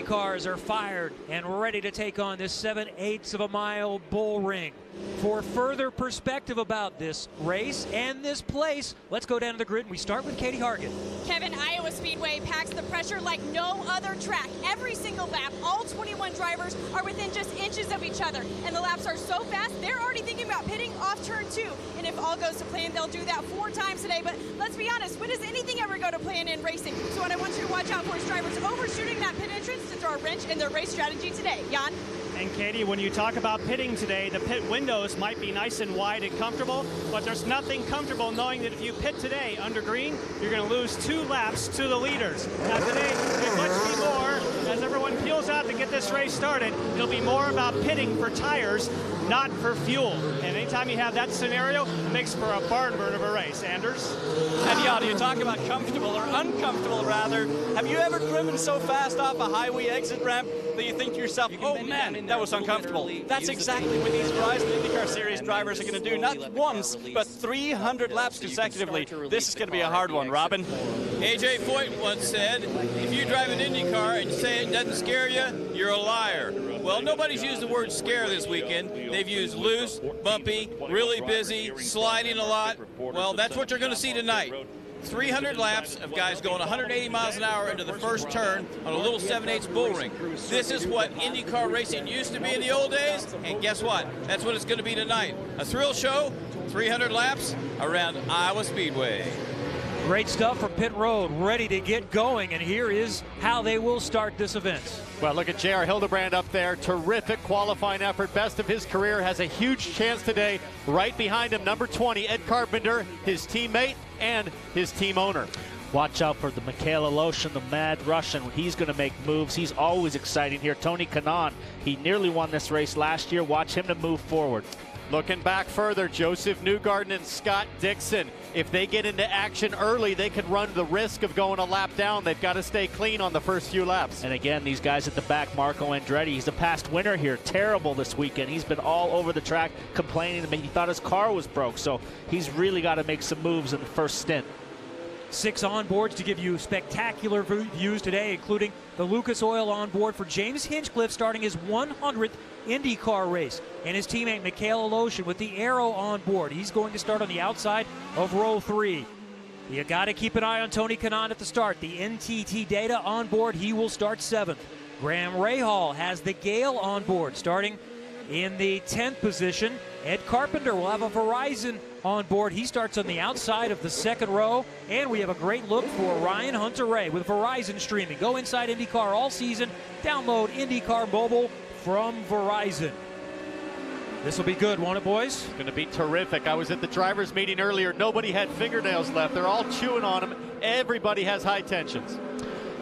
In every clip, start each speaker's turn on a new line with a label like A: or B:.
A: cars are fired and ready to take on this 7/8 of a mile bull ring. For further perspective about this race and this place, let's go down to the grid and we start with Katie Hargan.
B: Kevin, Iowa Speedway packs the pressure like no other track. Every single lap, all 21 drivers are within just inches of each other. And the laps are so fast, they're already thinking about pitting off turn 2. And if all goes to plan, they'll do that 4 times today. But let's be honest, when does anything ever go to plan in racing? So what I want you to watch out for is drivers overshooting that pit entrance to throw a wrench in their race strategy today. Jan?
C: And Katie, when you talk about pitting today, the pit windows might be nice and wide and comfortable, but there's nothing comfortable knowing that if you pit today under green, you're going to lose 2 laps to the leaders. Now today, it must be more, as everyone peels out to get this race started, it'll be more about pitting for tires, not for fuel. And anytime you have that scenario, it makes for a barn burn of a race. Anders?
D: And yeah, you talk about comfortable or uncomfortable rather. Have you ever driven so fast off a highway exit ramp that you think to yourself, oh man, that was uncomfortable? That's exactly what these guys in the IndyCar Series drivers are going to do, not once, but 300 laps consecutively. This is going to be a hard one, Robin.
E: A.J. Foyt once said, if you drive an IndyCar and you say it doesn't scare you, you're a liar. Well, nobody's used the word scare this weekend. They've used loose, bumpy, really busy, sliding a lot. Well, that's what you're going to see tonight. 300 laps of guys going 180 miles an hour into the first turn on a little 7/8 bull ring. This is what IndyCar racing used to be in the old days, and guess what? That's what it's going to be tonight. A thrill show, 300 laps around Iowa Speedway.
A: Great stuff from pit road, ready to get going, and here is how they will start this event.
F: Well, look at J.R. Hildebrand up there. Terrific qualifying effort, best of his career. Has a huge chance today. Right behind him, number 20, Ed Carpenter, his teammate and his team owner.
G: Watch out for the Mikhail Aloshin, the mad Russian. He's going to make moves. He's always exciting here. Tony Kanaan, he nearly won this race last year. Watch him to move forward.
F: Looking back further, Joseph Newgarden and Scott Dixon. If they get into action early, they could run the risk of going a lap down. They've got to stay clean on the first few laps.
G: And again, these guys at the back, Marco Andretti, he's a past winner here. Terrible this weekend. He's been all over the track complaining that he thought his car was broke. So he's really got to make some moves in the first stint.
A: 6 onboards to give you spectacular views today, including the Lucas Oil onboard for James Hinchcliffe starting his 100th IndyCar race, and his teammate Mikhail Aloshin with the Arrow on board. He's going to start on the outside of row 3. You got to keep an eye on Tony Kanaan at the start. The NTT data on board, he will start 7th. Graham Rahal has the Gale on board, starting in the 10th position. Ed Carpenter will have a Verizon on board. He starts on the outside of the 2nd row. And we have a great look for Ryan Hunter-Reay with Verizon streaming. Go inside IndyCar all season. Download IndyCar Mobile from Verizon. This will be good, won't it, boys?
F: It's going to be terrific. I was at the drivers' meeting earlier. Nobody had fingernails left. They're all chewing on them. Everybody has high tensions.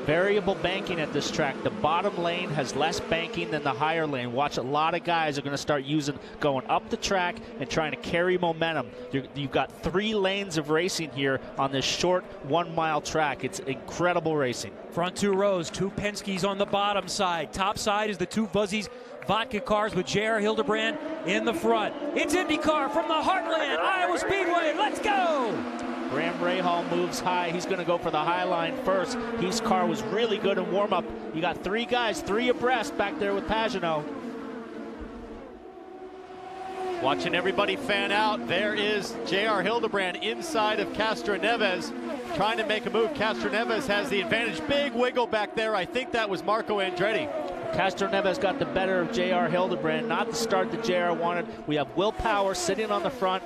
G: Variable banking at this track. The bottom lane has less banking than the higher lane. Watch, a lot of guys are going to start going up the track and trying to carry momentum. You've got 3 lanes of racing here on this short 1-mile track. It's incredible racing.
A: Front 2 rows, 2 Penske's on the bottom side. Top side is the 2 Vuzzies vodka cars with J.R. Hildebrand in the front. It's IndyCar from the heartland, Iowa Speedway. Let's go!
G: Graham Rahal moves high. He's going to go for the high line first. His car was really good in warm-up. You got 3 guys, 3 abreast back there with Pagano.
F: Watching everybody fan out. There is J.R. Hildebrand inside of Castroneves, trying to make a move. Castroneves has the advantage. Big wiggle back there. I think that was Marco Andretti.
G: Castroneves got the better of J.R. Hildebrand. Not the start that J.R. wanted. We have Will Power sitting on the front,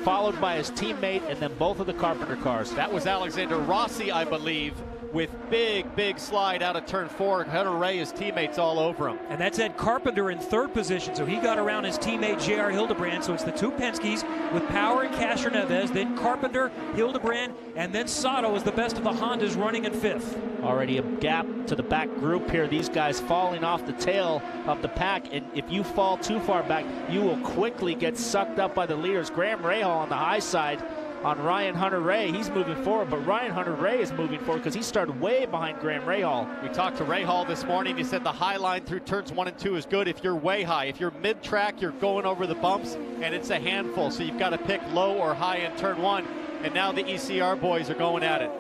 G: followed by his teammate, and then both of the Carpenter cars.
F: That was Alexander Rossi, I believe, with big slide out of turn 4. Hunter-Reay, his teammates all over him.
A: And that's Ed Carpenter in 3rd position, so he got around his teammate J.R. Hildebrand. So it's the 2 Penske's with Power and Castroneves, then Carpenter, Hildebrand, and then Sato is the best of the Hondas running in 5th.
G: Already a gap to the back group here. These guys falling off the tail of the pack, and if you fall too far back, you will quickly get sucked up by the leaders. Graham Rahal on the high side on Ryan Hunter-Reay. He's moving forward, but Ryan Hunter-Reay is moving forward because he started way behind Graham Rahal.
F: We talked to Rahal this morning. He said the high line through turns 1 and 2 is good if you're way high. If you're mid-track, you're going over the bumps, and it's a handful, so you've got to pick low or high in turn 1, and now the ECR boys are going at it.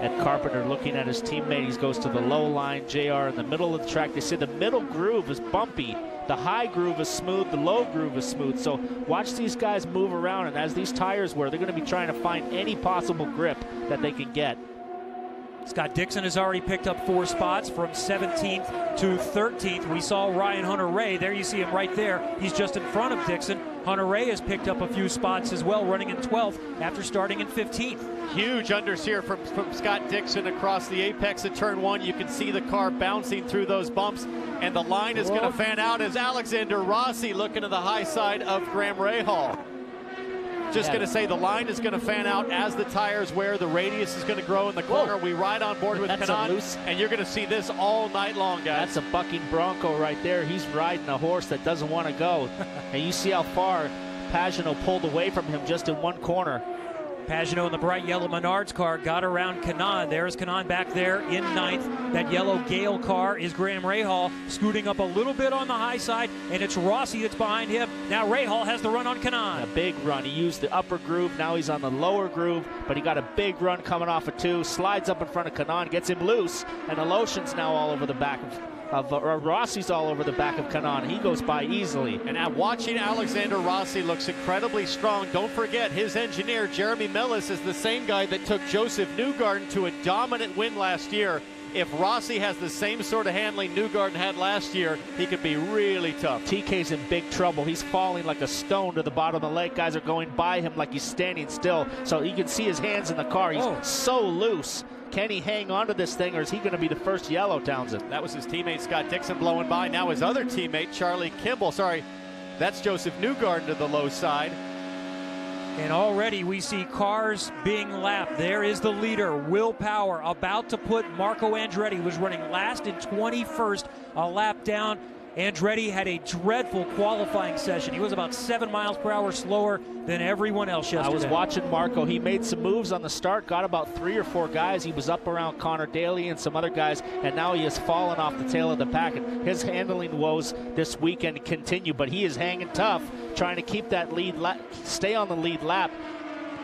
G: at Carpenter looking at his teammate. He goes to the low line. JR in the middle of the track. They say the middle groove is bumpy. The high groove is smooth. The low groove is smooth. So watch these guys move around, and as these tires wear, they're going to be trying to find any possible grip that they can get.
A: Scott Dixon has already picked up 4 spots from 17th to 13th. We saw Ryan Hunter-Reay. There you see him right there. He's just in front of Dixon. Hunter-Reay has picked up a few spots as well, running in 12th after starting in 15th.
F: Huge understeer from Scott Dixon across the apex of turn 1. You can see the car bouncing through those bumps, and the line is going to fan out as Alexander Rossi looking to the high side of Graham Rahal. Just going to say the line is going to fan out as the tires wear. The radius is going to grow in the corner. We ride on board with Kanaan, and you're going to see this all night long, guys.
G: That's a bucking bronco right there. He's riding a horse that doesn't want to go. And you see how far Pagano pulled away from him just in one corner.
A: Pagano in the bright yellow Menards car got around Kanaan. There's Kanaan back there in 9th. That yellow Gale car is Graham Rahal scooting up a little bit on the high side, and it's Rossi that's behind him. Now Rahal has the run on Kanaan.
G: A big run. He used the upper groove. Now he's on the lower groove, but he got a big run coming off of 2. Slides up in front of Kanaan, gets him loose, and Aloshin's now all over the back of Rossi's all over the back of Kanaan. He goes by easily.
F: And watching Alexander Rossi looks incredibly strong. Don't forget, his engineer, Jeremy Millis, is the same guy that took Joseph Newgarden to a dominant win last year. If Rossi has the same sort of handling Newgarden had last year, he could be really tough.
G: TK's in big trouble. He's falling like a stone to the bottom of the lake. Guys are going by him like he's standing still. So you can see his hands in the car. He's so loose. Can he hang on to this thing, or is he going to be the first yellow, Townsend?
F: That was his teammate, Scott Dixon, blowing by. Now his other teammate, Charlie Kimball. Sorry, that's Joseph Newgarden to the low side.
A: And already we see cars being lapped. There is the leader, Will Power, about to put Marco Andretti, who was running last in 21st, a lap down. Andretti had a dreadful qualifying session. He was about 7 miles per hour slower than everyone else yesterday.
G: I was watching Marco. He made some moves on the start, got about 3 or 4 guys. He was up around Connor Daly and some other guys, and now he has fallen off the tail of the pack. And his handling woes this weekend continue, but he is hanging tough, trying to keep that lead, stay on the lead lap.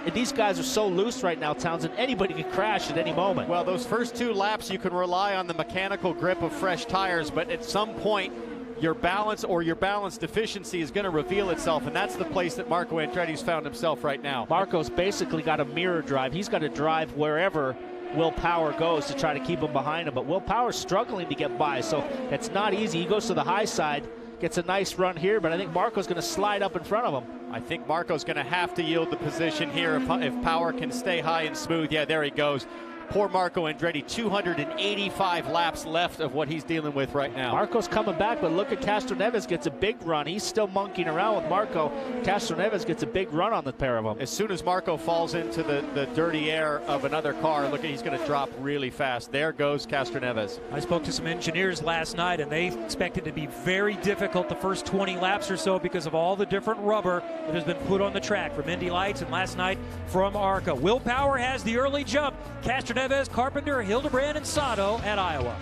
G: And these guys are so loose right now, Townsend. Anybody can crash at any moment.
F: Well, those first 2 laps, you can rely on the mechanical grip of fresh tires, but at some point, your balance or your balance deficiency is going to reveal itself, and that's the place that Marco Andretti's found himself right now.
G: Marco's basically got a mirror drive. He's got to drive wherever Will Power goes to try to keep him behind him, but Will Power's struggling to get by, so it's not easy. He goes to the high side, gets a nice run here, but I think Marco's going to slide up in front of him.
F: I think Marco's going to have to yield the position here if Power can stay high and smooth. Yeah, there he goes. Poor Marco Andretti, 285 laps left of what he's dealing with right now.
G: Marco's coming back, but look at Castroneves gets a big run. He's still monkeying around with Marco. Castroneves gets a big run on the pair of them.
F: As soon as Marco falls into the dirty air of another car, look, he's going to drop really fast. There goes Castroneves.
A: I spoke to some engineers last night, and they expect it to be very difficult the first 20 laps or so because of all the different rubber that has been put on the track from Indy Lights and last night from ARCA. Will Power has the early jump. Castroneves, Carpenter, Hildebrand, and Sato at Iowa.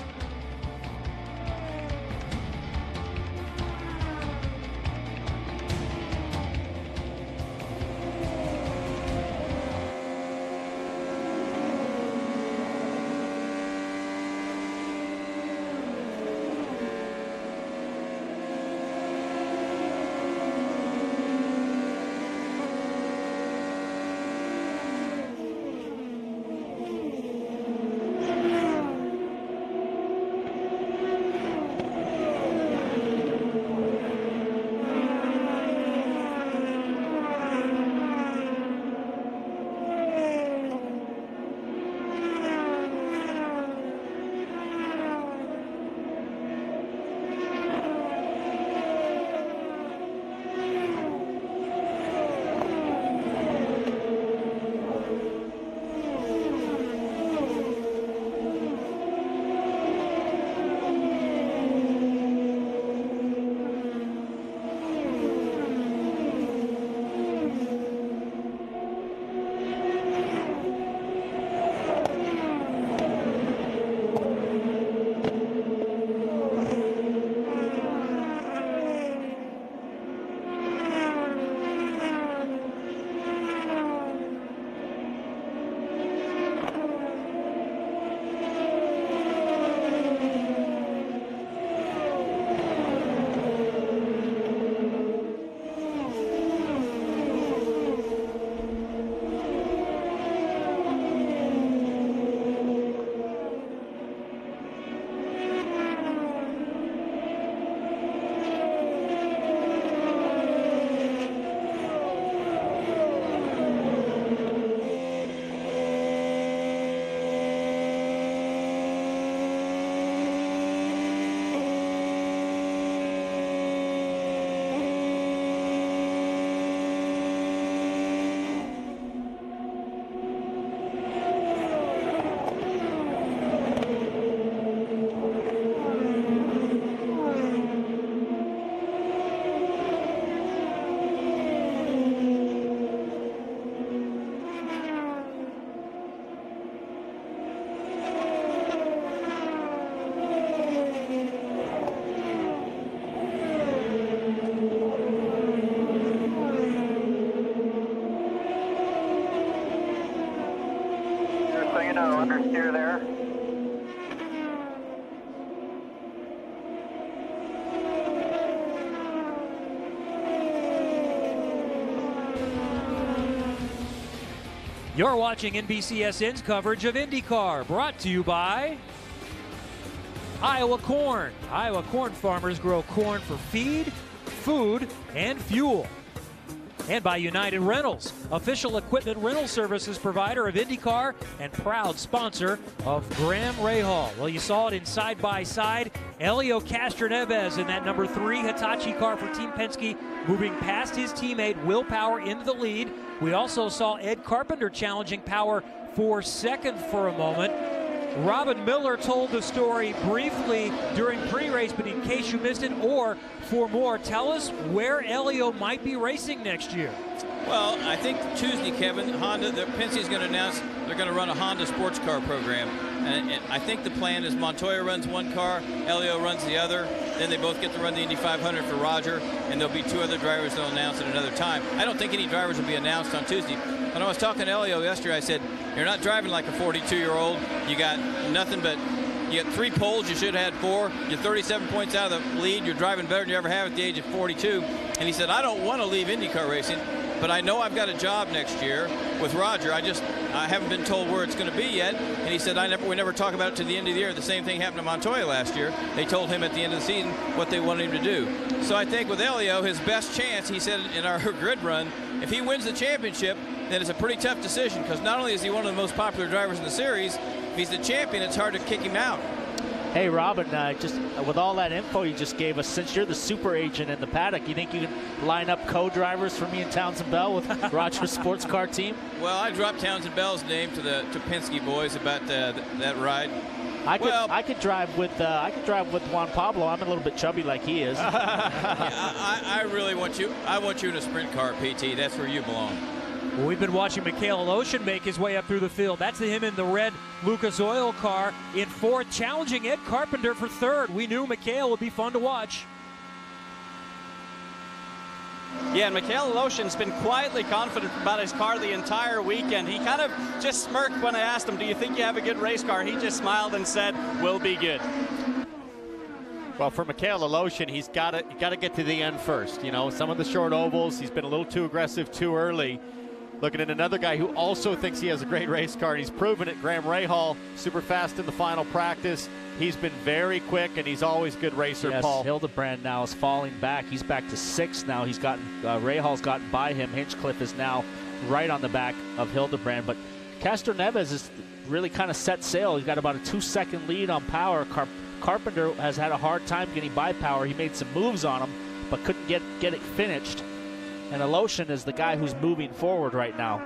A: You're watching NBCSN's coverage of IndyCar, brought to you by Iowa Corn. Iowa corn farmers grow corn for feed, food, and fuel. And by United Rentals, official equipment rental services provider of IndyCar and proud sponsor of Graham Rahal. Well, you saw it in side-by-side. Helio Castroneves in that number 3 Hitachi car for Team Penske, moving past his teammate Will Power into the lead. We also saw Ed Carpenter challenging Power for second for a moment. Robin Miller told the story briefly during pre-race, but in case you missed it or for more, tell us where Helio might be racing next year.
E: Well, I think Tuesday, Kevin, Penske's going to announce they're going to run a Honda sports car program. And I think the plan is Montoya runs one car, Helio runs the other. Then they both get to run the Indy 500 for Roger, and there'll be 2 other drivers they'll announce at another time. I don't think any drivers will be announced on Tuesday. When I was talking to Helio yesterday, I said, you're not driving like a 42-year-old. You got nothing but, you got 3 poles, you should have had 4. You're 37 points out of the lead. You're driving better than you ever have at the age of 42. And he said, I don't want to leave IndyCar racing, but I know I've got a job next year with Roger. I haven't been told where it's going to be yet. And he said, we never talk about it to the end of the year. The same thing happened to Montoya last year. They told him at the end of the season what they wanted him to do. So I think with Helio, his best chance, he said in our grid run, if he wins the championship, then it's a pretty tough decision, because not only is he one of the most popular drivers in the series, if he's the champion, it's hard to kick him out.
G: Hey, Robin, just with all that info you just gave us, since you're the super agent in the paddock, you think you can line up co-drivers for me and Townsend Bell with Roger's sports car team?
E: Well, I dropped Townsend Bell's name to Penske boys about that ride.
G: I could drive with Juan Pablo. I'm a little bit chubby like he is.
E: I really want you. I want you in a sprint car, PT. That's where you belong.
A: Well, we've been watching Mikhail Aleshin make his way up through the field. That's him in the red Lucas Oil car in 4th, challenging Ed Carpenter for 3rd. We knew Mikhail would be fun to watch.
C: Yeah, and Mikhail Aleshin's been quietly confident about his car the entire weekend. He kind of just smirked when I asked him, do you think you have a good race car? He just smiled and said, we'll be good.
F: Well, for Mikhail Aleshin, he's got to get to the end first. You know, some of the short ovals, he's been a little too aggressive too early. Looking at another guy who also thinks he has a great race car, and he's proven it. Graham Rahal, super fast in the final practice. He's been very quick, and he's always a good racer,
G: yes,
F: Paul.
G: Hildebrand now is falling back. He's back to 6th now. He's gotten Rahal's gotten by him. Hinchcliffe is now right on the back of Hildebrand. But Castroneves is really kind of set sail. He's got about a 2-second lead on Power. Carpenter has had a hard time getting by Power. He made some moves on him, but couldn't get it finished. And Aleshin is the guy who's moving forward right now.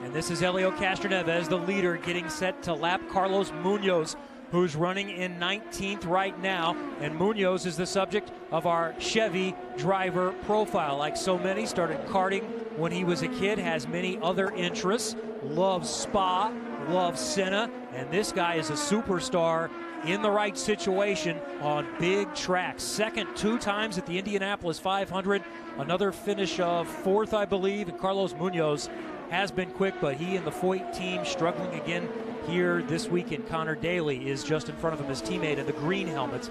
A: And this is Helio Castroneves, the leader, getting set to lap Carlos Munoz, who's running in 19th right now. And Munoz is the subject of our Chevy driver profile. Like so many, started karting when he was a kid, has many other interests, loves Spa, loves Senna, and this guy is a superstar in the right situation on big tracks. 2nd 2 times at the Indianapolis 500. Another finish of 4th, I believe. And Carlos Munoz has been quick, but he and the Foyt team struggling again here this weekend. Connor Daly is just in front of him, his teammate in the green helmet,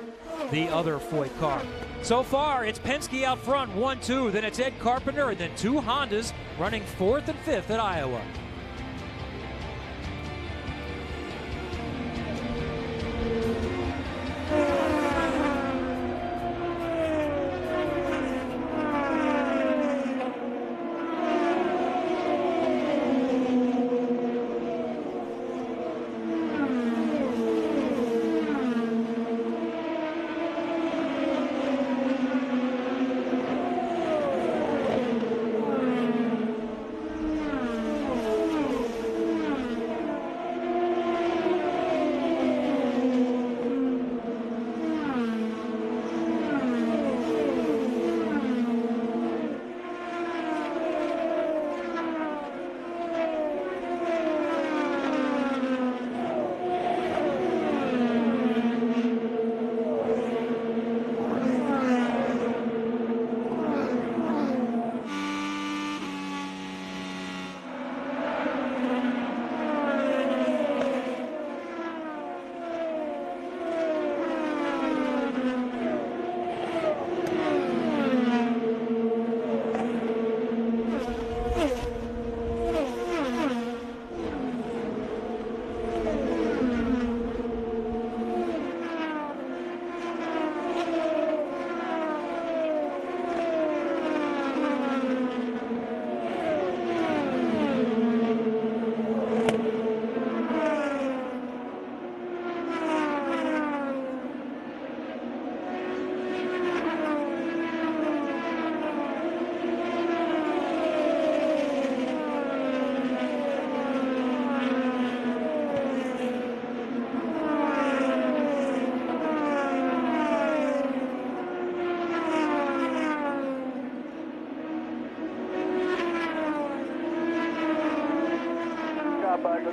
A: the other Foyt car. So far, it's Penske out front, 1-2. Then it's Ed Carpenter, and then 2 Hondas running 4th and 5th at Iowa.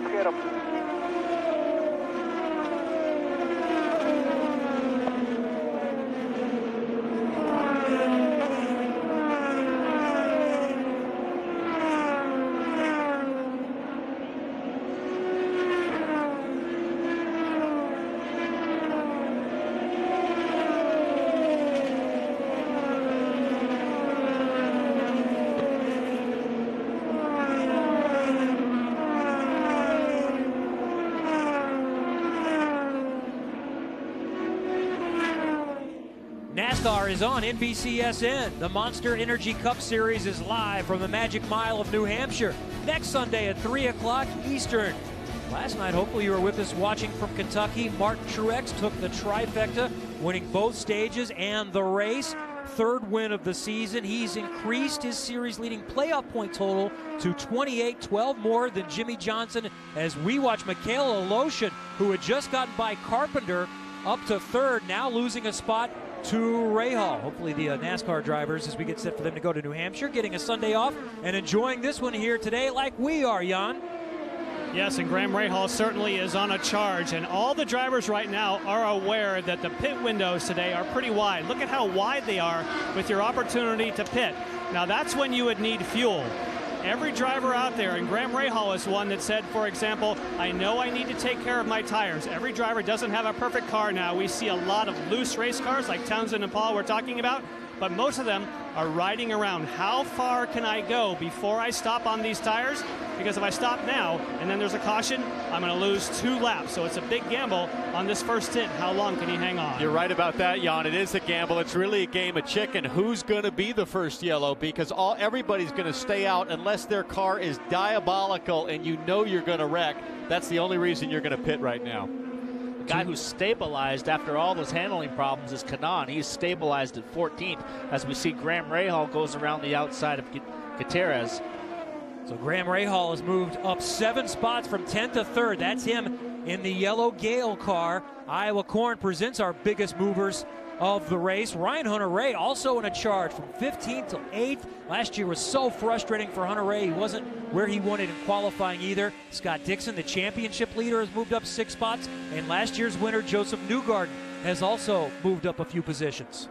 H: let's get him.
A: NASCAR is on NBCSN. The Monster Energy Cup Series is live from the Magic Mile of New Hampshire next Sunday at 3 o'clock Eastern. Last night, hopefully you were with us watching from Kentucky. Martin Truex took the trifecta, winning both stages and the race. Third win of the season. He's increased his series-leading playoff point total to 28, 12 more than Jimmy Johnson, as we watch Michaela Lotion, who had just gotten by Carpenter, up to third, now losing a spot to Rahal. Hopefully the NASCAR drivers, as we get set for them to go to New Hampshire, getting a Sunday off and enjoying this one here today like we are, Jan.
C: Yes, and Graham Rahal certainly is on a charge, and all the drivers right now are aware that the pit windows today are pretty wide. Look at how wide they are with your opportunity to pit. Now that's when you would need fuel. Every driver out there, and Graham Rahal is one that said, for example, I know I need to take care of my tires. Every driver doesn't have a perfect car now. We see a lot of loose race cars like Townsend and Paul we're talking about, but most of them are riding around. How far can I go before I stop on these tires? Because if I stop now and then there's a caution, I'm going to lose 2 laps. So it's a big gamble on this first stint. How long can he hang on?
F: You're right about that, Jan. It is a gamble. It's really a game of chicken. Who's going to be the first yellow? Because everybody's going to stay out unless their car is diabolical and you know you're going to wreck. That's the only reason you're going to pit right now.
G: The guy who's stabilized after all those handling problems is Kanaan. He's stabilized at 14th as we see Graham Rahal goes around the outside of Gutierrez.
A: So Graham Rahal has moved up 7 spots from 10th to 3rd. That's him in the yellow Gale car. Iowa Corn presents our biggest movers of the race. Ryan Hunter-Reay also in a charge from 15th to 8th. Last year was so frustrating for Hunter-Reay. He wasn't where he wanted in qualifying either. Scott Dixon, the championship leader, has moved up 6 spots. And last year's winner, Joseph Newgarden, has also moved up a few positions.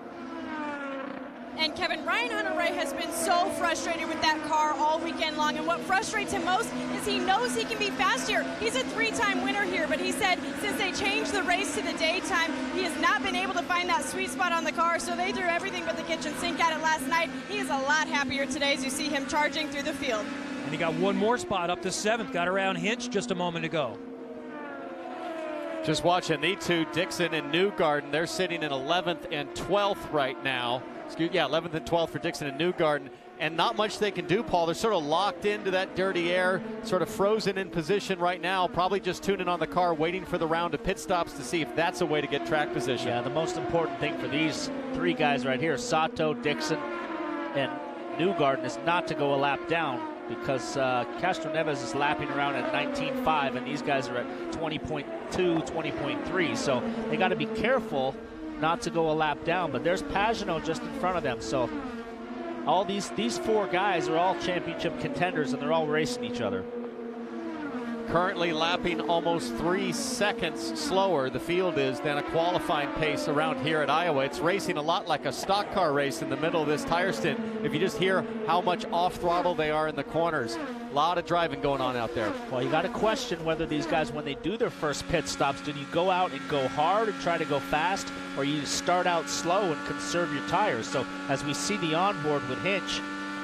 B: And Kevin, Ryan Hunter-Reay has been so frustrated with that car all weekend long, and what frustrates him most is he knows he can be fast here. He's a 3-time winner here, but he said since they changed the race to the daytime, he has not been able to find that sweet spot on the car, so they threw everything but the kitchen sink at it last night. He is a lot happier today as you see him charging through the field.
A: And he got 1 more spot up to 7th, got around Hinch just a moment ago.
F: Just watching the two, Dixon and Newgarden, they're sitting in 11th and 12th right now. 11th and 12th for Dixon and Newgarden, and not much they can do, Paul. They're sort of locked into that dirty air, sort of frozen in position right now, probably just tuning on the car, waiting for the round of pit stops to see if that's a way to get track position.
G: Yeah, the most important thing for these 3 guys right here, Sato, Dixon, and Newgarden, is not to go a lap down, because Castro Neves is lapping around at 19.5, and these guys are at 20.2, 20.3, so they got to be careful not to go a lap down. But there's Pagano just in front of them, so all these 4 guys are all championship contenders, and they're all racing each other.
F: Currently lapping almost 3 seconds slower, the field is, than a qualifying pace around here at Iowa. It's racing a lot like a stock car race in the middle of this tire stint. If you just hear how much off throttle they are in the corners, a lot of driving going on out there.
G: Well, you got to question whether these guys, when they do their first pit stops, do you go out and go hard and try to go fast, or you start out slow and conserve your tires? So as we see the onboard with Hinch,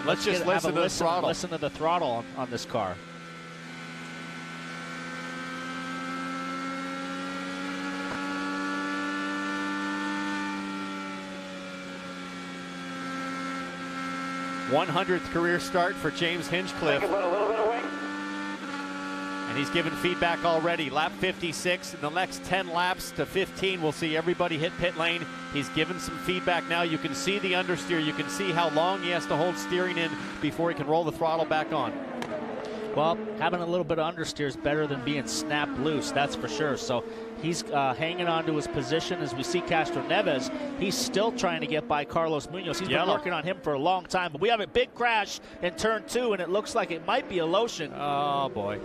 F: let's just listen to the throttle.
G: Listen to the throttle on this car.
F: th career start for James Hinchcliffe.
H: Think about a little bit of wing.
F: And he's given feedback already. Lap 56, in the next 10 laps to 15, we'll see everybody hit pit lane. He's given some feedback now. You can see the understeer. You can see how long he has to hold steering in before he can roll the throttle back on.
G: Well, having a little bit of understeer is better than being snapped loose, that's for sure. So he's hanging on to his position. As we see Castro Neves, he's still trying to get by Carlos Munoz. He's been working on him for a long time. But we have a big crash in turn 2, and it looks like it might be a Lotion.
F: Oh, boy.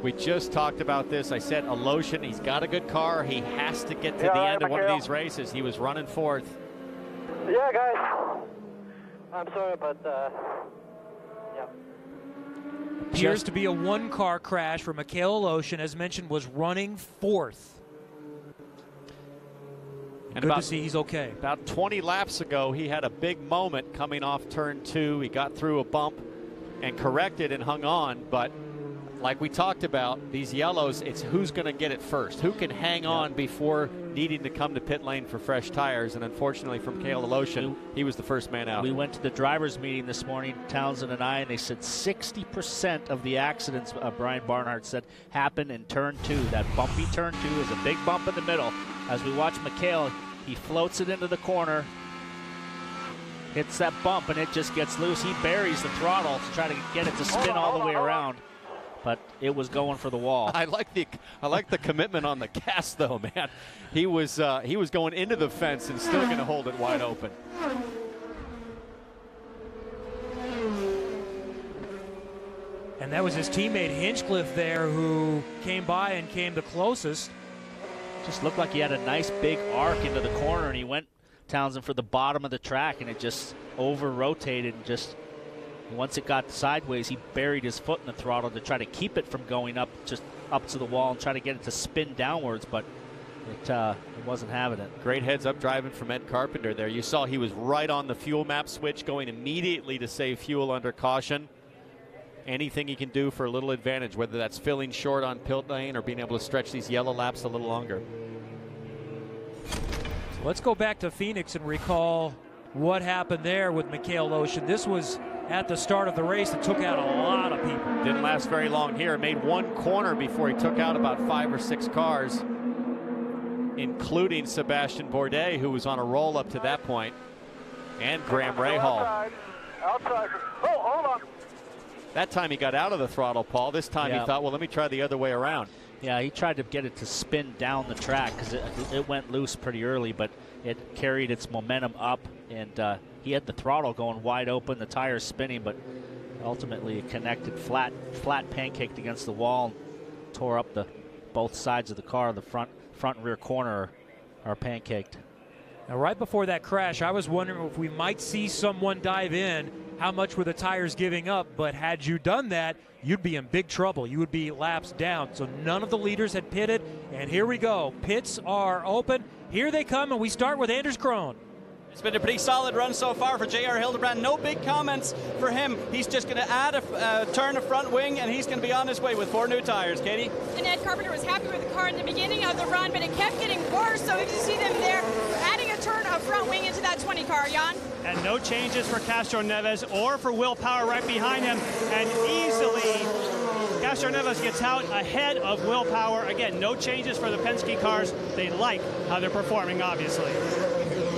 F: We just talked about this. I said Aloshin, he's got a good car. He has to get to the end of one of these races. He was running fourth.
H: Yeah, guys. I'm sorry, but yeah.
A: Appears to be a one-car crash for Mikhail Aloshin, as mentioned, was running fourth. And good to see he's okay.
F: About 20 laps ago, he had a big moment coming off turn 2. He got through a bump and corrected and hung on, but like we talked about, these yellows, it's who's going to get it first. Who can hang on before needing to come to pit lane for fresh tires, and unfortunately for Mikhail Aloshin, he was the first man out.
G: We went to the drivers' meeting this morning, Townsend and I, and they said 60% of the accidents, Brian Barnhart said, happen in turn 2. That bumpy turn 2 is a big bump in the middle. As we watch Mikhail, he floats it into the corner, hits that bump, and it just gets loose. He buries the throttle to try to get it to spin all the way around. But it was going for the wall.
F: I like the commitment on the gas, though, man. He was going into the fence and still going to hold it wide open.
A: And that was his teammate Hinchcliffe there, who came by and came the closest.
G: Just looked like he had a nice big arc into the corner, and he went, Townsend, for the bottom of the track, and it just over-rotated and just. Once it got sideways, he buried his foot in the throttle to try to keep it from going up, just up to the wall, and try to get it to spin downwards, but it wasn't having it.
F: Great heads-up driving from Ed Carpenter there. You saw he was right on the fuel map switch, going immediately to save fuel under caution. Anything he can do for a little advantage, whether that's filling short on pit lane or being able to stretch these yellow laps a little longer.
A: So let's go back to Phoenix and recall what happened there with Mikhail Aloshin. This was at the start of the race that took out a lot of people.
F: Didn't last very long here. Made one corner before he took out about 5 or 6 cars, including Sebastian Bourdais, who was on a roll up to that point, and Graham Rahal.
H: Outside. Oh, hold on.
F: That time he got out of the throttle, Paul. This time he thought, well, let me try the other way around.
G: Yeah, he tried to get it to spin down the track because it went loose pretty early, but it carried its momentum up, and he had the throttle going wide open, the tires spinning, but ultimately it connected flat pancaked against the wall, tore up both sides of the car. The front and rear corner are pancaked.
A: Now, right before that crash, I was wondering if we might see someone dive in. How much were the tires giving up? But had you done that, you'd be in big trouble. You would be laps down. So none of the leaders had pitted, and here we go. Pits are open. Here they come, and we start with Anders Krohn.
D: It's been a pretty solid run so far for J.R. Hildebrand. No big comments for him. He's just going to add a turn of front wing, and he's going to be on his way with 4 new tires. Katie?
B: And Ed Carpenter was happy with the car in the beginning of the run, but it kept getting worse. So if you see them there, adding a turn of front wing into that 20 car, Jan.
C: And no changes for Castro Neves or for Will Power right behind him. And easily, Castro Neves gets out ahead of Will Power. Again, no changes for the Penske cars. They like how they're performing, obviously.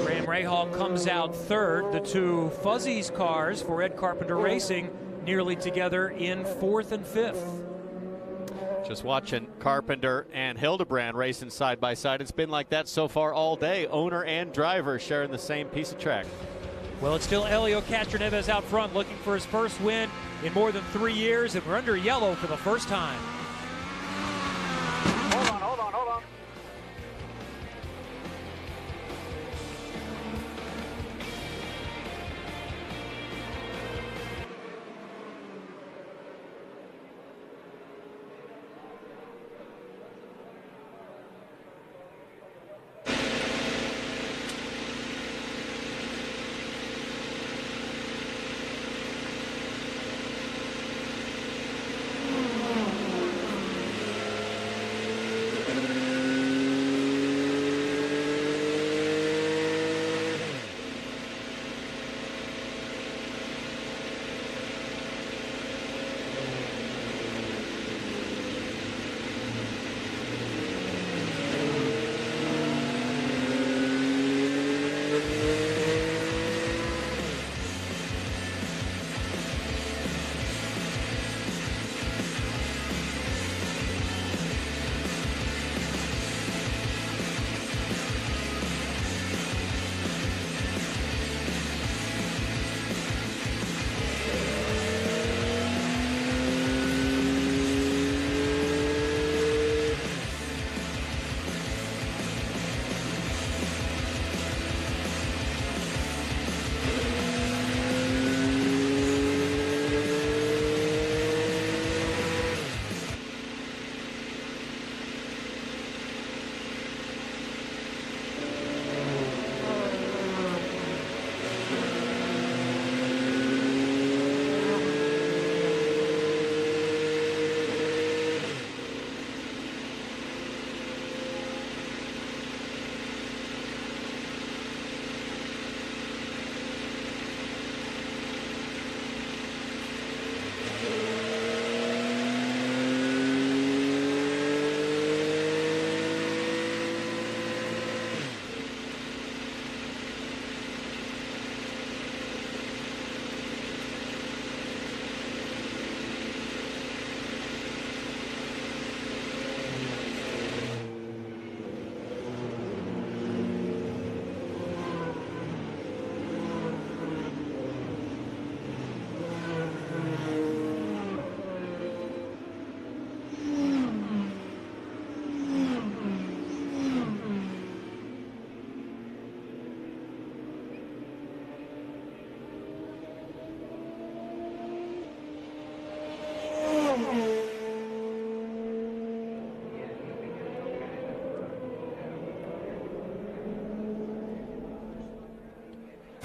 A: Graham Rahal comes out third. The 2 Fuzzies cars for Ed Carpenter Racing nearly together in 4th and 5th.
F: Just watching Carpenter and Hildebrand racing side by side. It's been like that so far all day. Owner and driver sharing the same piece of track.
A: Well, it's still Helio Castroneves out front looking for his first win in more than 3 years, and we're under yellow for the first time.
H: Hold on.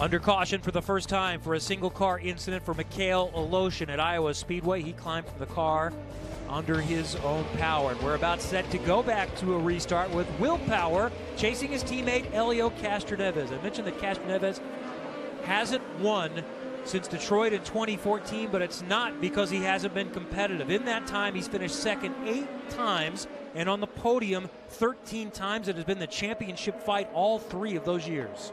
A: Under caution for the first time for a single car incident for Mikhail Aloshin at Iowa Speedway. He climbed from the car under his own power. And we're about set to go back to a restart with Will Power chasing his teammate Elio Castroneves. I mentioned that Castroneves hasn't won since Detroit in 2014, but it's not because he hasn't been competitive. In that time, he's finished second 8 times and on the podium 13 times. It has been the championship fight all 3 of those years.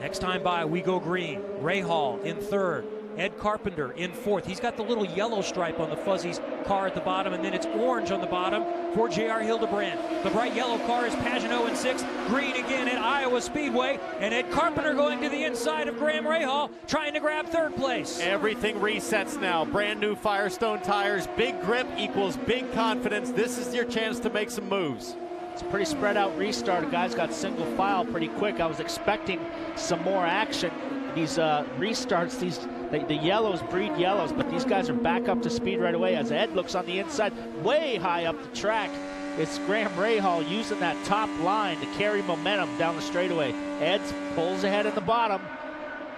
A: Next time by, we go green. Ray Hall in 3rd. Ed Carpenter in 4th. He's got the little yellow stripe on the Fuzzy's car at the bottom, and then it's orange on the bottom for J.R. Hildebrand. The bright yellow car is Pagenaud in 6th. Green again at Iowa Speedway, and Ed Carpenter going to the inside of Graham Rahal, trying to grab 3rd place.
F: Everything resets now. Brand new Firestone tires. Big grip equals big confidence. This is your chance to make some moves.
G: It's a pretty spread out restart. Guys got single file pretty quick. I was expecting some more action. These restarts, the yellows breed yellows, but these guys are back up to speed right away as Ed looks on the inside, way high up the track. It's Graham Rahal using that top line to carry momentum down the straightaway. Ed pulls ahead in the bottom,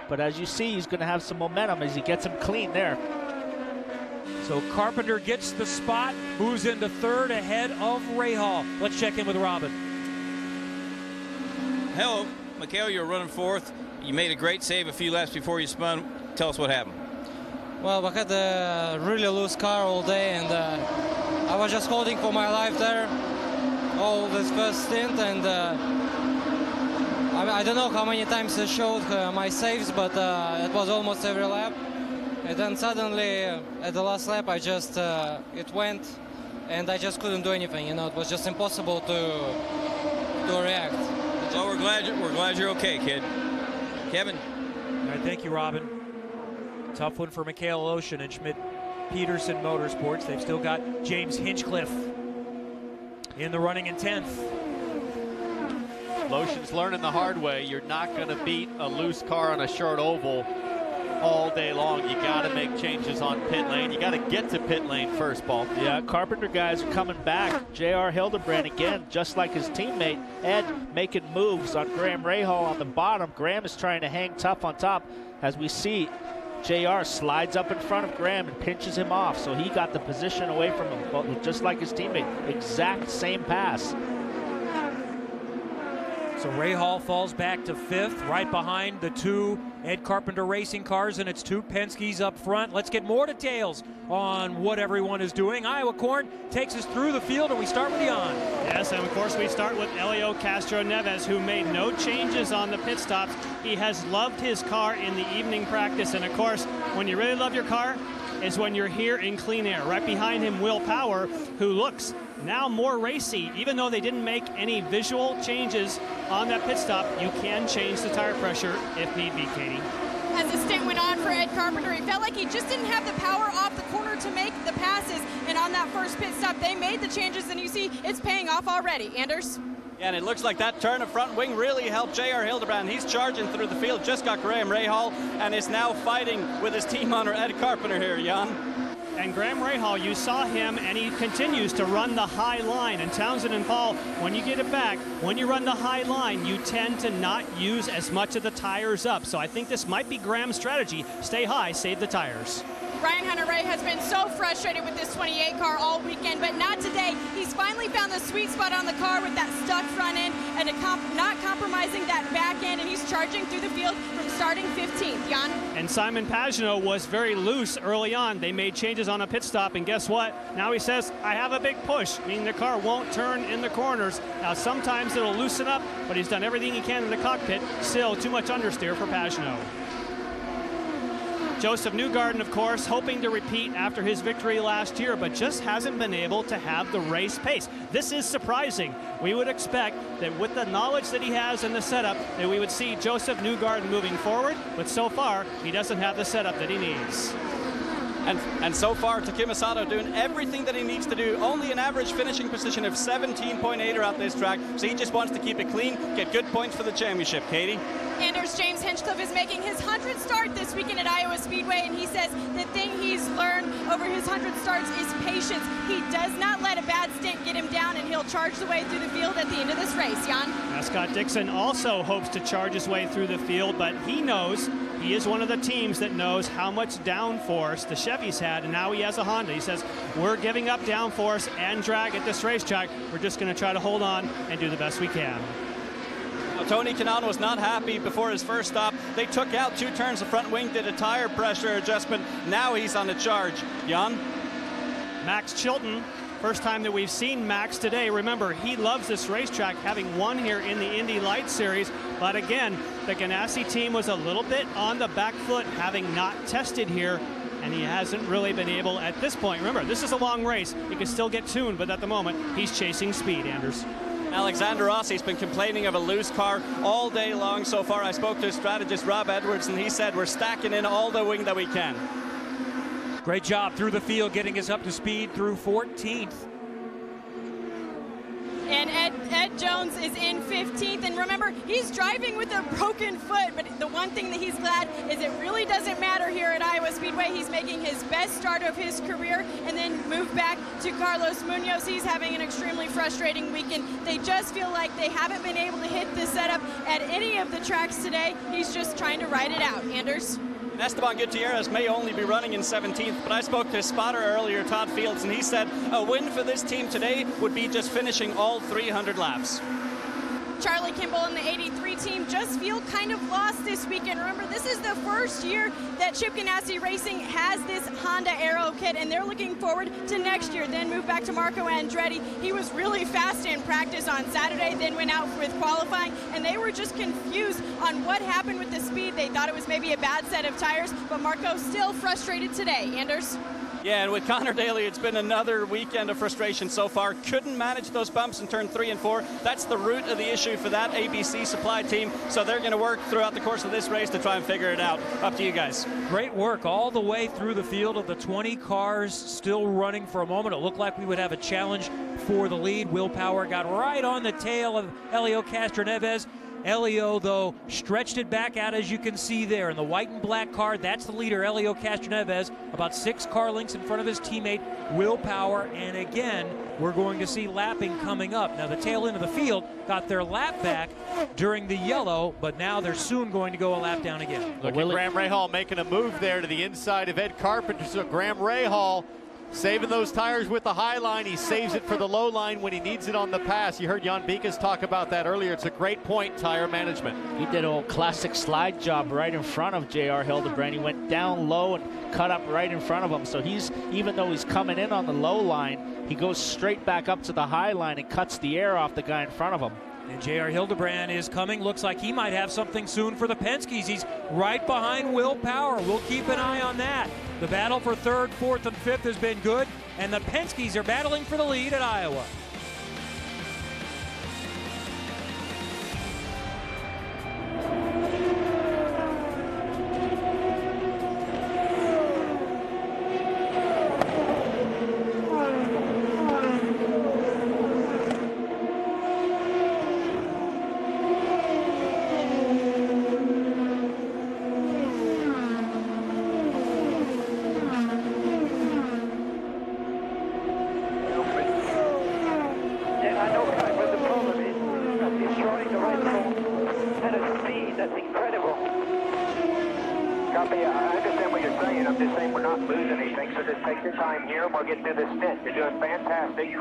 G: but as you see, he's going to have some momentum as he gets him clean there.
A: So Carpenter gets the spot, moves into 3rd ahead of Rahal. Let's check in with Robin.
E: Hello, Mikhail, you're running 4th. You made a great save a few laps before you spun. Tell us what happened.
I: Well, I had a really loose car all day, and I was just holding for my life there all this first stint, and I don't know how many times I showed my saves, but it was almost every lap. And then suddenly, at the last lap, I just, it went, and I just couldn't do anything. You know, it was just impossible to react.
E: Well, we're glad you're okay, kid. Kevin.
A: All right, thank you, Robin. Tough one for Mikhail Aloshin and Schmidt-Peterson Motorsports. They've still got James Hinchcliffe in the running in 10th.
F: Aloshin's learning the hard way. You're not going to beat a loose car on a short oval all day long. You got to make changes on pit lane. You got to get to pit lane first, Paul.
G: Yeah, Carpenter guys are coming back. J.R. Hildebrand again, just like his teammate Ed, making moves on Graham Rahal on the bottom. Graham is trying to hang tough on top. As we see, J.R. slides up in front of Graham and pinches him off, so he got the position away from him, just like his teammate. Exact same pass.
A: So Rahal falls back to 5th, right behind the 2 Ed Carpenter racing cars, and it's 2 Penske's up front. Let's get more details on what everyone is doing. Iowa Corn takes us through the field, and we start with Jan.
C: Yes, and of course we start with Elio Castroneves, who made no changes on the pit stops. He has loved his car in the evening practice, and of course, when you really love your car, is when you're here in clean air. Right behind him, Will Power, who looks now more racy. Even though they didn't make any visual changes on that pit stop, you can change the tire pressure if need be, Katie.
B: As the stint went on for Ed Carpenter, he felt like he just didn't have the power off the corner to make the passes. And on that first pit stop, they made the changes, and you see it's paying off already. Anders?
D: Yeah, and it looks like that turn of front wing really helped J.R. Hildebrand. He's charging through the field, just got Graham Rahal, and is now fighting with his team owner Ed Carpenter here, Jan.
C: And Graham Rahal, you saw him, and he continues to run the high line. And Townsend and Paul, when you get it back, when you run the high line, you tend to not use as much of the tires up. So I think this might be Graham's strategy. Stay high, save the tires.
B: Ryan Hunter-Reay has been so frustrated with this 28 car all weekend, but not today. He's finally found the sweet spot on the car with that stuck front end and not compromising that back end, and he's charging through the field from starting 15th. Jan?
C: And Simon Pagenaud was very loose early on. They made changes on a pit stop, and guess what? Now he says, I have a big push, meaning the car won't turn in the corners. Now sometimes it'll loosen up, but he's done everything he can in the cockpit. Still too much understeer for Pagenaud. Joseph Newgarden, of course, hoping to repeat after his victory last year, but just hasn't been able to have the race pace. This is surprising. We would expect that with the knowledge that he has in the setup, that we would see Joseph Newgarden moving forward, but so far, he doesn't have the setup that he needs.
D: And so far, Takuma Sato doing everything that he needs to do. Only an average finishing position of 17.8 at this track, so he just wants to keep it clean, get good points for the championship. Katie?
B: Anders James Hinchcliffe is making his 100th start this weekend at Iowa Speedway, and he says the thing he's learned over his 100 starts is patience. He does not let a bad stint get him down, and he'll charge the way through the field at the end of this race. Jan?
C: Scott Dixon also hopes to charge his way through the field, but he knows he is one of the teams that knows how much downforce the Chevys had, and now he has a Honda. He says, we're giving up downforce and drag at this racetrack. We're just going to try to hold on and do the best we can.
D: Tony Kanaan was not happy before his first stop. They took out 2 turns. The front wing did a tire pressure adjustment. Now he's on the charge. Jan?
C: Max Chilton, first time that we've seen Max today. Remember, he loves this racetrack, having won here in the Indy Light Series. But again, the Ganassi team was a little bit on the back foot, having not tested here, and he hasn't really been able at this point. Remember, this is a long race. He can still get tuned, but at the moment, he's chasing speed, Anders.
D: Alexander Rossi's been complaining of a loose car all day long so far. I spoke to his strategist, Rob Edwards, and he said we're stacking in all the wing that we can.
A: Great job through the field, getting us up to speed through 14th.
B: And Ed Jones is in 15th, and remember, he's driving with a broken foot, but the one thing that he's glad is it really doesn't matter here at Iowa Speedway. He's making his best start of his career, and then move back to Carlos Munoz. He's having an extremely frustrating weekend. They just feel like they haven't been able to hit the setup at any of the tracks today. He's just trying to ride it out. Anders?
D: Esteban Gutierrez may only be running in 17th, but I spoke to his spotter earlier, Todd Fields, and he said a win for this team today would be just finishing all 300 laps.
B: Charlie Kimball and the 83 team just feel kind of lost this weekend. Remember, this is the first year that Chip Ganassi Racing has this Honda Aero kit, and they're looking forward to next year. Then move back to Marco Andretti. He was really fast in practice on Saturday, then went out with qualifying, and they were just confused on what happened with the speed. They thought it was maybe a bad set of tires, but Marco still frustrated today. Anders?
D: Yeah, and with Connor Daly, it's been another weekend of frustration so far. Couldn't manage those bumps in turn 3 and 4. That's the root of the issue for that ABC supply team. So they're going to work throughout the course of this race to try and figure it out. Up to you guys.
A: Great work all the way through the field of the 20 cars still running for a moment. It looked like we would have a challenge for the lead. Will Power got right on the tail of Helio Castroneves. Helio, though, stretched it back out, as you can see there. In the white and black car, that's the leader, Helio Castroneves, about 6 car lengths in front of his teammate, Will Power. And again, we're going to see lapping coming up. Now, the tail end of the field got their lap back during the yellow, but now they're soon going to go a lap down again.
F: Look at Graham Rahal making a move there to the inside of Ed Carpenter. So Graham Rahal saving those tires with the high line. He saves it for the low line when he needs it on the pass. You heard Jan Bikas talk about that earlier. It's a great point, tire management.
G: He did a old classic slide job right in front of J.R. Hildebrand. He went down low and cut up right in front of him. So he's, even though he's coming in on the low line, he goes straight back up to the high line and cuts the air off the guy in front of him.
A: And J.R. Hildebrand is coming. Looks like he might have something soon for the Penske's. He's right behind Will Power. We'll keep an eye on that. The battle for 3rd, 4th, and 5th has been good, and the Penske's are battling for the lead at Iowa.
H: We'll get through this stint. You're doing fantastic.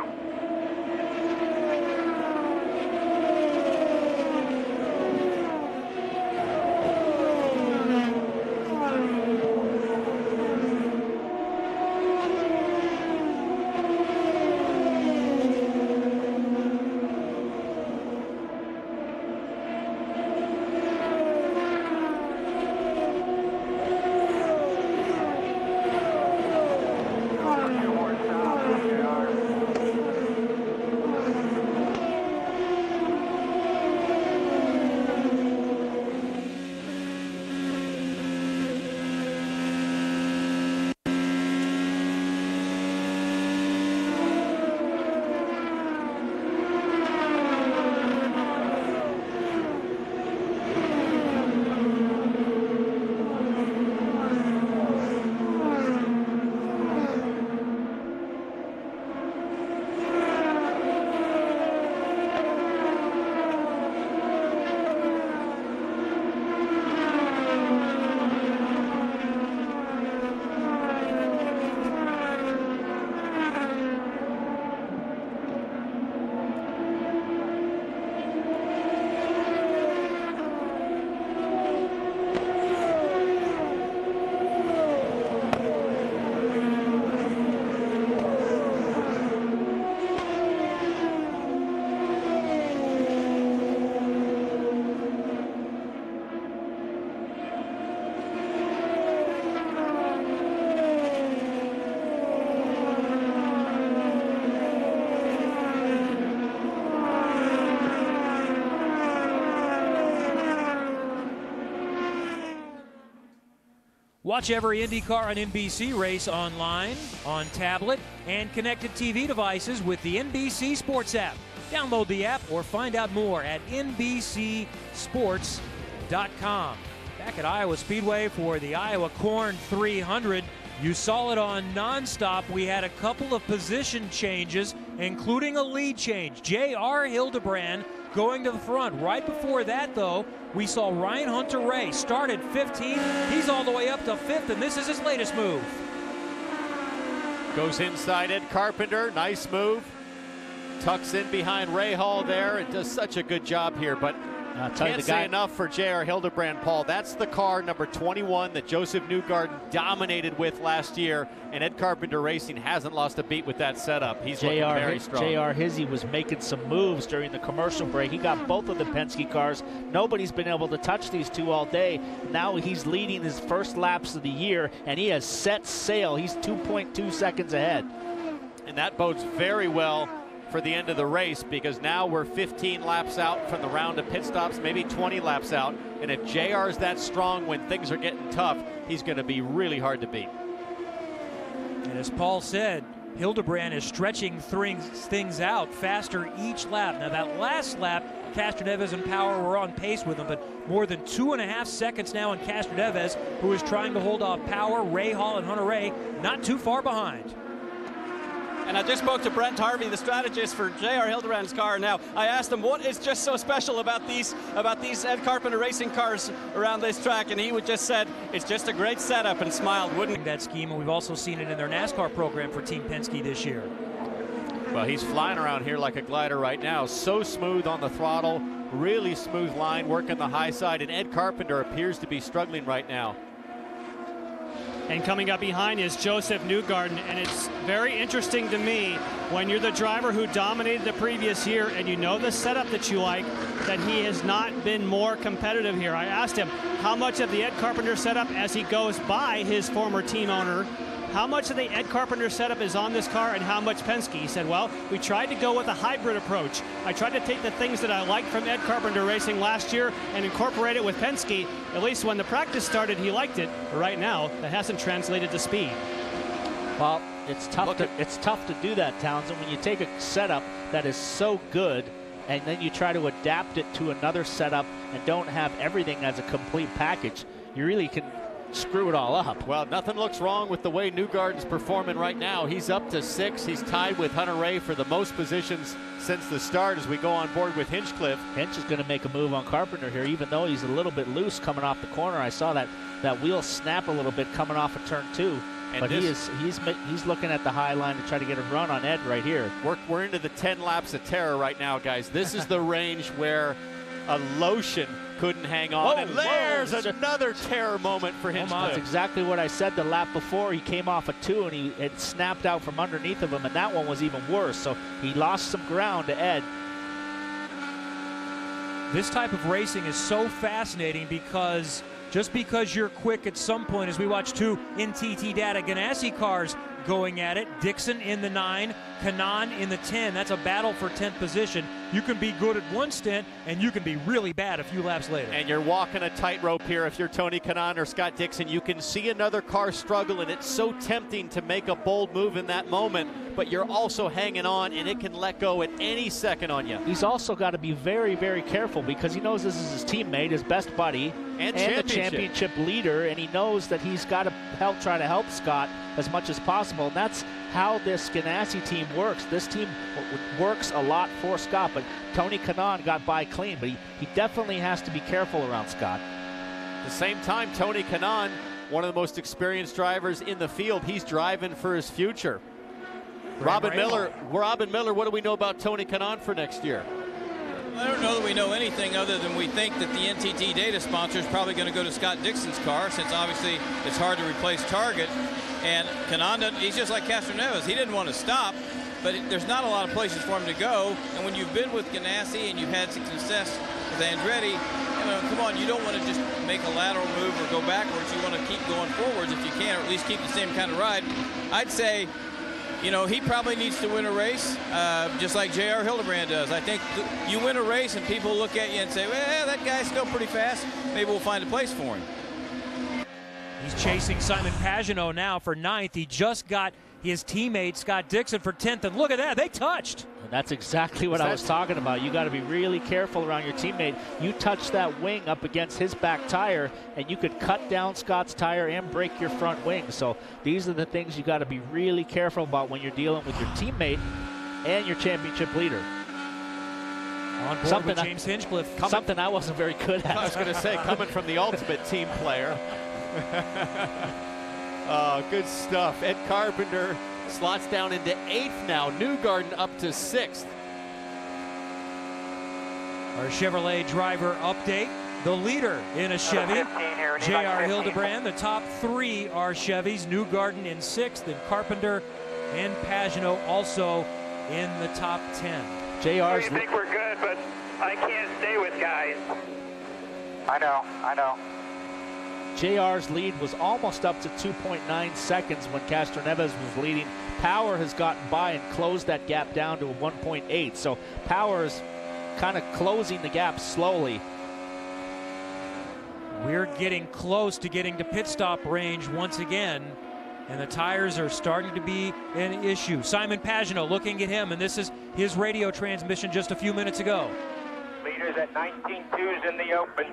A: Watch every IndyCar on NBC race online, on tablet, and connected TV devices with the NBC Sports app. Download the app or find out more at NBCSports.com. Back at Iowa Speedway for the Iowa Corn 300. You saw it on nonstop. We had a couple of position changes, including a lead change. J.R. Hildebrand going to the front. Right before that, though, we saw Ryan Hunter-Reay start at 15th. He's all the way up to 5th, and this is his latest move.
F: Goes inside Ed Carpenter. Nice move. Tucks in behind Ray Hall there and does such a good job here, but can't say enough for J.R. Hildebrand, Paul. That's the car, number 21, that Joseph Newgarden dominated with last year, and Ed Carpenter Racing hasn't lost a beat with that setup. He's looking very strong.
G: J.R. Hizzy was making some moves during the commercial break. He got both of the Penske cars. Nobody's been able to touch these two all day. Now he's leading his first laps of the year, and he has set sail. He's 2.2 seconds ahead.
F: And that bodes very well for the end of the race, because now we're 15 laps out from the round of pit stops, maybe 20 laps out, and if JR is that strong when things are getting tough, he's going to be really hard to beat.
A: And as Paul said, Hildebrand is stretching things out faster each lap. Now that last lap, Castroneves and Power were on pace with him, but more than 2.5 seconds now on Castroneves, who is trying to hold off Power, Ray Hall, and Hunter-Reay, not too far behind.
D: And I just spoke to Brent Harvey, the strategist for J.R. Hildebrand's car. Now, I asked him what is just so special about these Ed Carpenter racing cars around this track, and he would just said it's just a great setup and smiled, wouldn't
A: that scheme, and we've also seen it in their NASCAR program for Team Penske this year.
F: Well, he's flying around here like a glider right now. So smooth on the throttle, really smooth line, working the high side, and Ed Carpenter appears to be struggling right now.
C: And coming up behind is Joseph Newgarden, and it's very interesting to me when you're the driver who dominated the previous year and you know the setup that you like, that he has not been more competitive here. I asked him how much of the Ed Carpenter setup, as he goes by his former team owner, how much of the Ed Carpenter setup is on this car and how much Penske? He said, well, we tried to go with a hybrid approach. I tried to take the things that I liked from Ed Carpenter Racing last year and incorporate it with Penske. At least when the practice started, he liked it. But right now, that hasn't translated to speed.
G: Well, it's tough to do that, Townsend, when you take a setup that is so good and then you try to adapt it to another setup and don't have everything as a complete package. You really can screw it all up.
F: Well, nothing looks wrong with the way Newgarden's performing right now. He's up to 6. He's tied with Hunter-Reay for the most positions since the start as we go on board with Hinchcliffe.
G: Hinch is going to make a move on Carpenter here, even though he's a little bit loose coming off the corner. I saw that wheel snap a little bit coming off of turn 2. And but he's looking at the high line to try to get a run on Ed right here.
F: We're into the 10 laps of terror right now, guys. This is the range where a lotion couldn't hang on. And there's another terror moment for Hinchcliffe.
G: That's exactly what I said the lap before. He came off a 2 and it snapped out from underneath of him, and that one was even worse. So he lost some ground to Ed.
A: This type of racing is so fascinating because just because you're quick at some point, as we watch two NTT Data Ganassi cars going at it, Dixon in the 9, Kanaan in the 10. That's a battle for 10th position. You can be good at one stint, and you can be really bad a few laps later.
F: And you're walking a tightrope here. If you're Tony Kanaan or Scott Dixon, you can see another car struggle, and it's so tempting to make a bold move in that moment, but you're also hanging on, and it can let go at any second on you.
G: He's also got to be very, very careful because he knows this is his teammate, his best buddy, and the championship leader, and he knows that he's got to try to help Scott as much as possible. And that's how this Ganassi team works. This team works a lot for Scott, but Tony Kanaan got by clean, but he definitely has to be careful around Scott.
F: At the same time, Tony Kanaan, one of the most experienced drivers in the field, he's driving for his future. Robin Miller, what do we know about Tony Kanaan for next year?
E: I don't know that we know anything other than we think that the NTT Data sponsor is probably going to go to Scott Dixon's car, since obviously it's hard to replace Target. And Kanaan, he's just like Castroneves. He didn't want to stop, but there's not a lot of places for him to go. And when you've been with Ganassi and you've had success with Andretti, come on, you don't want to just make a lateral move or go backwards. You want to keep going forwards if you can, or at least keep the same kind of ride. I'd say, he probably needs to win a race, just like J.R. Hildebrand does. I think you win a race and people look at you and say, well, that guy's still pretty fast. Maybe we'll find a place for him.
A: He's chasing Simon Pagenaud now for 9th. He just got his teammate Scott Dixon for 10th, and look at that, they touched.
G: And that's exactly what I was talking about. You got to be really careful around your teammate. You touch that wing up against his back tire, and you could cut down Scott's tire and break your front wing. So these are the things you got to be really careful about when you're dealing with your teammate and your championship leader.
A: On board with James Hinchcliffe.
G: Something I wasn't very good at.
F: I was going to say, coming from the ultimate team player. Oh, good stuff. Ed Carpenter slots down into 8th now. Newgarden up to 6th.
A: Our Chevrolet driver update. The leader in a Chevy, J.R. Hildebrand. The top 3 are Chevys. Newgarden in 6th, and Carpenter and Pagenaud also in the top 10.
H: JR's. We think we're good, but I can't stay with guys. I know.
G: JR's lead was almost up to 2.9 seconds when Castroneves was leading. Power has gotten by and closed that gap down to a 1.8. So Power is kind of closing the gap slowly.
A: We're getting close to getting to pit stop range once again, and the tires are starting to be an issue. Simon Pagenaud looking at him, and this is his radio transmission just a few minutes ago.
H: Leaders at 19.2s in the open.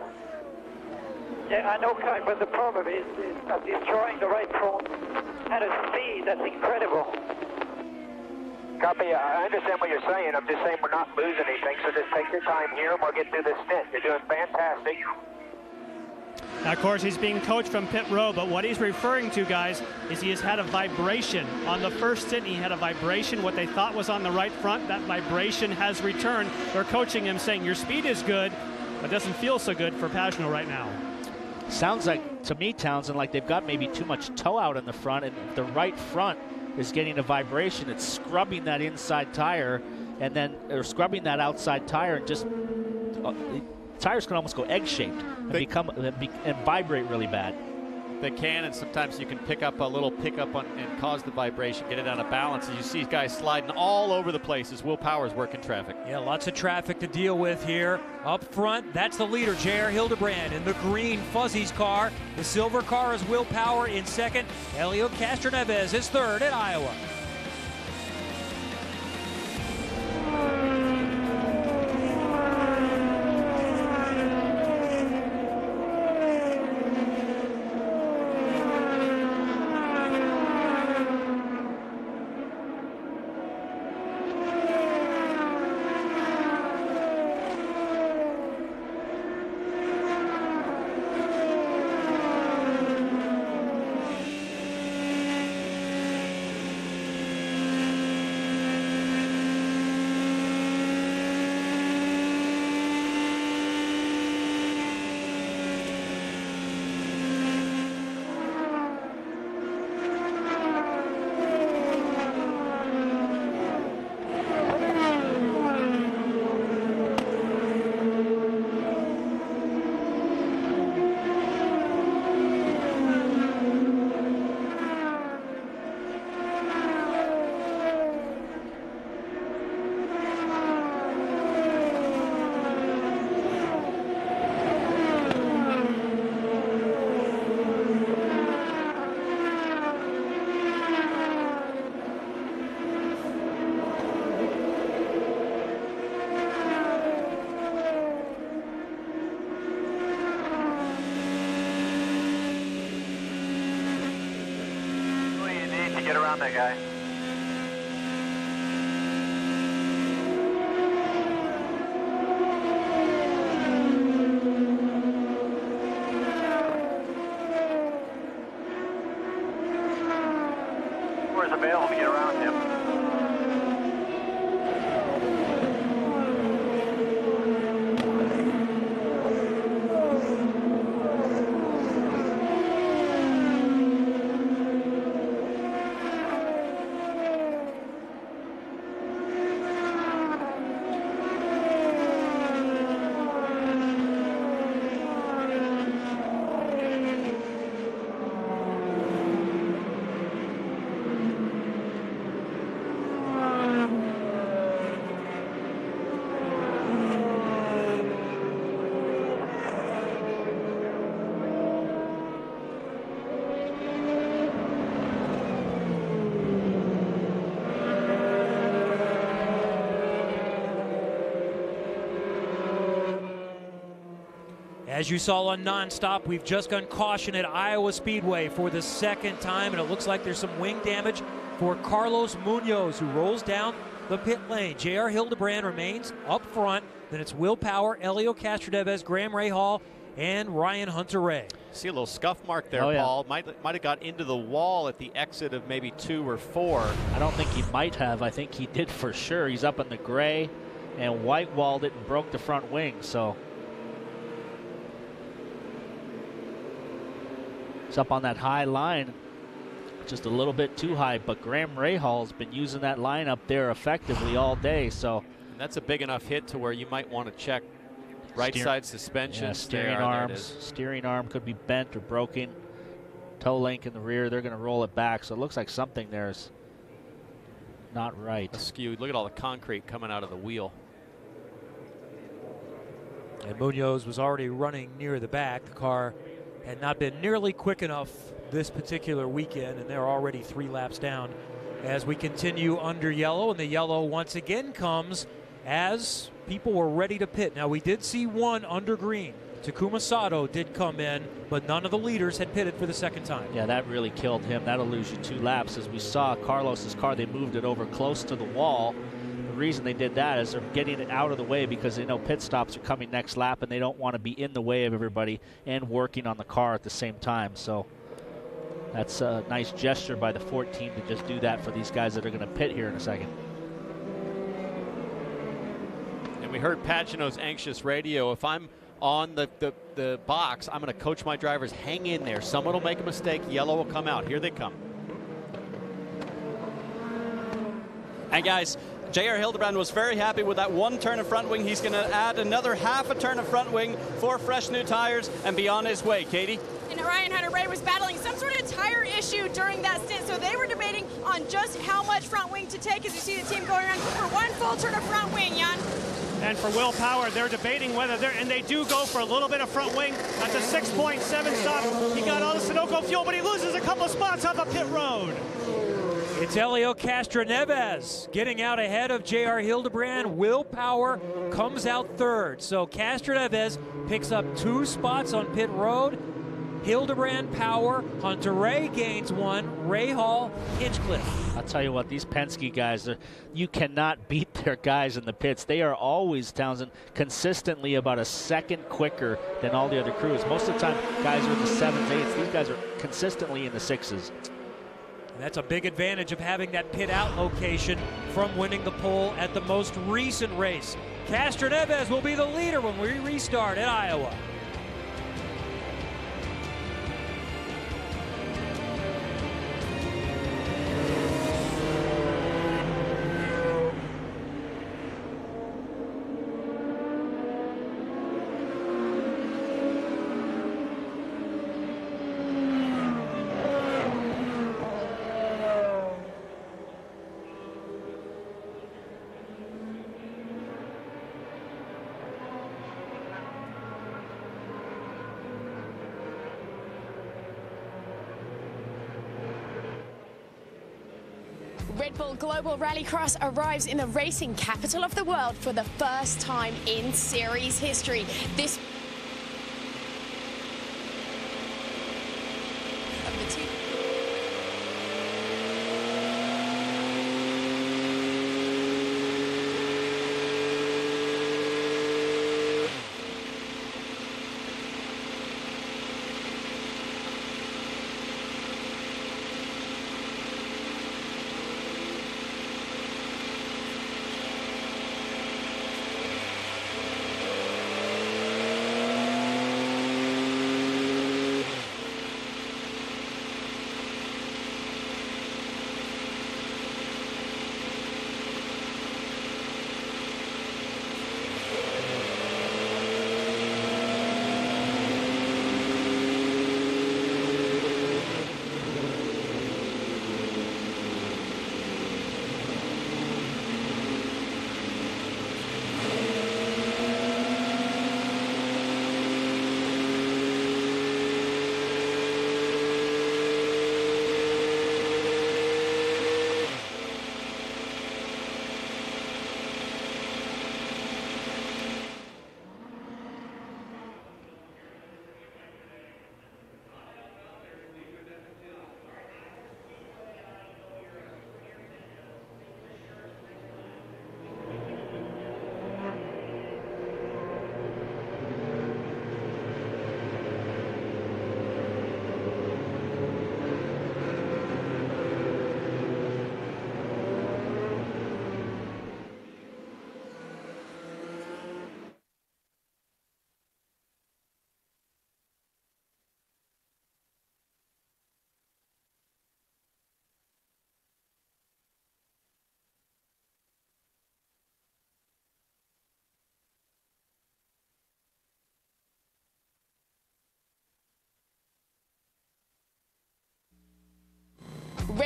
J: Yeah, I know, Kai, but the problem is destroying the right front at a speed that's incredible.
H: Copy, I understand what you're saying. I'm just saying we're not losing anything, so just take your time here and we'll get through this stint. You're doing fantastic.
C: Now, of course, he's being coached from pit row, but what he's referring to, guys, is he has had a vibration. On the first stint, he had a vibration. What they thought was on the right front, that vibration has returned. They're coaching him, saying your speed is good, but doesn't feel so good for Pagenaud right now.
G: Sounds like, to me, Townsend, like they've got maybe too much toe out in the front, and the right front is getting a vibration. It's scrubbing that inside tire, and then or scrubbing that outside tire, and just tires can almost go egg-shaped and and vibrate really bad.
F: They can, and sometimes you can pick up a little pickup and cause the vibration, get it out of balance. And you see guys sliding all over the place as Will Powers working traffic.
A: Yeah, lots of traffic to deal with here. Up front, that's the leader, J.R. Hildebrand, in the green Fuzzy's car. The silver car is Will Power in second. Helio Castroneves is third at Iowa.
H: Get around that guy. Where's the bail to get around him?
A: As you saw on Nonstop, we've just gone caution at Iowa Speedway for the second time, and it looks like there's some wing damage for Carlos Munoz, who rolls down the pit lane. J.R. Hildebrand remains up front. Then it's Will Power, Elio Castroneves, Graham Rahal, and Ryan Hunter-Reay.
F: See a little scuff mark there, Paul. Might have got into the wall at the exit of maybe 2 or 4.
G: I don't think he might have. I think he did for sure. He's up in the gray and white walled it and broke the front wing. So it's up on that high line, just a little bit too high. But Graham Rahal's been using that line up there effectively all day. So
F: and that's a big enough hit to where you might want to check right side suspension.
G: Yeah, steering arms. Steering arm could be bent or broken. Toe link in the rear. They're going to roll it back. So it looks like something there's not right.
F: Skewed. Look at all the concrete coming out of the wheel.
A: And Munoz was already running near the back. The car had not been nearly quick enough this particular weekend, and they're already 3 laps down as we continue under yellow. And the yellow once again comes as people were ready to pit. Now, we did see one under green. Takuma Sato did come in, but none of the leaders had pitted for the second time.
G: Yeah, that really killed him. That'll lose you 2 laps. As we saw Carlos's car, they moved it over close to the wall. The reason they did that is they're getting it out of the way because they know pit stops are coming next lap, and they don't want to be in the way of everybody and working on the car at the same time. So that's a nice gesture by the 14 team to just do that for these guys that are going to pit here in a second.
F: And we heard Pagano's anxious radio. If I'm on the box, I'm going to coach my drivers, hang in there. Someone will make a mistake. Yellow will come out. Here they come.
D: And guys, J.R. Hildebrand was very happy with that 1 turn of front wing. He's going to add another half a turn of front wing, 4 fresh new tires, and be on his way. Katie?
B: And Ryan Hunter-Reay was battling some sort of tire issue during that stint, so they were debating on just how much front wing to take as you see the team going around for 1 full turn of front wing, Jan.
C: And for Will Power, they're debating whether and they do go for a little bit of front wing. That's a 6.7 stop. He got all the Sunoco fuel, but he loses a couple of spots off the pit road.
A: It's Elio Castroneves getting out ahead of J.R. Hildebrand. Will Power comes out 3rd. So Castroneves picks up 2 spots on pit road. Hildebrand, Power, Hunter-Reay gains 1, Rahal, Hinchcliffe.
G: I'll tell you what, these Penske guys, you cannot beat their guys in the pits. They are always, Townsend, consistently about a second quicker than all the other crews. Most of the time, guys are in the 7s, 8s. These guys are consistently in the 6s.
A: And that's a big advantage of having that pit out location from winning the pole at the most recent race. Castroneves will be the leader when we restart at Iowa.
K: Red Bull Global Rallycross arrives in the racing capital of the world for the first time in series history. This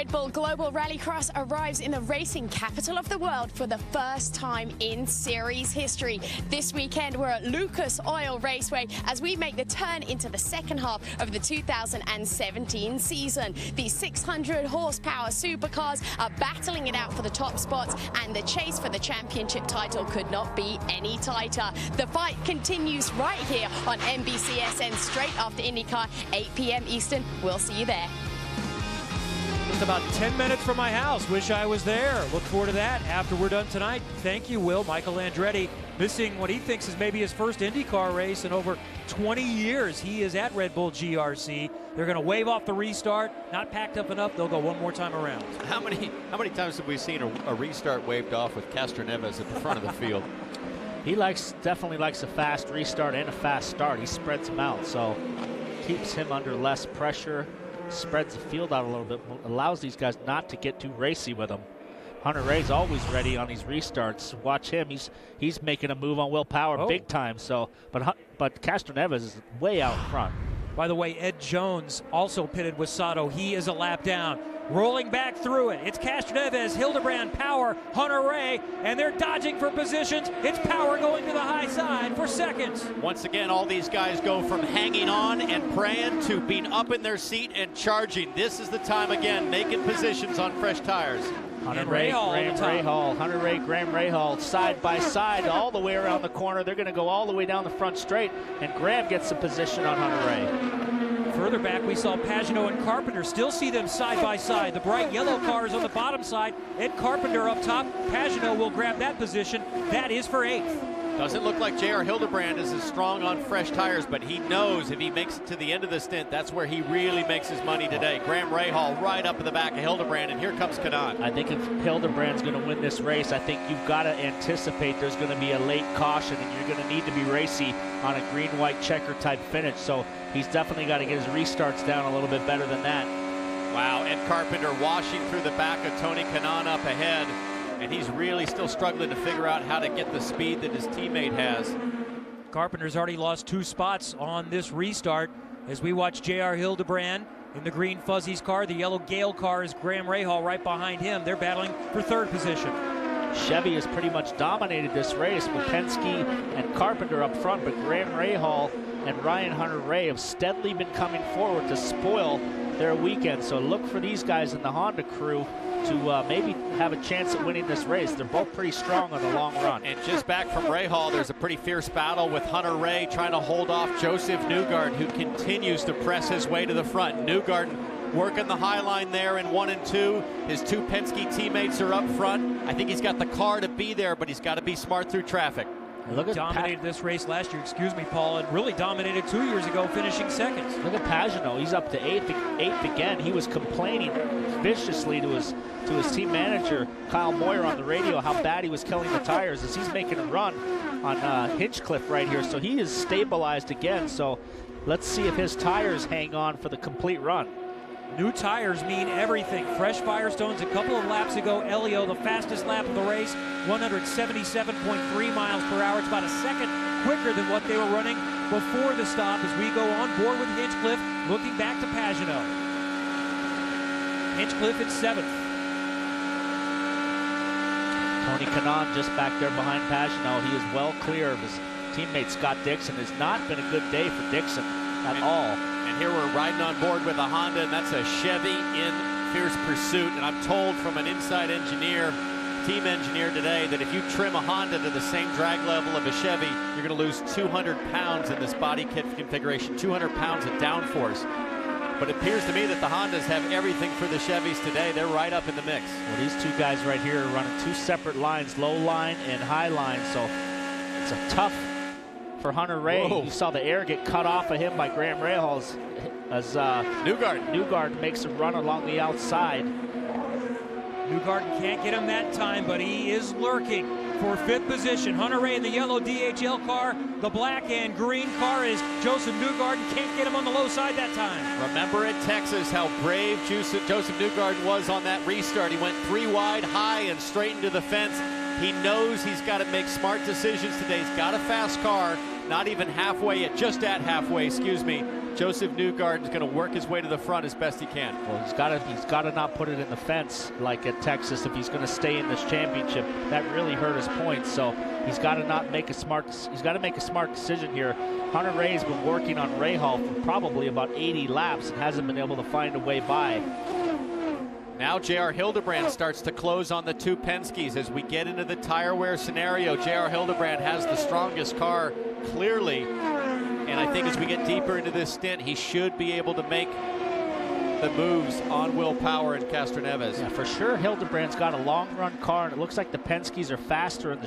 K: Red Bull Global Rallycross arrives in the racing capital of the world for the first time in series history. This weekend, we're at Lucas Oil Raceway as we make the turn into the second half of the 2017 season. The 600 horsepower supercars are battling it out for the top spots, and the chase for the championship title could not be any tighter. The fight continues right here on NBCSN straight after IndyCar, 8 p.m. Eastern. We'll see you there.
A: Just about 10 minutes from my house. Wish I was there. Look forward to that after we're done tonight. Thank you, Will. Michael Andretti missing what he thinks is maybe his first IndyCar race in over 20 years. He is at Red Bull GRC. They're going to wave off the restart. Not packed up enough. They'll go one more time around.
F: How many times have we seen a restart waved off with Castroneves at the front of the field?
G: He definitely likes a fast restart and a fast start. He spreads them out, so keeps him under less pressure, spreads the field out a little bit, allows these guys not to get too racy with him. Hunter Ray's always ready on these restarts. Watch him; he's making a move on Will Power big time. So, but Castroneves is way out front.
A: By the way, Ed Jones also pitted with Sato. He is a lap down. Rolling back through it. It's Castroneves, Hildebrand, Power, Hunter Ray, and they're dodging for positions. It's Power going to the high side for seconds.
F: Once again, all these guys go from hanging on and praying to being up in their seat and charging. This is the time again, making positions on fresh tires.
G: Hunter Ray, Graham Rahal, Hunter Ray, Graham Rahal, side by side, all the way around the corner. They're going to go all the way down the front straight, and Graham gets the position on Hunter Ray.
A: Further back, we saw Pagenaud and Carpenter. Still see them side by side. The bright yellow car is on the bottom side. Ed Carpenter up top. Pagenaud will grab that position. That is for 8th.
F: Doesn't look like J.R. Hildebrand is as strong on fresh tires, but he knows if he makes it to the end of the stint, that's where he really makes his money today. Graham Rahal right up in the back of Hildebrand, and here comes Kanaan.
G: I think if Hildebrand's going to win this race, I think you've got to anticipate there's going to be a late caution, and you're going to need to be racy on a green-white checker type finish. So he's definitely got to get his restarts down a little bit better than that.
F: Wow, Ed Carpenter washing through the back of Tony Kanaan up ahead. And he's really still struggling to figure out how to get the speed that his teammate has.
A: Carpenter's already lost 2 spots on this restart as we watch J.R. Hildebrand in the green Fuzzies car. The yellow Gale car is Graham Rahal right behind him. They're battling for 3rd position.
G: Chevy has pretty much dominated this race with Penske and Carpenter up front, but Graham Rahal and Ryan Hunter Ray have steadily been coming forward to spoil their weekend. So look for these guys in the Honda crew to maybe have a chance at winning this race. They're both pretty strong on the long run.
F: And just back from Rahal, there's a pretty fierce battle with Hunter Ray trying to hold off Joseph Newgarden, who continues to press his way to the front. Newgarden working the high line there in 1 and 2. His 2 Penske teammates are up front. I think he's got the car to be there, but he's got to be smart through traffic.
A: Dominated this race last year, excuse me, Paul, and really dominated 2 years ago, finishing 2nd.
G: Look at Pagenaud. He's up to 8th again. He was complaining viciously to his team manager, Kyle Moyer, on the radio how bad he was killing the tires as he's making a run on Hinchcliffe right here. So he is stabilized again. So let's see if his tires hang on for the complete run.
A: New tires mean everything. Fresh Firestones a couple of laps ago. Elio, the fastest lap of the race, 177.3 miles per hour. It's about a second quicker than what they were running before the stop as we go on board with Hinchcliffe, looking back to Pagenaud. Hinchcliffe at 7th.
G: Tony Kanaan just back there behind Pagenaud. He is well clear of his teammate Scott Dixon. It's not been a good day for Dixon at all.
F: And here we're riding on board with a Honda, and that's a Chevy in fierce pursuit. And I'm told from an inside engineer, team engineer today, that if you trim a Honda to the same drag level of a Chevy, you're going to lose 200 pounds in this body kit configuration, 200 pounds of downforce. But it appears to me that the Hondas have everything for the Chevys today. They're right up in the mix.
G: Well, these 2 guys right here are running 2 separate lines, low line and high line. So it's a tough for Hunter Ray. Whoa. You saw the air get cut off of him by Graham Rahal as Newgarden makes a run along the outside.
A: Newgarden can't get him that time, but he is lurking for 5th position. Hunter Ray in the yellow DHL car. The black and green car is Joseph Newgarden. Can't get him on the low side that time.
F: Remember at Texas how brave Joseph Newgarden was on that restart. He went 3 wide, high, and straight into the fence. He knows he's got to make smart decisions today. He's got a fast car, not even halfway yet, just at halfway, excuse me. Joseph Newgarden's going to work his way to the front as best he can.
G: Well, he's got to not put it in the fence like at Texas if he's going to stay in this championship. That really hurt his points. So he's got to not make a smart. He's got to make a smart decision here. Hunter Ray's been working on Rahal for probably about 80 laps and hasn't been able to find a way by.
F: Now J.R. Hildebrand starts to close on the two Penske's as we get into the tire wear scenario. J.R. Hildebrand has the strongest car clearly, and I think as we get deeper into this stint, he should be able to make the moves on Will Power and Castroneves.
G: Yeah, for sure. Hildebrand's got a long-run car, and it looks like the Penske's are faster in the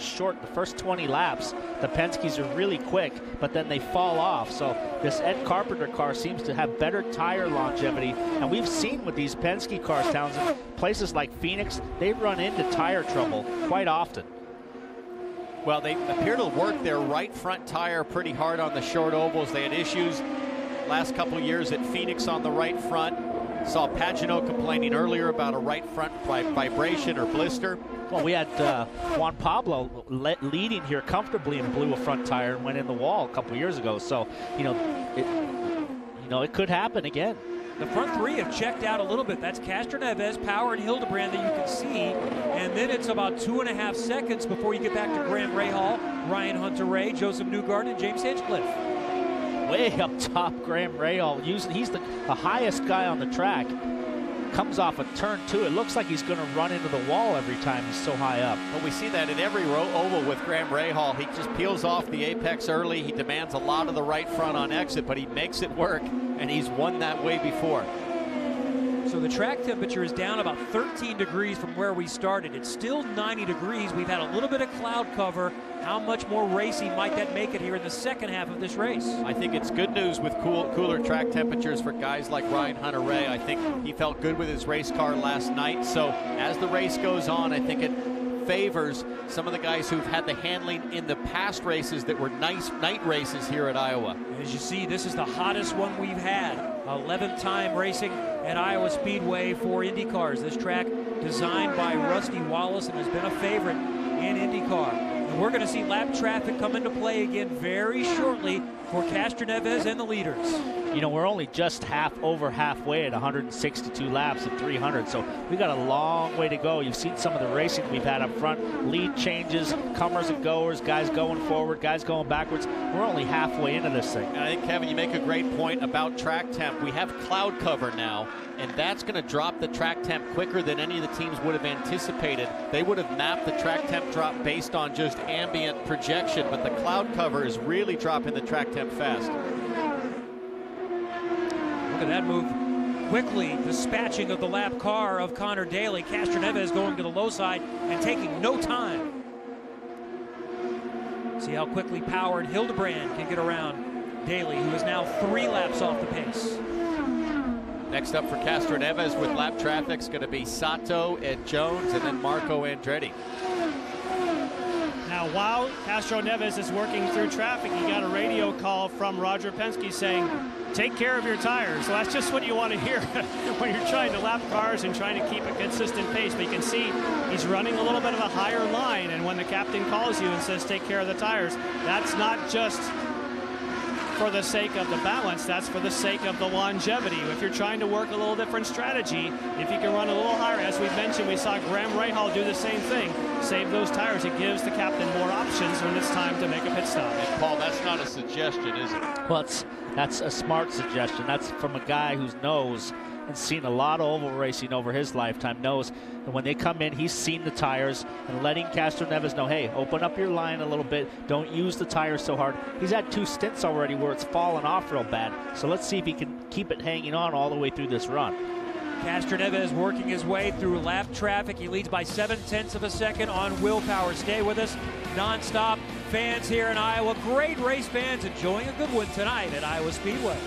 G: first 20 laps. The Penske's are really quick, but then they fall off. So this Ed Carpenter car seems to have better tire longevity, and we've seen with these Penske cars, Townsend, places like Phoenix, they run into tire trouble quite often.
F: Well, they appear to work their right front tire pretty hard on the short ovals. They had issues last couple years at Phoenix on the right front. Saw Pagenaud complaining earlier about a right front vibration or blister.
G: Well, we had Juan Pablo leading here comfortably and blew a front tire and went in the wall a couple years ago. So, it could happen again.
A: The front three have checked out a little bit. That's Castroneves, Power, and Hildebrand that you can see. And then it's about 2.5 seconds before you get back to Graham Rahal, Ryan Hunter-Reay, Joseph Newgarden, and James Hinchcliffe.
G: Way up top, Graham Rahal. He's the highest guy on the track. Comes off a turn 2. It looks like he's going to run into the wall every time he's so high up.
F: Well, we see that in every oval with Graham Rahal. He just peels off the apex early. He demands a lot of the right front on exit, but he makes it work, and he's won that way before.
A: So the track temperature is down about 13 degrees from where we started. It's still 90 degrees. We've had a little bit of cloud cover. How much more racy might that make it here in the second half of this race?
F: I think it's good news with cooler track temperatures for guys like Ryan Hunter-Reay. I think he felt good with his race car last night. So as the race goes on, I think it favors some of the guys who've had the handling in the past races that were nice night races here at Iowa.
A: As you see, this is the hottest one we've had. 11th time racing at Iowa Speedway for IndyCars. This track designed by Rusty Wallace and has been a favorite in IndyCar. And we're going to see lap traffic come into play again very shortly for Castroneves and the leaders.
G: We're only just over halfway at 162 laps at 300, so we got a long way to go. You've seen some of the racing we've had up front, lead changes, comers and goers, guys going forward, guys going backwards. We're only halfway into this thing.
F: And I think, Kevin, you make a great point about track temp. We have cloud cover now, and that's going to drop the track temp quicker than any of the teams would have anticipated. They would have mapped the track temp drop based on just ambient projection, but the cloud cover is really dropping the track temp fast.
A: Look at that move. Quickly dispatching of the lap car of Connor Daly. Castroneves going to the low side and taking no time. See how quickly Power and Hildebrand can get around Daly, who is now 3 laps off the pace.
F: Next up for Castroneves with lap traffic is going to be Sato, Ed Jones, and then Marco Andretti.
C: Now, while Castroneves is working through traffic, he got a radio call from Roger Penske saying, take care of your tires. So that's just what you want to hear when you're trying to lap cars and trying to keep a consistent pace. But you can see he's running a little bit of a higher line, and when the captain calls you and says take care of the tires, that's not just for the sake of the balance, that's for the sake of the longevity. If you're trying to work a little different strategy, if you can run a little higher, as we mentioned, we saw Graham Rahal do the same thing, save those tires. It gives the captain more options when it's time to make a pit stop.
F: And Paul, that's not a suggestion, is it?
G: Well, that's a smart suggestion. That's from a guy who knows and seen a lot of oval racing over his lifetime, knows that when they come in, he's seen the tires and letting Castroneves know, hey, open up your line a little bit. Don't use the tires so hard. He's had 2 stints already where it's fallen off real bad. So let's see if he can keep it hanging on all the way through this run.
A: Castroneves working his way through lap traffic. He leads by 0.7 of a second on Will Power. Stay with us non-stop. Fans here in Iowa, great race fans enjoying a good one tonight at Iowa Speedway.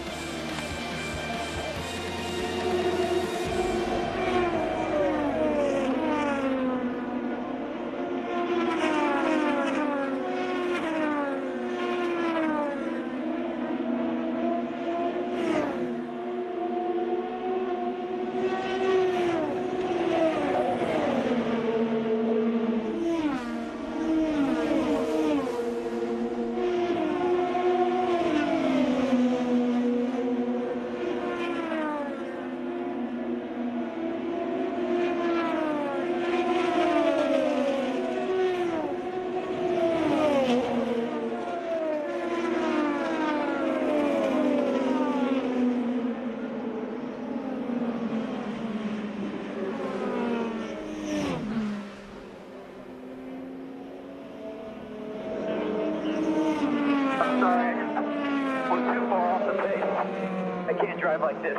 H: drive like this.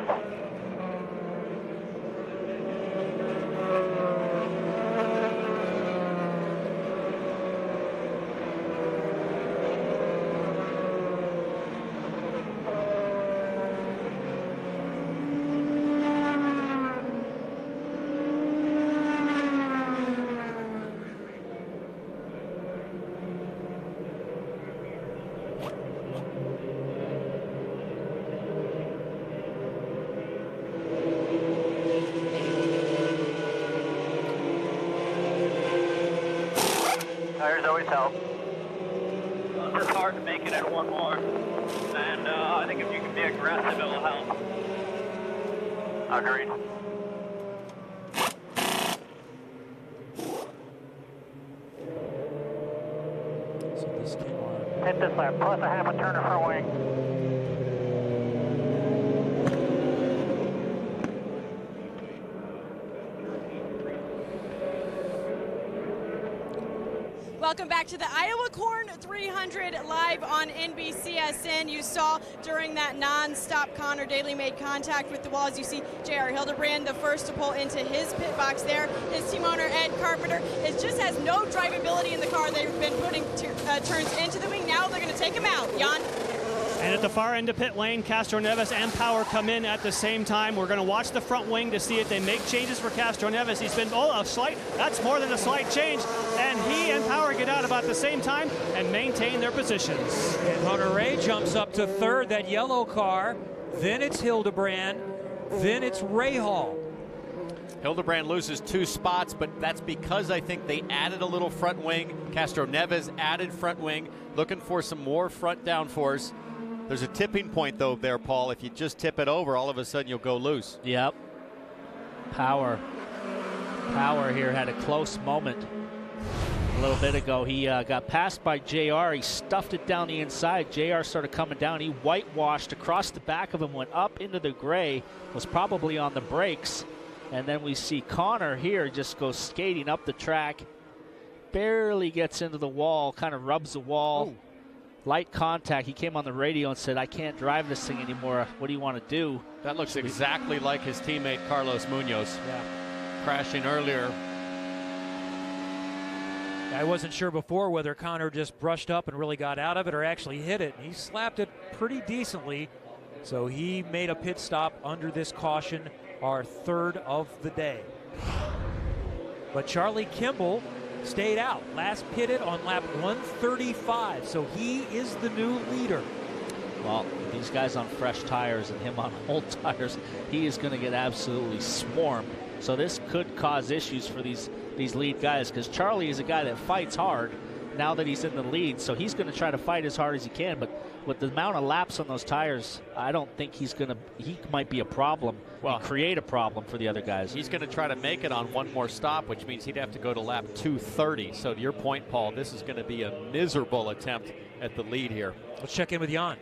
H: Tires always help.
J: It's just hard to make it at one more. And I think if you can be aggressive, it will help.
H: Agreed.
A: So this came on.
J: Hit this lap, plus a half a turn of front wing.
B: Welcome back to the Iowa Corn 300 live on NBCSN. You saw during that non-stop Connor Daly made contact with the wall. As you see, J.R. Hildebrand, the first to pull into his pit box there. His team owner, Ed Carpenter, just has no drivability in the car. They've been putting turns into the wing. Now they're going to take him out. Jan?
C: And at the far end of pit lane, Castro Neves and Power come in at the same time. We're going to watch the front wing to see if they make changes for Castro Neves. He's been, a slight, that's more than a slight change. And he and Power get out about the same time and maintain their positions.
A: And Hunter Ray jumps up to third, that yellow car. Then it's Hildebrand. Then it's Rahal.
F: Hildebrand loses 2 spots, but that's because I think they added a little front wing. Castro Neves added front wing, looking for some more front downforce. There's a tipping point, though, there, Paul. If you just tip it over, all of a sudden you'll go loose.
G: Yep. Power here had a close moment a little bit ago. He got passed by JR. He stuffed it down the inside. JR started coming down. He whitewashed across the back of him, went up into the gray, was probably on the brakes. And then we see Connor here just go skating up the track. Barely gets into the wall, kind of rubs the wall. Ooh. Light contact. He came on the radio and said, I can't drive this thing anymore. What do you want to do?
F: That looks exactly like his teammate Carlos Munoz.
A: Yeah.
F: Crashing earlier.
A: I wasn't sure before whether Connor just brushed up and really got out of it or actually hit it. He slapped it pretty decently. So he made a pit stop under this caution, our third of the day. But Charlie Kimball stayed out. Last pitted on lap 135, so he is the new leader.
G: Well, these guys on fresh tires and him on old tires, he is going to get absolutely swarmed. So this could cause issues for these lead guys, because Charlie is a guy that fights hard now that he's in the lead, so he's going to try to fight as hard as he can. But with the amount of laps on those tires, I don't think he might be a problem. Well, create a problem for the other guys.
F: He's going to try to make it on one more stop, which means he'd have to go to lap 230. So to your point, Paul, this is going to be a miserable attempt at the lead here.
A: Let's check in with Jan.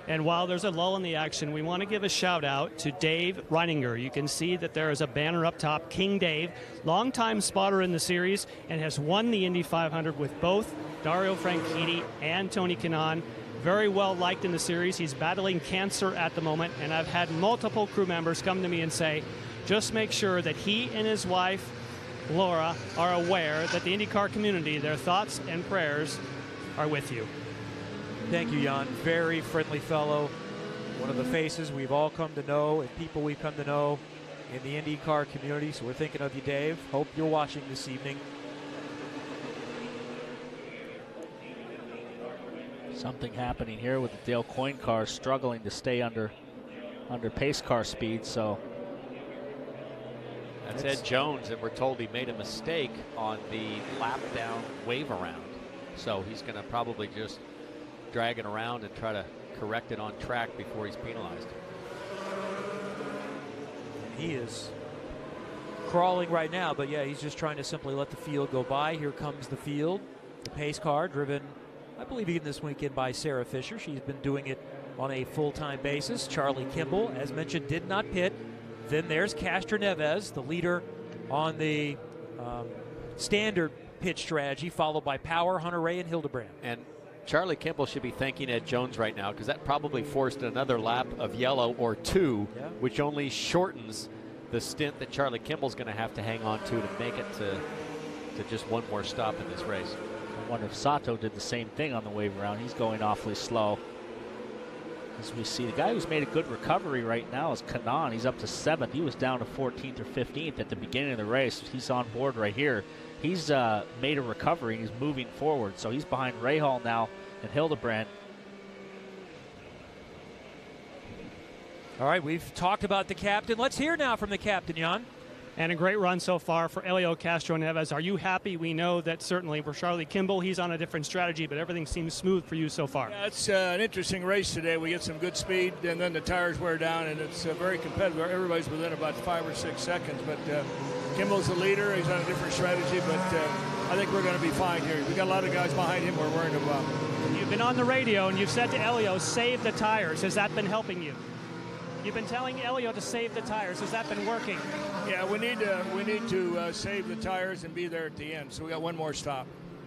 C: And while there's a lull in the action, we want to give a shout out to Dave Reininger. You can see that there is a banner up top. King Dave, longtime spotter in the series, and has won the Indy 500 with both Dario Franchitti and Tony Kanaan. Very well liked in the series. He's battling cancer at the moment, and I've had multiple crew members come to me and say, just make sure that he and his wife, Laura, are aware that the IndyCar community, their thoughts and prayers are with you.
A: Thank you, Jan. Very friendly fellow. One of the faces we've all come to know and people we've come to know in the IndyCar community. So we're thinking of you, Dave. Hope you're watching this evening.
G: Something happening here with the Dale Coyne car struggling to stay under pace car speed. So
F: that's Ed Jones, and we're told he made a mistake on the lap down wave around. So he's going to probably just drag it around and try to correct it on track before he's penalized.
A: He is crawling right now, but yeah, he's just trying to simply let the field go by. Here comes the field. The pace car driven, I believe, even this weekend by Sarah Fisher. She's been doing it on a full-time basis. Charlie Kimball, as mentioned, did not pit. Then there's Castro Neves, the leader on the standard pitch strategy, followed by Power, Hunter Ray, and Hildebrand.
F: And Charlie Kimball should be thanking Ed Jones right now, because that probably forced another lap of yellow or two, which only shortens the stint that Charlie Kimball's going to have to hang on to make it to just one more stop in this race.
G: I wonder if Sato did the same thing on the way around. He's going awfully slow. As we see, the guy who's made a good recovery right now is Kanaan. He's up to 7th. He was down to 14th or 15th at the beginning of the race. He's on board right here. He's made a recovery, and he's moving forward. So he's behind Rahal now and Hildebrand.
A: All right, we've talked about the captain. Let's hear now from the captain, Jan.
C: And a great run so far for Helio Castroneves. Are you happy? We know that certainly for Charlie Kimball, he's on a different strategy, but everything seems smooth for you so far.
L: Yeah, it's an interesting race today. We get some good speed, and then the tires wear down, and it's very competitive. Everybody's within about 5 or 6 seconds, but Kimball's the leader. He's on a different strategy, but I think we're going to be fine here. We've got a lot of guys behind him we're worrying about.
C: You've been on the radio, and you've said to Helio, save the tires. Has that been helping you? You've been telling Helio to save the tires. Has that been working?
L: Yeah, we need to save the tires and be there at the end. So we got one more stop.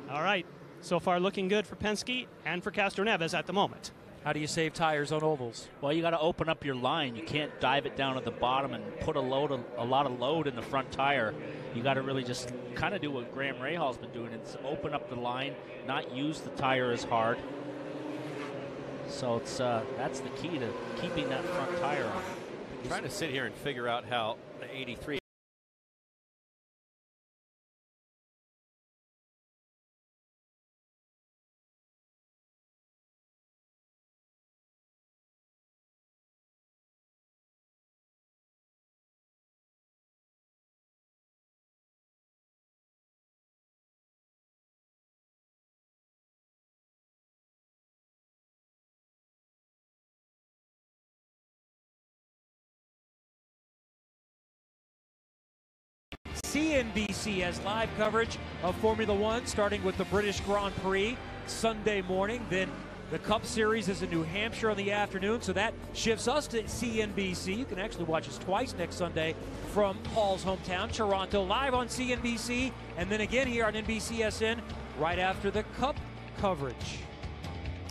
C: All right. So far looking good for Penske and for Castroneves at the moment.
A: How do you save tires on ovals?
G: Well, you got to open up your line. You can't dive it down at the bottom and put a lot of load in the front tire. You got to really just kind of do what Graham Rahal's been doing. It's open up the line, not use the tire as hard. So it's that's the key to keeping that front tire on.
F: I'm trying to sit here and figure out how the 83.
A: CNBC has live coverage of Formula One, starting with the British Grand Prix Sunday morning. Then the Cup Series is in New Hampshire on the afternoon, so that shifts us to CNBC. You can actually watch us twice next Sunday from Paul's hometown, Toronto, live on CNBC, and then again here on NBCSN right after the Cup coverage.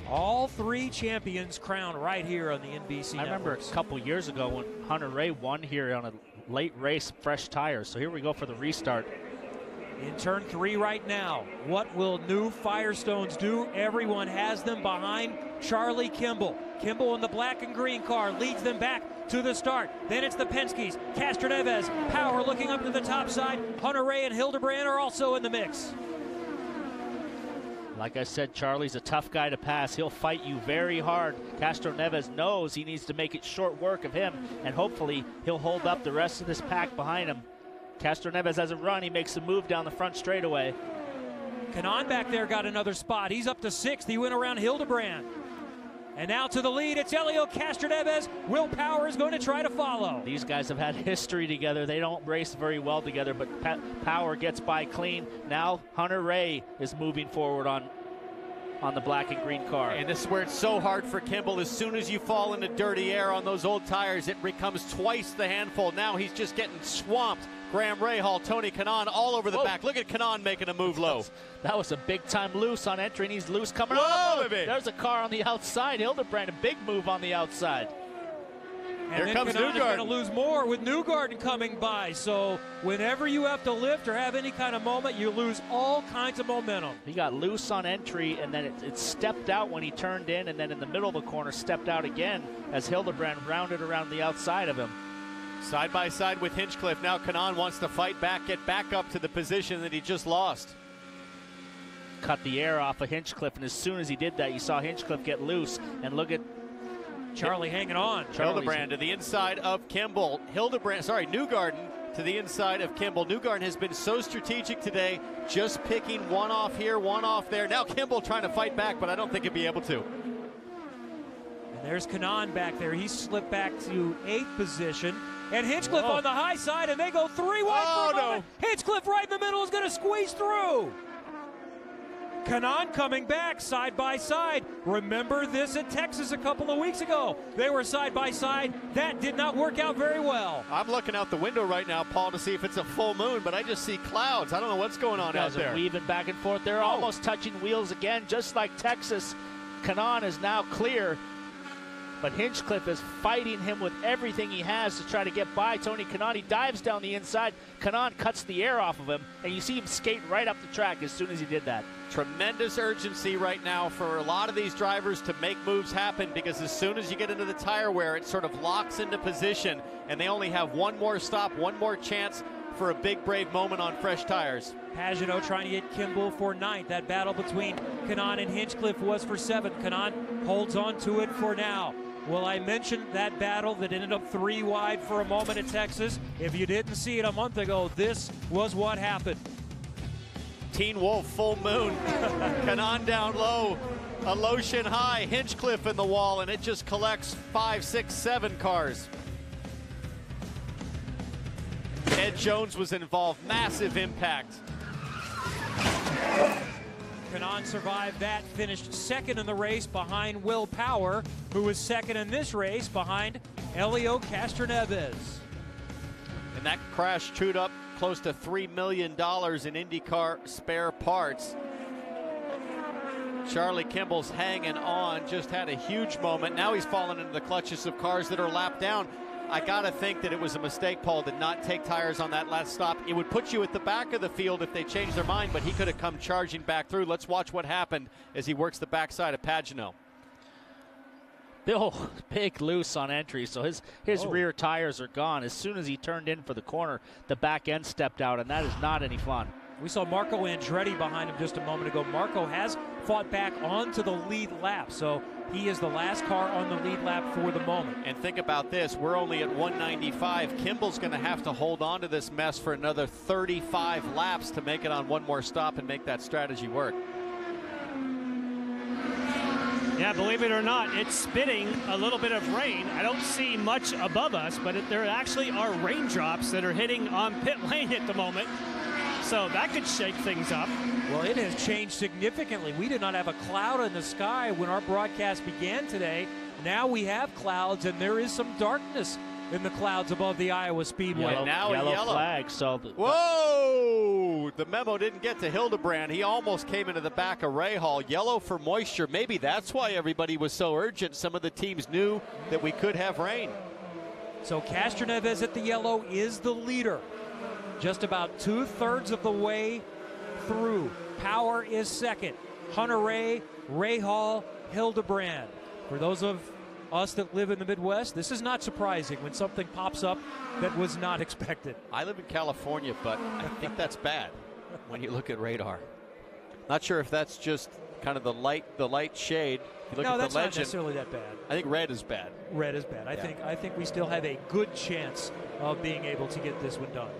A: All 3 champions crowned right here on the NBC
G: I remember a couple years ago when Hunter Ray won here on a late race, fresh tires. So here we go for the restart.
A: In turn 3 right now. What will new Firestones do? Everyone has them behind Charlie Kimball. Kimball in the black and green car leads them back to the start. Then it's the Penskes. Castroneves, Power looking up to the top side. Hunter Ray and Hildebrand are also in the mix.
G: Like I said, Charlie's a tough guy to pass. He'll fight you very hard. Castroneves knows he needs to make it short work of him, and hopefully he'll hold up the rest of this pack behind him. Castroneves has a run. He makes a move down the front straightaway.
A: Kanaan back there got another spot. He's up to 6th. He went around Hildebrand. And now to the lead, it's Helio Castroneves. Will Power is going to try to follow.
G: These guys have had history together. They don't race very well together, but Power gets by clean. Now Hunter Ray is moving forward on the black and green car.
F: And this is where it's so hard for Kimball. As soon as you fall into dirty air on those old tires, it becomes twice the handful. Now he's just getting swamped. Graham Rahal, Tony Kanaan all over the back. Look at Kanaan making a move low.
G: That was a big-time loose on entry, and he's loose coming up. There's a car on the outside. Hildebrand, a big move on the outside.
A: And
F: here comes
A: Kanaan is going to
F: Newgarden.
A: lose more with Newgarden coming by. So whenever you have to lift or have any kind of moment, you lose all kinds of momentum.
G: He got loose on entry, and then it stepped out when he turned in, and then in the middle of the corner stepped out again as Hildebrand rounded around the outside of him.
F: Side by side with Hinchcliffe. Now Kanaan wants to fight back, get back up to the position that he just lost.
G: Cut the air off of Hinchcliffe, and as soon as he did that, you saw Hinchcliffe get loose, and look at
A: Charlie hanging on.
F: Hildebrand to the inside of Kimball. Newgarden to the inside of Kimball. Newgarden has been so strategic today, just picking one off here, one off there. Now Kimball trying to fight back, but I don't think he'll be able to.
A: And there's Kanaan back there. He slipped back to 8th position. And Hinchcliffe on the high side, and they go 3 wide for a moment. Hinchcliffe right in the middle is going to squeeze through. Kanaan coming back side by side. Remember this at Texas a couple of weeks ago. They were side by side. That did not work out very well.
F: I'm looking out the window right now, Paul, to see if it's a full moon, but I just see clouds. I don't know what's going on out there.
G: Weaving back and forth. They're almost touching wheels again, just like Texas. Kanaan is now clear, but Hinchcliffe is fighting him with everything he has to try to get by Tony Kanaan. He dives down the inside. Kanaan cuts the air off of him, and you see him skate right up the track as soon as he did that.
F: Tremendous urgency right now for a lot of these drivers to make moves happen, because as soon as you get into the tire wear, it sort of locks into position, and they only have one more stop, one more chance for a big, brave moment on fresh tires.
A: Pagenaud trying to get Kimball for 9th. That battle between Kanaan and Hinchcliffe was for 7th. Kanaan holds on to it for now. Well, I mentioned that battle that ended up 3 wide for a moment at Texas. If you didn't see it a month ago, this was what happened.
F: Teen Wolf, full moon. Kanaan down low, a low shin high. Hinchcliffe in the wall, and it just collects 5, 6, 7 cars. Ed Jones was involved, massive impact.
A: Kanaan survived that, finished 2nd in the race behind Will Power, who was 2nd in this race behind Helio Castroneves.
F: And that crash chewed up close to $3 million in IndyCar spare parts. Charlie Kimball's hanging on, just had a huge moment. Now he's fallen into the clutches of cars that are lapped down. I gotta think that it was a mistake, Paul, to not take tires on that last stop. It would put you at the back of the field if they changed their mind, but he could have come charging back through. Let's watch what happened as he works the backside of Pagenaud.
G: Bill, big loose on entry, so his rear tires are gone. As soon as he turned in for the corner, the back end stepped out, and that is not any fun.
A: We saw Marco Andretti behind him just a moment ago. Marco has fought back onto the lead lap, so he is the last car on the lead lap for the moment.
F: And think about this, we're only at 195. Kimball's going to have to hold on to this mess for another 35 laps to make it on one more stop and make that strategy work.
C: Yeah, believe it or not, it's spitting a little bit of rain. I don't see much above us, but there actually are raindrops that are hitting on pit lane at the moment. So that could shake things up.
A: Well, it has changed significantly. We did not have a cloud in the sky when our broadcast began today. Now we have clouds, and there is some darkness in the clouds above the Iowa Speedway.
G: Yellow flag. So
F: whoa! The memo didn't get to Hildebrand. He almost came into the back of Rahal. Yellow for moisture. Maybe that's why everybody was so urgent. Some of the teams knew that we could have rain.
A: So Castroneves at the yellow is the leader. Just about 2/3 of the way through. Power is 2nd. Hunter-Reay, Rahal, Hildebrand. For those of us that live in the Midwest, this is not surprising when something pops up that was not expected.
F: I live in California, but I think that's bad when you look at radar. Not sure if that's just kind of the light shade. If you look at
A: that's
F: the legend,
A: not necessarily that bad.
F: I think red is bad.
A: Red is bad. I think we still have a good chance of being able to get this one done.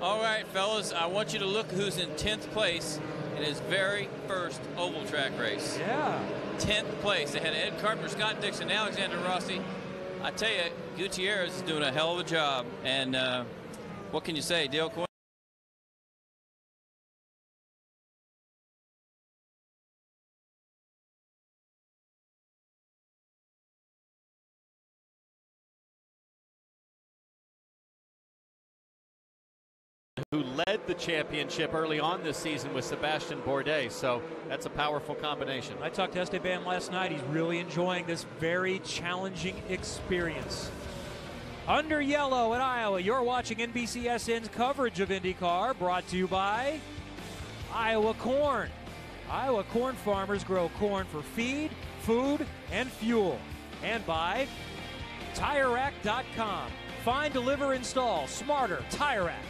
E: All right, fellas, I want you to look who's in 10th place in his very first oval track race.
A: Yeah.
E: 10th place. They had Ed Carpenter, Scott Dixon, Alexander Rossi. I tell you, Gutierrez is doing a hell of a job. And what can you say, Dale Coyne?
F: Who led the championship early on this season with Sebastian Bourdais, so that's a powerful combination.
A: I talked to Esteban last night. He's really enjoying this very challenging experience. Under yellow at Iowa, you're watching NBCSN's coverage of IndyCar, brought to you by Iowa Corn. Iowa corn farmers grow corn for feed, food, and fuel. And by TireRack.com. Find, deliver, install smarter Tire Rack.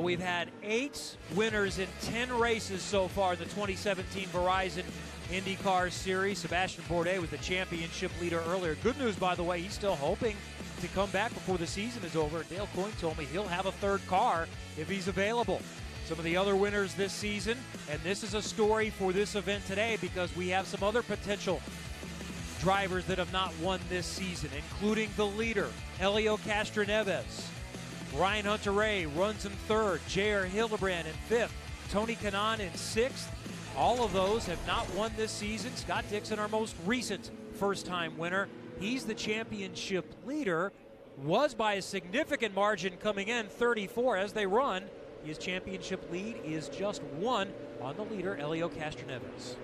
A: we've had 8 winners in 10 races so far in the 2017 Verizon IndyCar Series. Sebastian Bourdais was the championship leader earlier. Good news, by the way, he's still hoping to come back before the season is over. Dale Coyne told me he'll have a 3rd car if he's available. Some of the other winners this season, and this is a story for this event today because we have some other potential drivers that have not won this season, including the leader, Helio Castroneves. Ryan Hunter-Reay runs in 3rd, J.R. Hildebrand in 5th, Tony Kanaan in 6th. All of those have not won this season. Scott Dixon, our most recent first-time winner. He's the championship leader, was by a significant margin coming in, 34 as they run. His championship lead is just 1 on the leader, Helio Castroneves.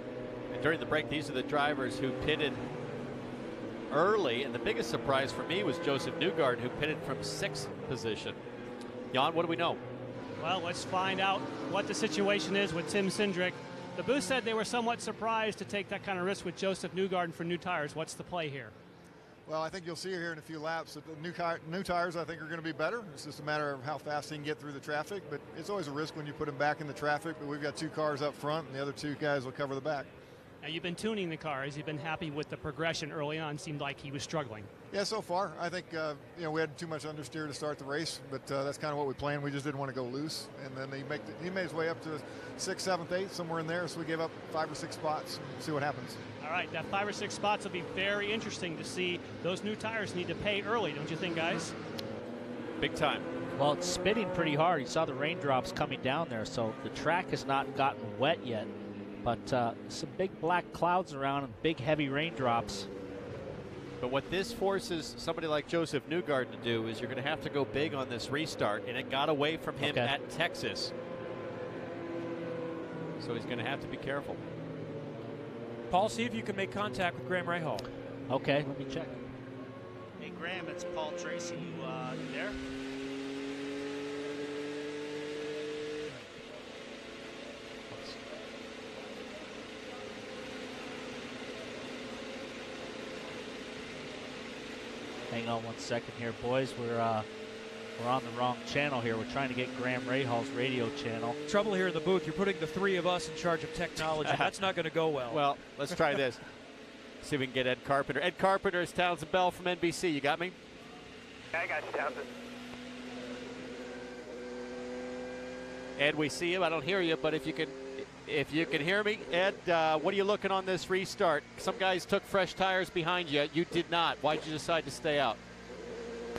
F: And during the break, these are the drivers who pitted early, and the biggest surprise for me was Joseph Newgarden, who pitted from 6th position. Jan, what do we know?
C: Well, let's find out what the situation is with Tim Cindric. The booth said they were somewhat surprised to take that kind of risk with Joseph Newgarden for new tires. What's the play here?
M: Well, I think you'll see here in a few laps that the new tires, I think, are going to be better. It's just a matter of how fast he can get through the traffic, but it's always a risk when you put him back in the traffic. But we've got 2 cars up front, and the other 2 guys will cover the back.
C: Now, you've been tuning the car. Has he been happy with the progression early on? Seemed like he was struggling.
M: Yeah, so far. I think, we had too much understeer to start the race, but that's kind of what we planned. We just didn't want to go loose. And then he made his way up to 6th, 7th, 8th, somewhere in there. So we gave up 5 or 6 spots and see what happens.
C: All right, that 5 or 6 spots will be very interesting to see. Those new tires need to pay early, don't you think, guys?
F: Big time.
G: Well, it's spitting pretty hard. You saw the raindrops coming down there, so the track has not gotten wet yet. But some big black clouds around and big heavy raindrops.
F: But what this forces somebody like Joseph Newgarden to do is you're going to have to go big on this restart, and it got away from him at Texas. So he's going to have to be careful.
A: Paul, see if you can make contact with Graham Rahal.
G: Okay, let me check.
N: Hey, Graham, it's Paul Tracy. You there?
G: Hang on 1 second here, boys. We're on the wrong channel here. We're trying to get Graham Rahal's radio channel.
A: Trouble here in the booth, you're putting the 3 of us in charge of technology. That's not going to go well.
F: Well, let's try this. See if we can get Ed Carpenter. Ed Carpenter is Townsend Bell from NBC. You got me?
H: I got you, Townsend.
F: Ed, we see you. I don't hear you, but if you can hear me, Ed, what are you looking on this restart? Some guys took fresh tires behind you. You did not. Why did you decide to stay out?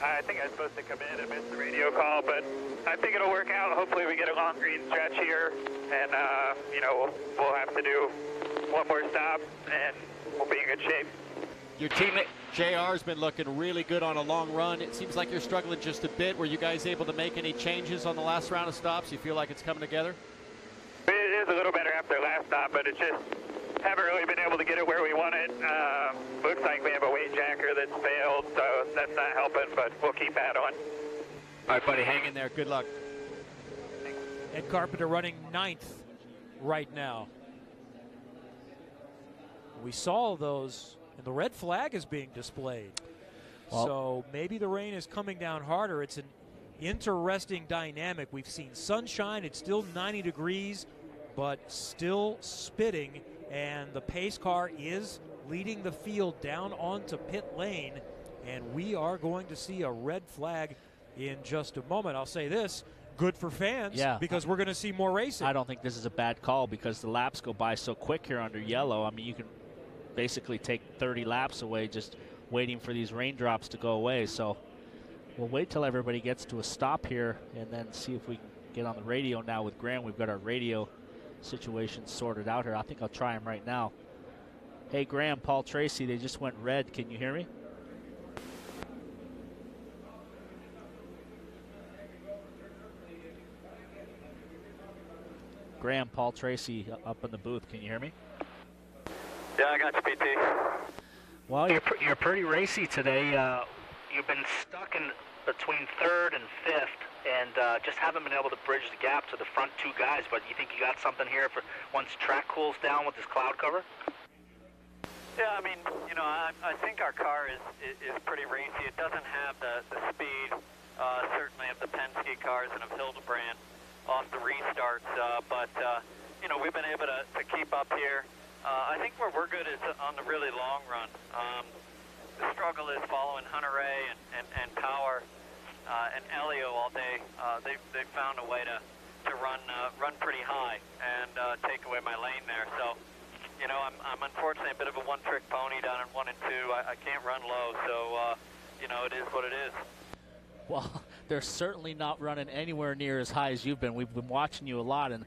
H: I think I was supposed to come in and miss the radio call, but I think it'll work out. Hopefully we get a long green stretch here, and, we'll have to do 1 more stop, and we'll be in good shape.
F: Your teammate JR's been looking really good on a long run. It seems like you're struggling just a bit. Were you guys able to make any changes on the last round of stops? You feel like it's coming together?
H: It is a little better after last stop, but it's just haven't really been able to get it where we want it. Looks like we have a weight jacker that's failed, so that's not helping, but we'll keep that on.
F: All right, buddy, hang in there. Good luck.
A: Ed Carpenter running 9th right now. We saw those, and the red flag is being displayed. Well, so maybe the rain is coming down harder. It's an interesting dynamic. We've seen sunshine. It's still 90 degrees, but still spitting, and the pace car is leading the field down onto pit lane, and we are going to see a red flag in just a moment. I'll say this, good for fans, because we're going to see more racing.
G: I don't think this is a bad call because the laps go by so quick here under yellow. I mean, you can basically take 30 laps away just waiting for these raindrops to go away. So we'll wait till everybody gets to a stop here and then see if we can get on the radio now with Graham. We've got our radio situation sorted out here. I think I'll try him right now. Hey, Graham, Paul Tracy, they just went red. Can you hear me? Graham, Paul Tracy up in the booth. Can you hear me?
H: Yeah, I got you, PT.
N: Well, you're pretty racy today. You've been stuck in between 3rd and 5th, and just haven't been able to bridge the gap to the front 2 guys. But you think you got something here for once track cools down with this cloud cover?
O: Yeah, I mean, I think our car is pretty racy. It doesn't have the speed, certainly of the Penske cars and of Hildebrand. the restarts. But you know, we've been able to keep up here. I think where we're good is on the really long run. The struggle is following Hunter Ray and Power and Elio all day. They've found a way to run pretty high and take away my lane there. So, you know, I'm unfortunately a bit of a one-trick pony down in 1 and 2. I can't run low, so you know, it is what it is.
G: Well, they're certainly not running anywhere near as high as you've been. We've been watching you a lot, and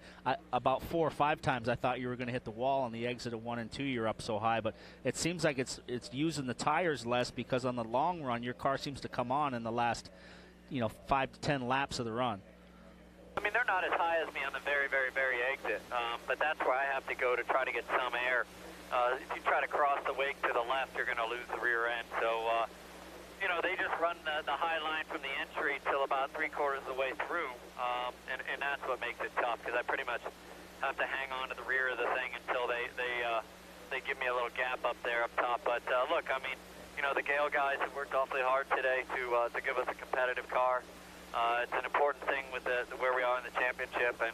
G: about 4 or 5 times I thought you were going to hit the wall on the exit of 1 and 2. You're up so high, but it seems like it's using the tires less, because on the long run your car seems to come on in the last, you know, 5 to 10 laps of the run.
O: I mean, they're not as high as me on the very, very, very exit, but that's where I have to go to try to get some air. If you try to cross the wake to the left, you're going to lose the rear end. So, you know, they just run the high line from the entry till about 3/4 of the way through, and that's what makes it tough, because I pretty much have to hang on to the rear of the thing until they give me a little gap up there up top. But look, I mean, you know, the Gale guys have worked awfully hard today to give us a competitive car. It's an important thing with where we are in the championship, and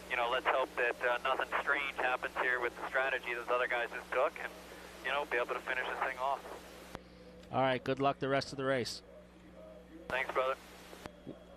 O: you know, let's hope that nothing strange happens here with the strategy those other guys just took, and you know, be able to finish this thing off.
G: All right, good luck the rest of the race.
O: Thanks, brother.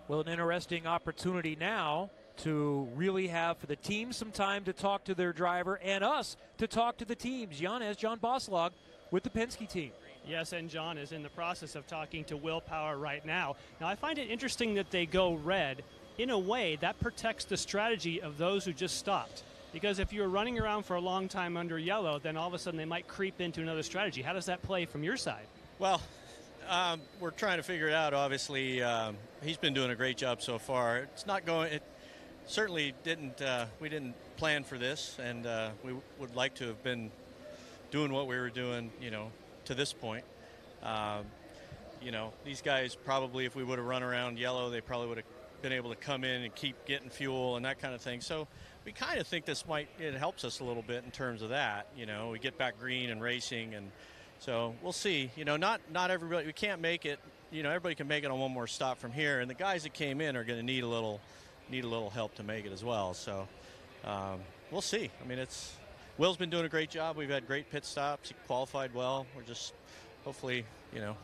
A: Well, an interesting opportunity now to really have for the team some time to talk to their driver and us to talk to the teams. John Boslog with the Penske team.
C: Yes, and John is in the process of talking to Will Power right now. Now, I find it interesting that they go red. In a way, that protects the strategy of those who just stopped. Because if you're running around for a long time under yellow, then all of a sudden they might creep into another strategy. How does that play from your side?
E: Well, we're trying to figure it out. Obviously, he's been doing a great job so far. It's not going. It certainly didn't. We didn't plan for this, and we would like to have been doing what we were doing, you know, to this point. You know, these guys probably, if we would have run around yellow, they probably would have been able to come in and keep getting fuel and that kind of thing. So we kind of think it helps us a little bit in terms of that. You know, we get back green and racing, and so we'll see. You know, not everybody, we can't make it. You know, everybody can make it on one more stop from here, and the guys that came in are going to need a little help to make it as well. So we'll see. I mean, Will's been doing a great job. We've had great pit stops. He qualified well. We're just hopefully, you know,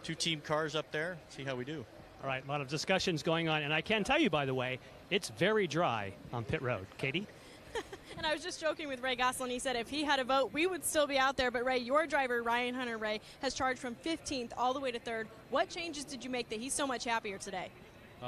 E: 2 team cars up there. See how we do.
C: All right, a lot of discussions going on, and I can tell you, by the way, it's very dry on pit road. Katie?
B: And I was just joking with Ray Gosselin. He said if he had a vote, we would still be out there. But, Ray, your driver, Ryan Hunter-Reay, has charged from 15th all the way to 3rd. What changes did you make that he's so much happier today?
P: A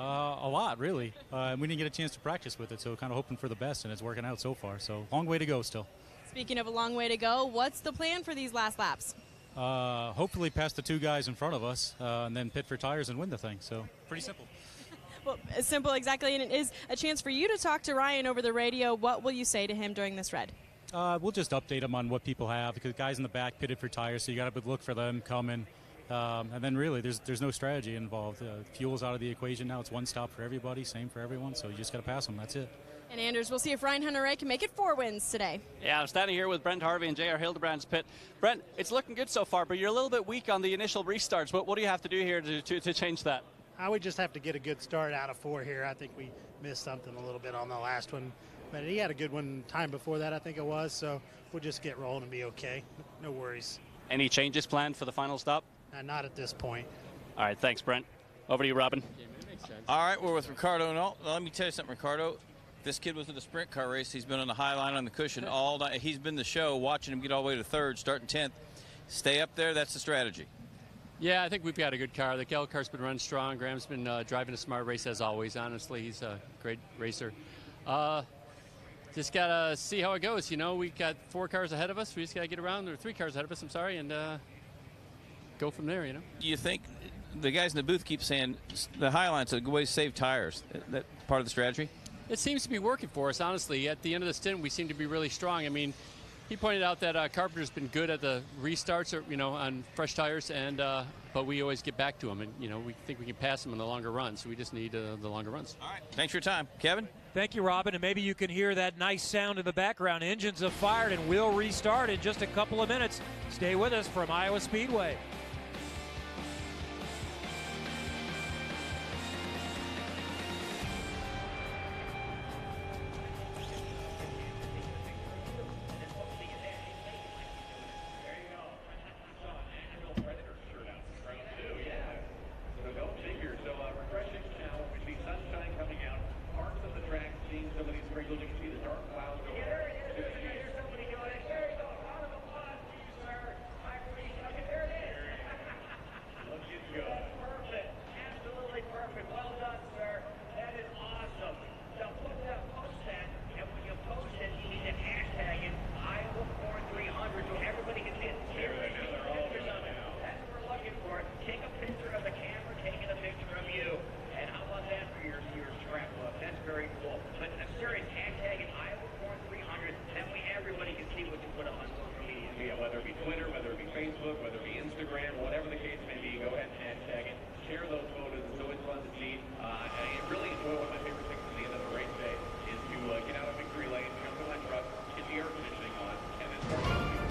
P: lot, really. We didn't get a chance to practice with it, so kind of hoping for the best, and it's working out so far. So long way to go still.
B: Speaking of a long way to go, what's the plan for these last laps?
P: Hopefully pass the 2 guys in front of us, and then pit for tires and win the thing. So pretty simple.
B: Well, simple, exactly, and it is a chance for you to talk to Ryan over the radio. What will you say to him during this red?
P: We'll just update him on what people have, because guys in the back pitted for tires, so you got to look for them coming. And then really, there's no strategy involved. Fuel's out of the equation now. It's one stop for everybody, same for everyone, so you just got to pass them. That's it.
B: And Anders, we'll see if Ryan Hunter-Reay can make it 4 wins today.
D: Yeah, I'm standing here with Brent Harvey and J.R. Hildebrand's pit. Brent, it's looking good so far, but you're a little bit weak on the initial restarts. What do you have to do here to change that?
Q: I would just have to get a good start out of 4 here. I think we missed something a little bit on the last one. But he had a good one time before that, I think it was. So we'll just get rolling and be okay. No worries.
D: Any changes planned for the final stop?
Q: Not at this point.
D: All right, thanks, Brent. Over to you, Robin.
E: All right, we're with Ricardo. No, let me tell you something, Ricardo. This kid was in a sprint car race. He's been on the high line on the cushion all night. He's been the show, watching him get all the way to 3rd, starting 10th. Stay up there. That's the strategy.
R: Yeah, I think we've got a good car. The Gale car's been running strong. Graham's been driving a smart race as always. Honestly, he's a great racer. Just got to see how it goes. You know, we got 4 cars ahead of us. We just got to get around. There are 3 cars ahead of us, I'm sorry, and go from there, you know.
E: Do you think the guys in the booth keep saying the high line's a good way to save tires? That part of the strategy?
R: It seems to be working for us, honestly. At the end of the stint, we seem to be really strong. I mean, he pointed out that Carpenter's been good at the restarts, or, you know, on fresh tires, and but we always get back to him, and you know, we think we can pass him in the longer runs. So we just need the longer runs.
E: All right. Thanks for your time, Kevin.
A: Thank you, Robin, and maybe you can hear that nice sound in the background. Engines have fired and will restart in just a couple of minutes. Stay with us from Iowa Speedway.
S: Facebook, whether it be Instagram, whatever the case may be, go ahead and hashtag it. Share those photos. It's always fun to see. I really enjoy one of my favorite things at the end of the race day is to get out of victory lane, jump in my truck, get the air conditioning on, and then start moving.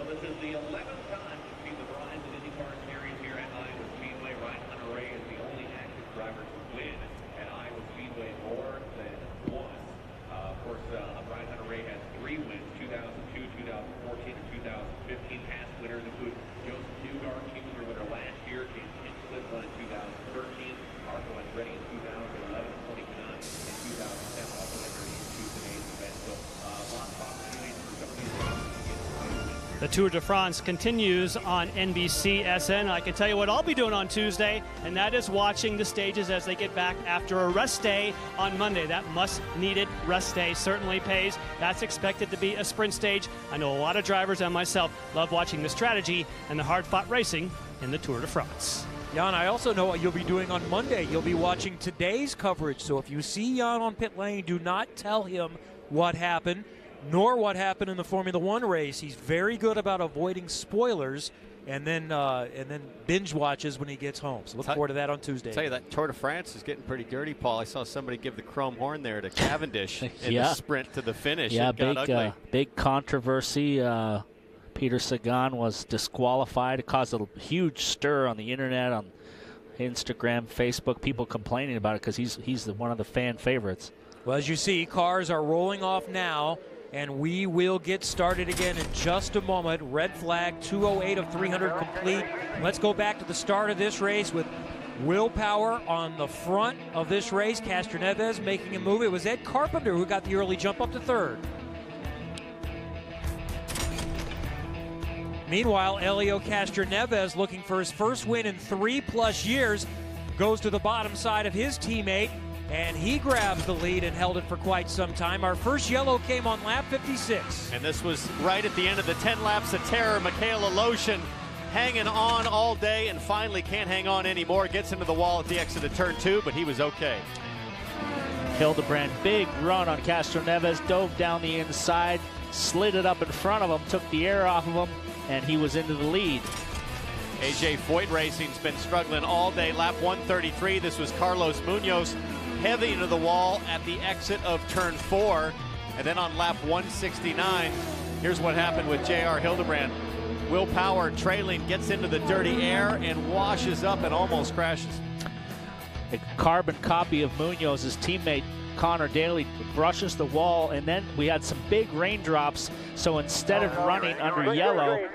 S: This is the 11th time we've seen the rise of IndyCar series here at Iowa Speedway. Ryan Hunter-Reay is the only active driver to win at Iowa Speedway more than once. Of course, Ryan Hunter-Reay has 3 wins, 2002, 2014, and 2015. Past winners include Joseph Newgarden, he was their winner last year. James Hinchcliffe won in 2013. Marco Andretti in 2011, 29 in 2010. Also entered into today's event. So lots of opportunities for some of these guys.
C: The Tour de France continues on NBCSN. I can tell you what I'll be doing on Tuesday, and that is watching the stages as they get back after a rest day on Monday. That much-needed rest day certainly pays. That's expected to be a sprint stage. I know a lot of drivers and myself love watching the strategy and the hard-fought racing in the Tour de France.
A: Jan, I also know what you'll be doing on Monday. You'll be watching today's coverage. So if you see Jan on pit lane, do not tell him what happened, nor what happened in the Formula One race. He's very good about avoiding spoilers and then binge watches when he gets home. So look forward to that on Tuesday.
F: I'll tell you, that Tour de France is getting pretty dirty, Paul. I saw somebody give the chrome horn there to Cavendish in the sprint to the finish.
G: Yeah,
F: it got ugly.
G: Big controversy. Peter Sagan was disqualified. It caused a huge stir on the internet, on Instagram, Facebook, people complaining about it because he's one of the fan favorites.
A: Well, as you see, cars are rolling off now, and we will get started again in just a moment. Red flag, 2:08 of 300 complete. Let's go back to the start of this race with Will Power on the front of this race. Castroneves making a move. It was Ed Carpenter who got the early jump up to third. Meanwhile, Elio Castroneves, looking for his first win in 3+ years, goes to the bottom side of his teammate, and he grabs the lead and held it for quite some time. Our first yellow came on lap 56.
F: And this was right at the end of the 10 laps of terror. Michael Aloshin hanging on all day and finally can't hang on anymore. Gets into the wall at the exit of turn 2, but he was okay.
G: Hildebrand, big run on Castroneves, dove down the inside, slid it up in front of him, took the air off of him, and he was into the lead.
F: AJ Foyt Racing's been struggling all day. Lap 133, this was Carlos Munoz, heavy into the wall at the exit of turn 4. And then on lap 169, here's what happened with J.R. Hildebrand. Will Power trailing, gets into the dirty air and washes up and almost crashes.
G: A carbon copy of Munoz's teammate Connor Daly brushes the wall, and then we had some big raindrops, so instead of running under yellow,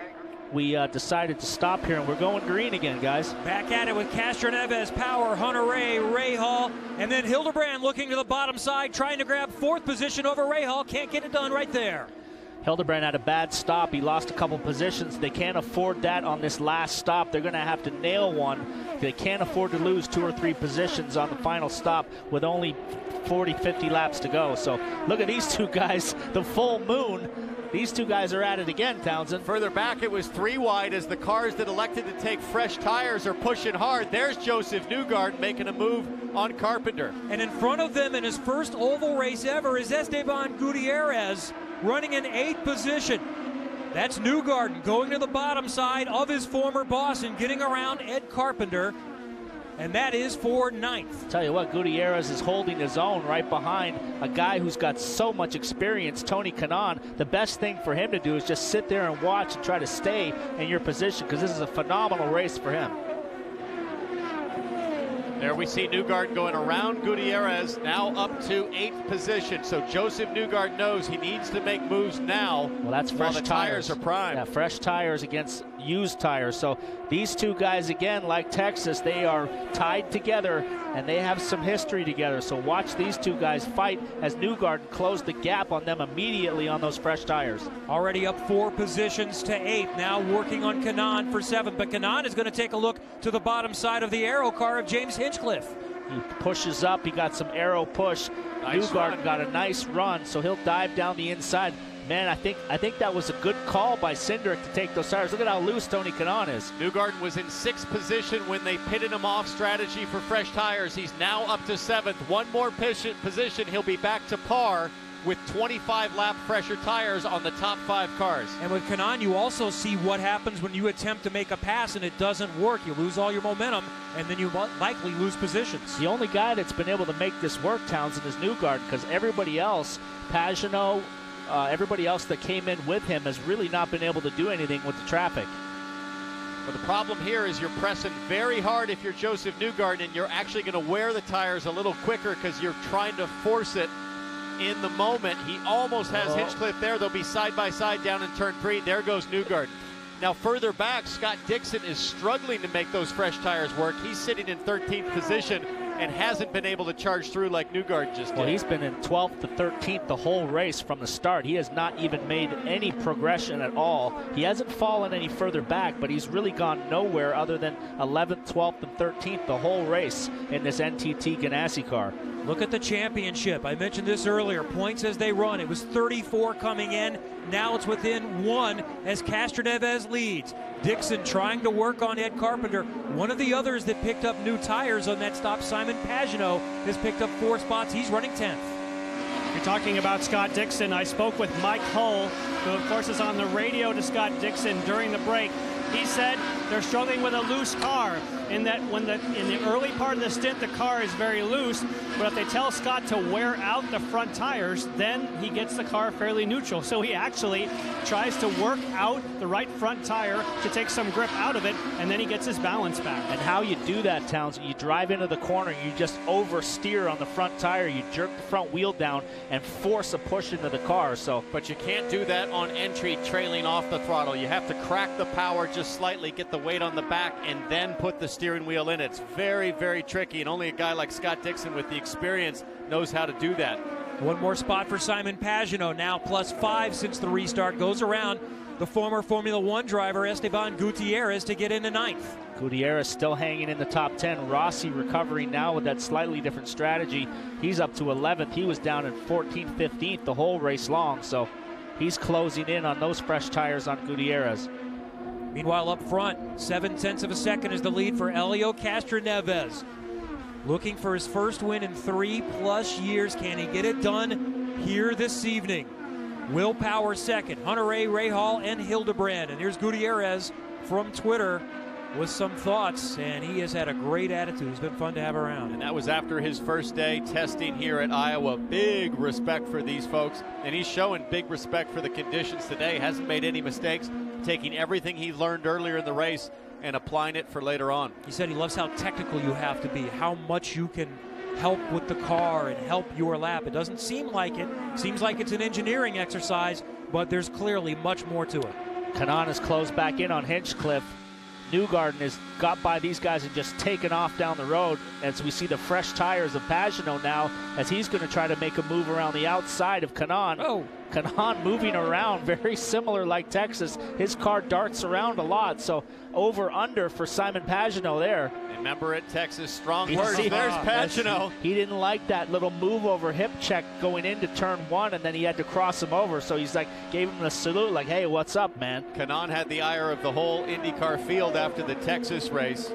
G: we decided to stop here, and we're going green again, guys.
A: Back at it with Castroneves, Power, Hunter-Reay, Rahal, and then Hildebrand looking to the bottom side, trying to grab 4th position over Rahal. Can't get it done right there.
G: Hildebrand had a bad stop. He lost a couple positions. They can't afford that on this last stop. They're going to have to nail one. They can't afford to lose 2 or 3 positions on the final stop with only 40, 50 laps to go. So look at these two guys, the full moon. These two guys are at it again, Townsend.
F: Further back, it was 3 wide as the cars that elected to take fresh tires are pushing hard. There's Joseph Newgarden making a move on Carpenter.
A: And in front of them in his first oval race ever is Esteban Gutierrez running in 8th position. That's Newgarden going to the bottom side of his former boss and getting around Ed Carpenter. and that is for 9th.
G: Tell you what, Gutierrez is holding his own right behind a guy who's got so much experience, Tony Kanaan. The best thing for him to do is just sit there and watch and try to stay in your position, because this is a phenomenal race for him.
F: There we see Newgarden going around Gutierrez, now up to 8th position. So Joseph Newgarden knows he needs to make moves now.
G: Well, that's fresh
F: while the tires are prime.
G: Yeah, fresh tires against used tires. So these two guys, again, like Texas, they are tied together and they have some history together. So watch these two guys fight as Newgarden closed the gap on them immediately on those fresh tires.
A: Already up 4 positions to 8th. Now working on Kanaan for 7th. But Kanaan is going to take a look to the bottom side of the aero car of James Hinchcliffe.
G: He pushes up. He got some aero push.
F: Nice
G: Newgarden
F: run.
G: got a nice run, so he'll dive down the inside. Man, I think that was a good call by Cindric to take those tires. Look at how loose Tony Kanaan is.
F: Newgarden was in 6th position when they pitted him off strategy for fresh tires. He's now up to 7th. One more position, he'll be back to par with 25 lap fresher tires on the top 5 cars.
A: And with Kanaan, you also see what happens when you attempt to make a pass and it doesn't work. You lose all your momentum, and then you likely lose positions.
G: The only guy that's been able to make this work, Townsend, is Newgarden, because everybody else, Pagenaud, everybody else that came in with him has really not been able to do anything with the traffic.
F: But the problem here is you're pressing very hard if you're Joseph Newgarden, and you're actually going to wear the tires a little quicker because you're trying to force it in the moment. He almost has Hinchcliffe there. They'll be side by side down in turn 3. There goes Newgarden. Now further back, Scott Dixon is struggling to make those fresh tires work. He's sitting in 13th position and hasn't been able to charge through like Newgarden just did.
G: Well, he's been in 12th to 13th the whole race from the start. He has not even made any progression at all. He hasn't fallen any further back, but he's really gone nowhere other than 11th, 12th, and 13th the whole race in this NTT Ganassi car.
A: Look at the championship. I mentioned this earlier. Points as they run. It was 34 coming in. Now it's within 1 as Castroneves leads. Dixon trying to work on Ed Carpenter. One of the others that picked up new tires on that stop, Simon Pagenaud, has picked up 4 spots. He's running 10th.
C: You're talking about Scott Dixon. I spoke with Mike Hull, who of course is on the radio to Scott Dixon during the break. He said they're struggling with a loose car, in that in the early part of the stint the car is very loose, but if they tell Scott to wear out the front tires, then he gets the car fairly neutral. So he actually tries to work out the right front tire to take some grip out of it, and then he gets his balance back.
G: And how you do that, Townsend, you drive into the corner, you just oversteer on the front tire, you jerk the front wheel down and force a push into the car.
F: But you can't do that on entry trailing off the throttle. You have to crack the power just slightly, get the weight on the back, and then put the steering wheel in. It's very, very tricky, and only a guy like Scott Dixon with the experience knows how to do that.
A: One more spot for Simon Pagenaud, now +5 since the restart. Goes around the former Formula One driver Esteban Gutierrez to get into 9th.
G: Gutierrez still hanging in the top 10. Rossi recovering now with that slightly different strategy. He's up to 11th. He was down in 14th, 15th the whole race long, so he's closing in on those fresh tires on Gutierrez.
A: Meanwhile, up front, 0.7 of a second is the lead for Helio Castroneves. Looking for his first win in 3+ years. Can he get it done here this evening? Will Power second, Hunter-Reay, Rahal, and Hildebrand. And here's Gutierrez from Twitter with some thoughts, and he has had a great attitude. It's been fun to have around.
F: And that was after his first day testing here at Iowa. Big respect for these folks, and he's showing big respect for the conditions today. Hasn't made any mistakes, taking everything he learned earlier in the race and applying it for later on.
A: He said he loves how technical you have to be, how much you can help with the car and help your lap. It doesn't seem like it. Seems like it's an engineering exercise, but there's clearly much more to it.
G: Kanaan has closed back in on Hinchcliffe. Newgarden has got by these guys and just taken off down the road as we see the fresh tires of Pagenaud now as he's going to try to make a move around the outside of Kanaan.
A: Oh.
G: Kanaan moving around, very similar like Texas. His car darts around a lot, so over-under for Simon Pagenaud there.
F: Remember it, Texas, strong words. There's Pagenaud.
G: He didn't like that little move over hip check going into turn 1, and then he had to cross him over, so he's like, gave him the salute like, hey, what's up, man?
F: Kanaan had the ire of the whole IndyCar field after the Texas race.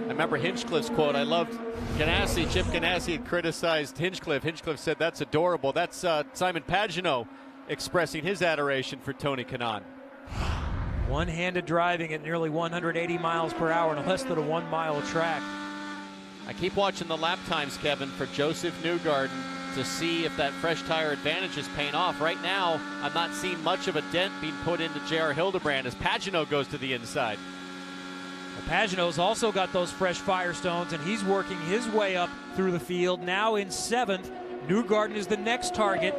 F: I remember Hinchcliffe's quote. I loved Ganassi. Chip Ganassi had criticized Hinchcliffe. Hinchcliffe said, that's adorable. That's Simon Pagenaud expressing his adoration for Tony Kanaan.
A: One-handed driving at nearly 180 miles per hour on less than a 1-mile track.
F: I keep watching the lap times, Kevin, for Joseph Newgarden to see if that fresh tire advantage is paying off. Right now, I'm not seeing much of a dent being put into J.R. Hildebrand as Pagenaud goes to the inside.
A: Well, Pagenaud's also got those fresh Firestones, and he's working his way up through the field. Now in 7th, Newgarden is the next target.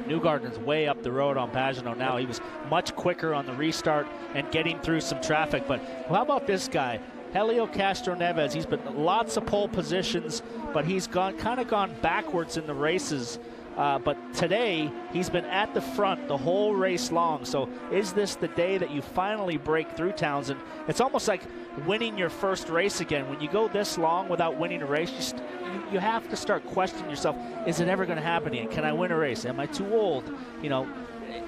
G: Newgarden's way up the road on Pagenaud now. He was much quicker on the restart and getting through some traffic. But how about this guy? Helio Castroneves, he's been lots of pole positions, but he's kind of gone backwards in the races. But today, he's been at the front the whole race long. So is this the day that you finally break through, Townsend? It's almost like winning your first race again. When you go this long without winning a race, you have to start questioning yourself. Is it ever going to happen again? Can I win a race? Am I too old? You know,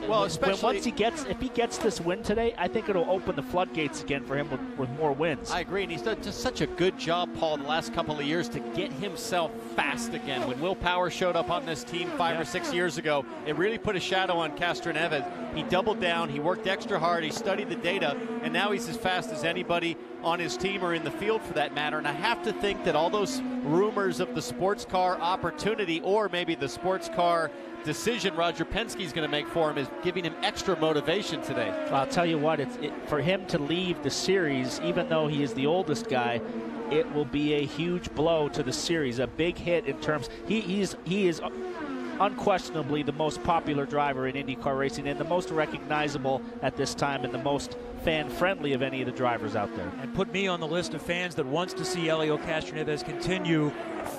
F: well, especially
G: if he gets this win today, I think it'll open the floodgates again for him with more wins.
F: I agree, and he's done just such a good job, Paul, the last couple of years to get himself fast again. When Will Power showed up on this team 5 or 6 years ago, it really put a shadow on Castroneves. He doubled down, he worked extra hard, he studied the data, and now he's as fast as anybody on his team or in the field for that matter. And I have to think that all those rumors of the sports car opportunity or maybe the sports car decision Roger Penske's going to make for him is giving him extra motivation today.
G: Well, I'll tell you what, for him to leave the series, even though he is the oldest guy, it will be a huge blow to the series, a big hit in terms. He is unquestionably the most popular driver in IndyCar racing and the most recognizable at this time and the most fan-friendly of any of the drivers out there.
A: And put me on the list of fans that wants to see Helio Castroneves continue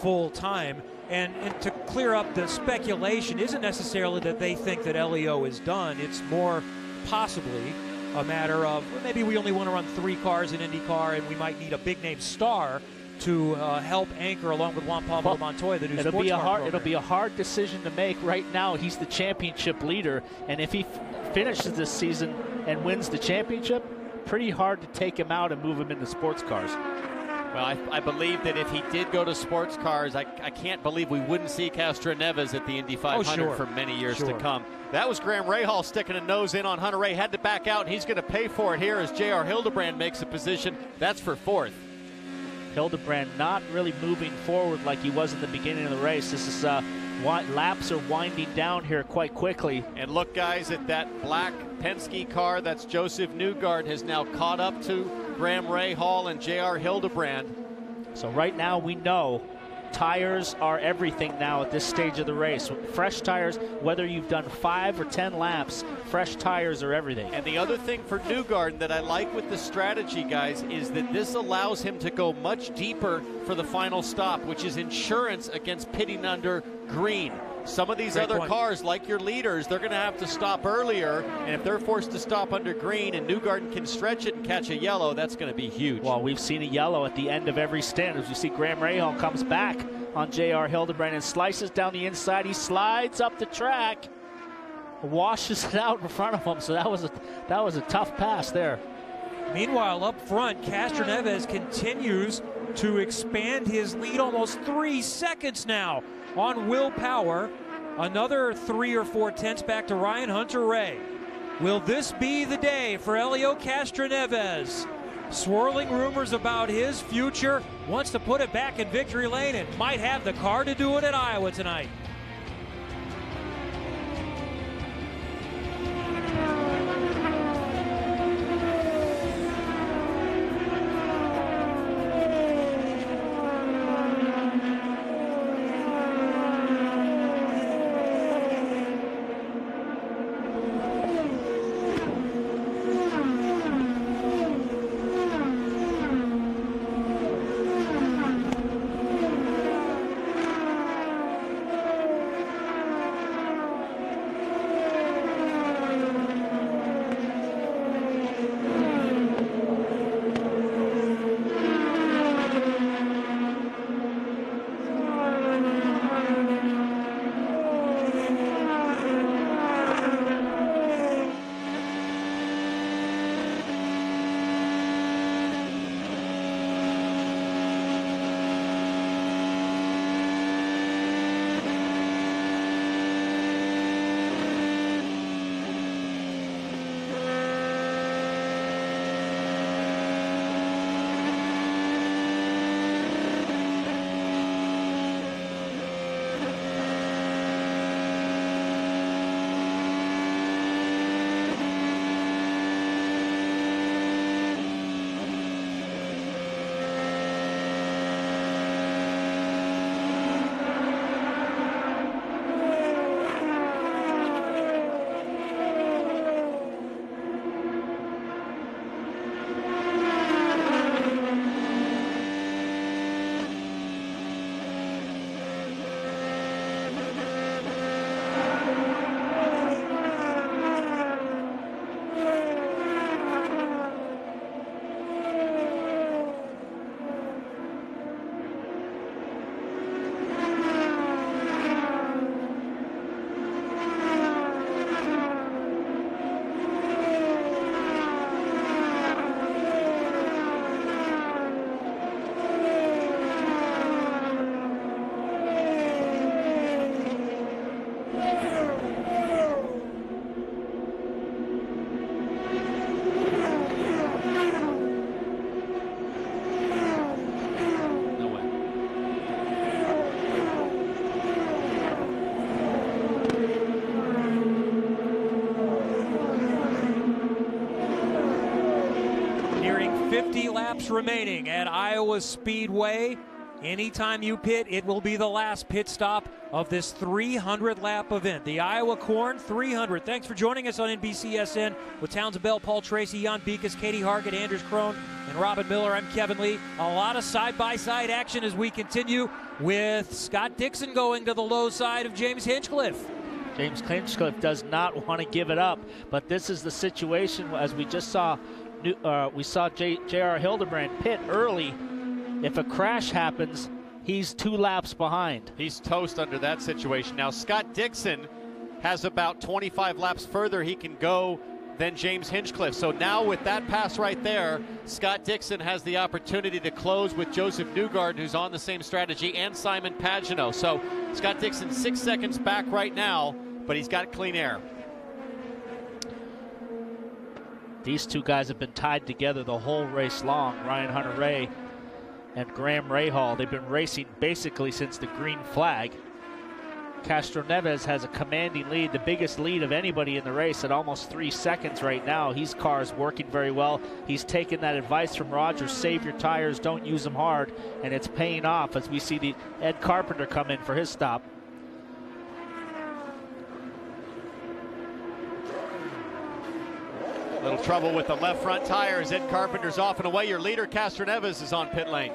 A: full-time. And to clear up the speculation isn't necessarily that they think that Helio is done. It's more possibly a matter of maybe we only want to run 3 cars in IndyCar and we might need a big-name star to help anchor along with Juan Pablo Montoya, the new sports car program.
G: It'll be a hard decision to make. Right now, he's the championship leader, and if he finishes this season and wins the championship, pretty hard to take him out and move him into sports cars.
F: Well, I believe that if he did go to sports cars, I can't believe we wouldn't see Castroneves at the Indy 500 for many years to come. That was Graham Rahal sticking a nose in on Hunter Ray. Had to back out, and he's going to pay for it here as J.R. Hildebrand makes a position. That's for 4th.
G: Hildebrand not really moving forward like he was in the beginning of the race. This is laps are winding down here quite quickly.
F: And look, guys, at that black Penske car. That's Joseph Newgarden has now caught up to Graham Rahal and J.R. Hildebrand.
G: So right now we know tires are everything now at this stage of the race. Fresh tires, whether you've done 5 or 10 laps, fresh tires are everything.
F: And the other thing for Newgarden that I like with the strategy, guys, is that this allows him to go much deeper for the final stop, which is insurance against pitting under green. Some of these other cars, like your leaders, they're going to have to stop earlier, and if they're forced to stop under green and Newgarden can stretch it and catch a yellow, that's going to be huge.
G: Well, we've seen a yellow at the end of every stint. As you see, Graham Rahal comes back on J.R. Hildebrand and slices down the inside. He slides up the track, washes it out in front of him, so that was a tough pass there.
A: Meanwhile, up front, Castroneves continues to expand his lead almost 3 seconds now on Will Power. Another 3 or 4 tenths back to Ryan Hunter-Reay. Will this be the day for Helio Castroneves? Swirling rumors about his future. Wants to put it back in victory lane and might have the car to do it at Iowa tonight. laps remaining at Iowa Speedway. Anytime you pit, it will be the last pit stop of this 300-lap event. The Iowa Corn 300. Thanks for joining us on NBCSN with Townsend Bell, Paul Tracy, Jan Beekes, Katie Hargett, Anders Krohn, and Robin Miller. I'm Kevin Lee. A lot of side-by-side action as we continue with Scott Dixon going to the low side of James Hinchcliffe.
G: James Hinchcliffe does not want to give it up, but this is the situation as we just saw. We saw J.R. Hildebrand pit early. If a crash happens, he's 2 laps behind.
F: He's toast under that situation. Now, Scott Dixon has about 25 laps further he can go than James Hinchcliffe. So now with that pass right there, Scott Dixon has the opportunity to close with Joseph Newgarden, who's on the same strategy, and Simon Pagenaud. So Scott Dixon 6 seconds back right now, but he's got clean air.
G: These two guys have been tied together the whole race long. Ryan Hunter-Reay and Graham Rahal. They've been racing basically since the green flag. Castroneves has a commanding lead, the biggest lead of anybody in the race at almost 3 seconds right now. His car is working very well. He's taken that advice from Rogers, save your tires, don't use them hard, and it's paying off as we see the Ed Carpenter come in for his stop.
F: Little trouble with the left front tires. Ed Carpenter's off and away. Your leader, Castroneves, is on pit lane.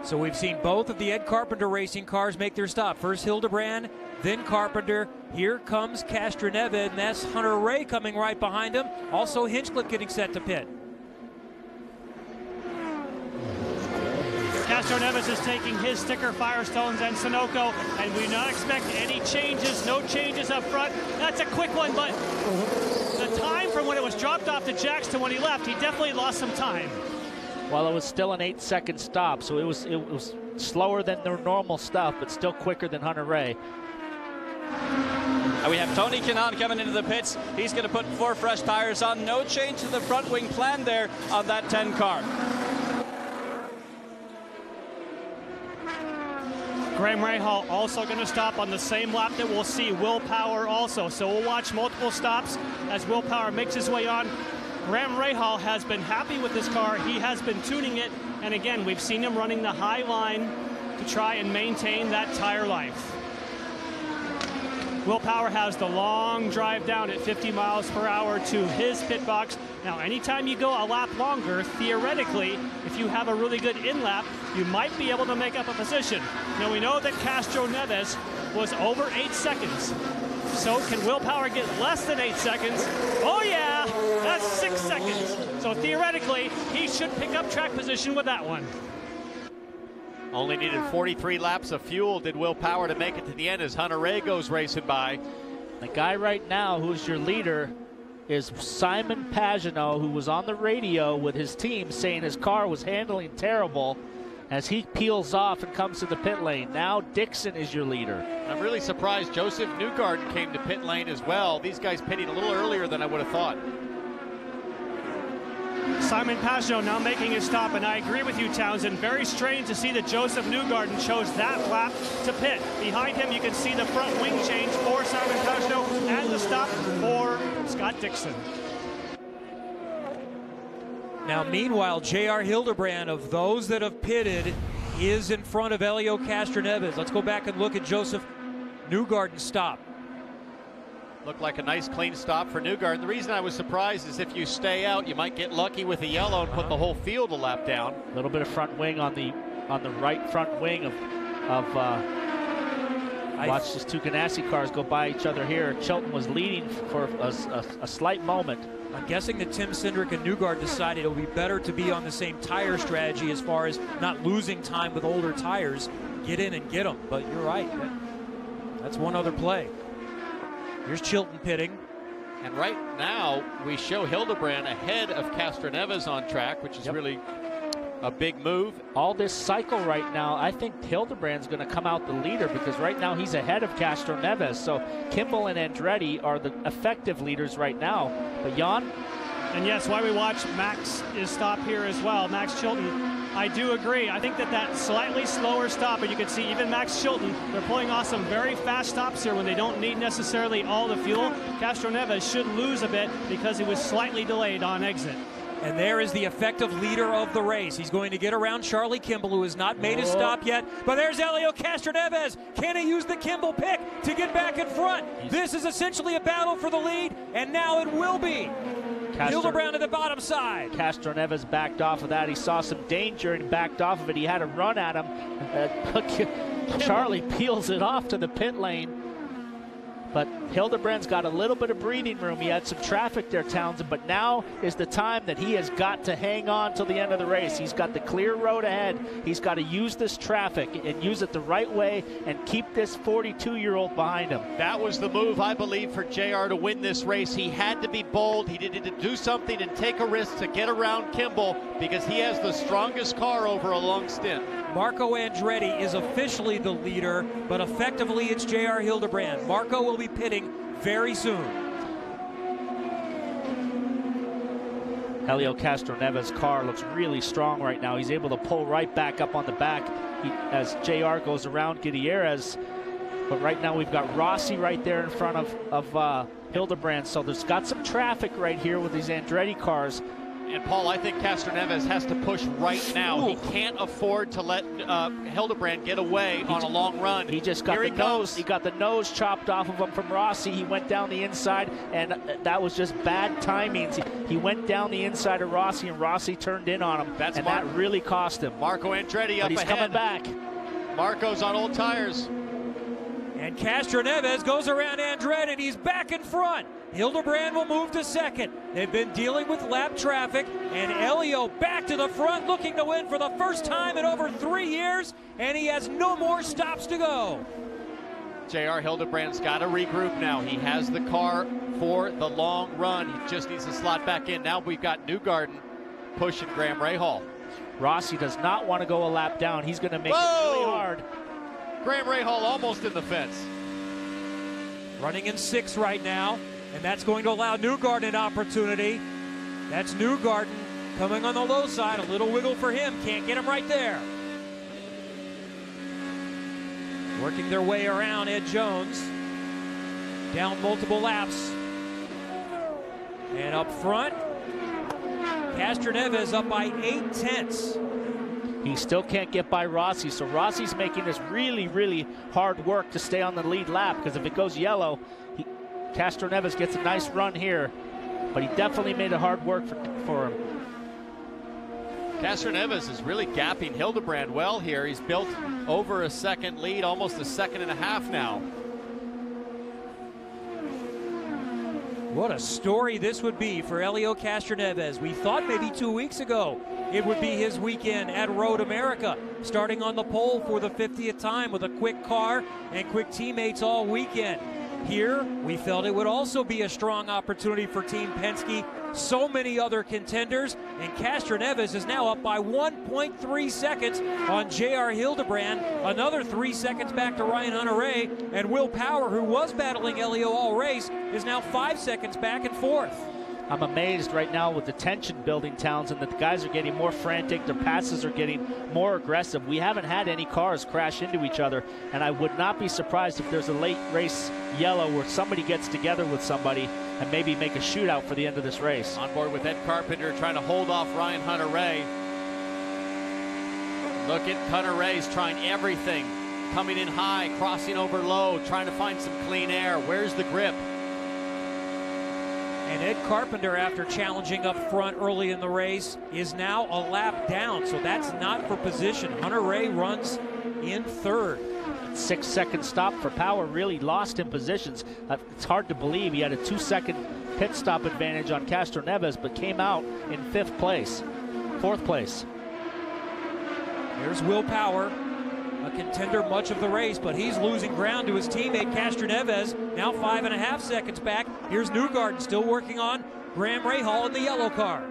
A: So we've seen both of the Ed Carpenter racing cars make their stop. First Hildebrand, then Carpenter. Here comes Castroneves, and that's Hunter-Reay coming right behind him. Also Hinchcliffe getting set to pit.
C: Castroneves is taking his sticker, Firestones and Sunoco, and we not expect any changes, no changes up front. That's a quick one, but the time from when it was dropped off to Jax to when he left, he definitely lost some time.
G: Well, it was still an 8-second stop, so it was slower than their normal stuff, but still quicker than Hunter-Reay.
D: And we have Tony Kanaan coming into the pits. He's going to put 4 fresh tires on. No change to the front wing plan there on that 10 car.
C: Graham Rahal also going to stop on the same lap that we'll see Will Power also. So we'll watch multiple stops as Will Power makes his way on. Graham Rahal has been happy with this car. He has been tuning it. And again, we've seen him running the high line to try and maintain that tire life. Will Power has the long drive down at 50 miles per hour to his pit box. Now, anytime you go a lap longer, theoretically, if you have a really good in-lap, you might be able to make up a position. Now, we know that Castroneves was over 8 seconds. So can Will Power get less than 8 seconds? Oh, yeah, that's 6 seconds. So theoretically, he should pick up track position with that one.
F: Only needed 43 laps of fuel did Will Power to make it to the end as Hunter-Reay goes racing by.
G: The guy right now who's your leader is Simon Pagenaud, who was on the radio with his team saying his car was handling terrible as he peels off and comes to the pit lane. Now Dixon is your leader.
F: I'm really surprised Joseph Newgarden came to pit lane as well. These guys pitting a little earlier than I would have thought.
C: Simon Pagenaud now making his stop, and I agree with you, Townsend. Very strange to see that Joseph Newgarden chose that lap to pit. Behind him, you can see the front wing change for Simon Pagenaud and the stop for Scott Dixon.
A: Now, meanwhile, J.R. Hildebrand, of those that have pitted, is in front of Helio Castroneves. Let's go back and look at Joseph Newgarden's stop.
F: Looked like a nice clean stop for Newgarden. The reason I was surprised is if you stay out, you might get lucky with a yellow and put the whole field a lap down.
G: A little bit of front wing on the right front wing of watch these two Ganassi cars go by each other here. Chilton was leading for a slight moment.
A: I'm guessing that Tim Cindric and Newgarden decided it would be better to be on the same tire strategy as far as not losing time with older tires. Get in and get them. But you're right. That's one other play. Here's Chilton pitting.
F: And right now, we show Hildebrand ahead of Castroneves on track, which is really a big move.
G: All this cycle right now, I think Hildebrand's going to come out the leader because right now he's ahead of Castroneves. So Kimball and Andretti are the effective leaders right now. But Jan?
C: And yes, why we watch Max is stop here as well, Max Chilton. I do agree. I think that slightly slower stop, and you can see even Max Chilton, they're pulling off some very fast stops here when they don't need necessarily all the fuel. Castroneves should lose a bit because he was slightly delayed on exit.
A: And there is the effective leader of the race. He's going to get around Charlie Kimball, who has not made his stop yet. But there's Helio Castroneves. Can he use the Kimball pick to get back in front? This is essentially a battle for the lead, and now it will be. Hildebrand to the bottom side.
G: Castroneves backed off of that. He saw some danger and backed off of it. He had a run at him. Charlie peels it off to the pit lane. But Hildebrand's got a little bit of breathing room. He had some traffic there, Townsend, but now is the time that he has got to hang on till the end of the race. He's got the clear road ahead. He's got to use this traffic and use it the right way and keep this 42-year-old behind him.
F: That was the move, I believe, for JR to win this race. He had to be bold. He needed to do something and take a risk to get around Kimball because he has the strongest car over a long stint.
A: Marco Andretti is officially the leader, but effectively it's J.R. Hildebrand. Marco will be pitting very soon.
G: Helio Castroneves' car looks really strong right now. He's able to pull right back up on the back as JR goes around Gutierrez. But right now we've got Rossi right there in front of Hildebrand. So there's got some traffic right here with these Andretti cars.
F: And Paul, I think Castroneves has to push right now. Ooh. He can't afford to let Hildebrand get away on a long run.
G: He just got the nose. He got the nose chopped off of him from Rossi. He went down the inside, and that was just bad timing. He went down the inside of Rossi, and Rossi turned in on him, and that really cost him.
F: Marco Andretti up ahead.
G: But he's coming back.
F: Marco's on old tires.
A: And Castroneves goes around Andretti, and he's back in front. Hildebrand will move to second. They've been dealing with lap traffic, and Helio back to the front, looking to win for the first time in over 3 years, and he has no more stops to go.
F: J.R. Hildebrand's got to regroup now. He has the car for the long run. He just needs to slot back in. Now we've got Newgarden pushing Graham Rahal.
G: Rossi does not want to go a lap down. He's going to make it really hard.
F: Graham Rahal almost in the fence.
A: Running in 6th right now. And that's going to allow Newgarden an opportunity. That's Newgarden coming on the low side. A little wiggle for him. Can't get him right there. Working their way around Ed Jones. Down multiple laps. And up front, Castroneves up by 8/10.
G: He still can't get by Rossi, so Rossi's making this really, really hard work to stay on the lead lap, because if it goes yellow, Castroneves gets a nice run here, but he definitely made it hard work for him.
F: Castroneves is really gapping Hildebrand well here. He's built over a second lead, almost a second and a half now.
A: What a story this would be for Helio Castroneves. We thought maybe 2 weeks ago it would be his weekend at Road America, starting on the pole for the 50th time with a quick car and quick teammates all weekend. Here, we felt it would also be a strong opportunity for Team Penske. So many other contenders, and Castroneves is now up by 1.3 seconds on J.R. Hildebrand. Another 3 seconds back to Ryan Hunter-Reay, and Will Power, who was battling Helio all race, is now 5 seconds back in 4th.
G: I'm amazed right now with the tension building, Townsend, that the guys are getting more frantic, their passes are getting more aggressive. We haven't had any cars crash into each other, and I would not be surprised if there's a late race yellow where somebody gets together with somebody and maybe make a shootout for the end of this race.
F: On board with Ed Carpenter trying to hold off Ryan Hunter-Reay. Look at Hunter-Reay's trying everything. Coming in high, crossing over low, trying to find some clean air. Where's the grip?
A: And Ed Carpenter, after challenging up front early in the race, is now a lap down, so that's not for position. Hunter-Reay runs in 3rd.
G: 6 second stop for Power really lost him positions. It's hard to believe he had a 2 second pit stop advantage on Castroneves, but came out in 4th place.
A: Here's Will Power, a contender much of the race, but he's losing ground to his teammate Castroneves, now 5.5 seconds back. Here's Newgarden still working on Graham Rahal in the yellow car.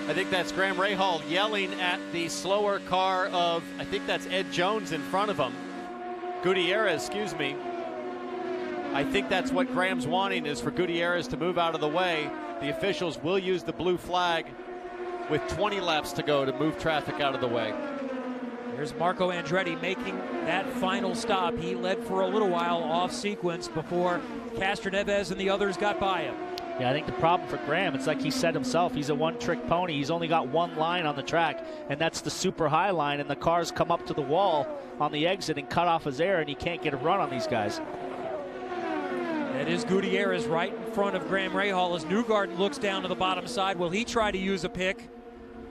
F: I think that's Graham Rahal yelling at the slower car of, I think that's Ed Jones in front of him. Gutierrez, excuse me. I think that's what Graham's wanting, is for Gutierrez to move out of the way. The officials will use the blue flag with 20 laps to go to move traffic out of the way.
A: There's Marco Andretti making that final stop. He led for a little while off sequence before Castroneves and the others got by him.
G: Yeah, I think the problem for Graham, it's like he said himself, he's a one-trick pony. He's only got one line on the track, and that's the super high line, and the cars come up to the wall on the exit and cut off his air, and he can't get a run on these guys.
A: That is Gutierrez right in front of Graham Rahal as Newgarden looks down to the bottom side. Will he try to use a pick?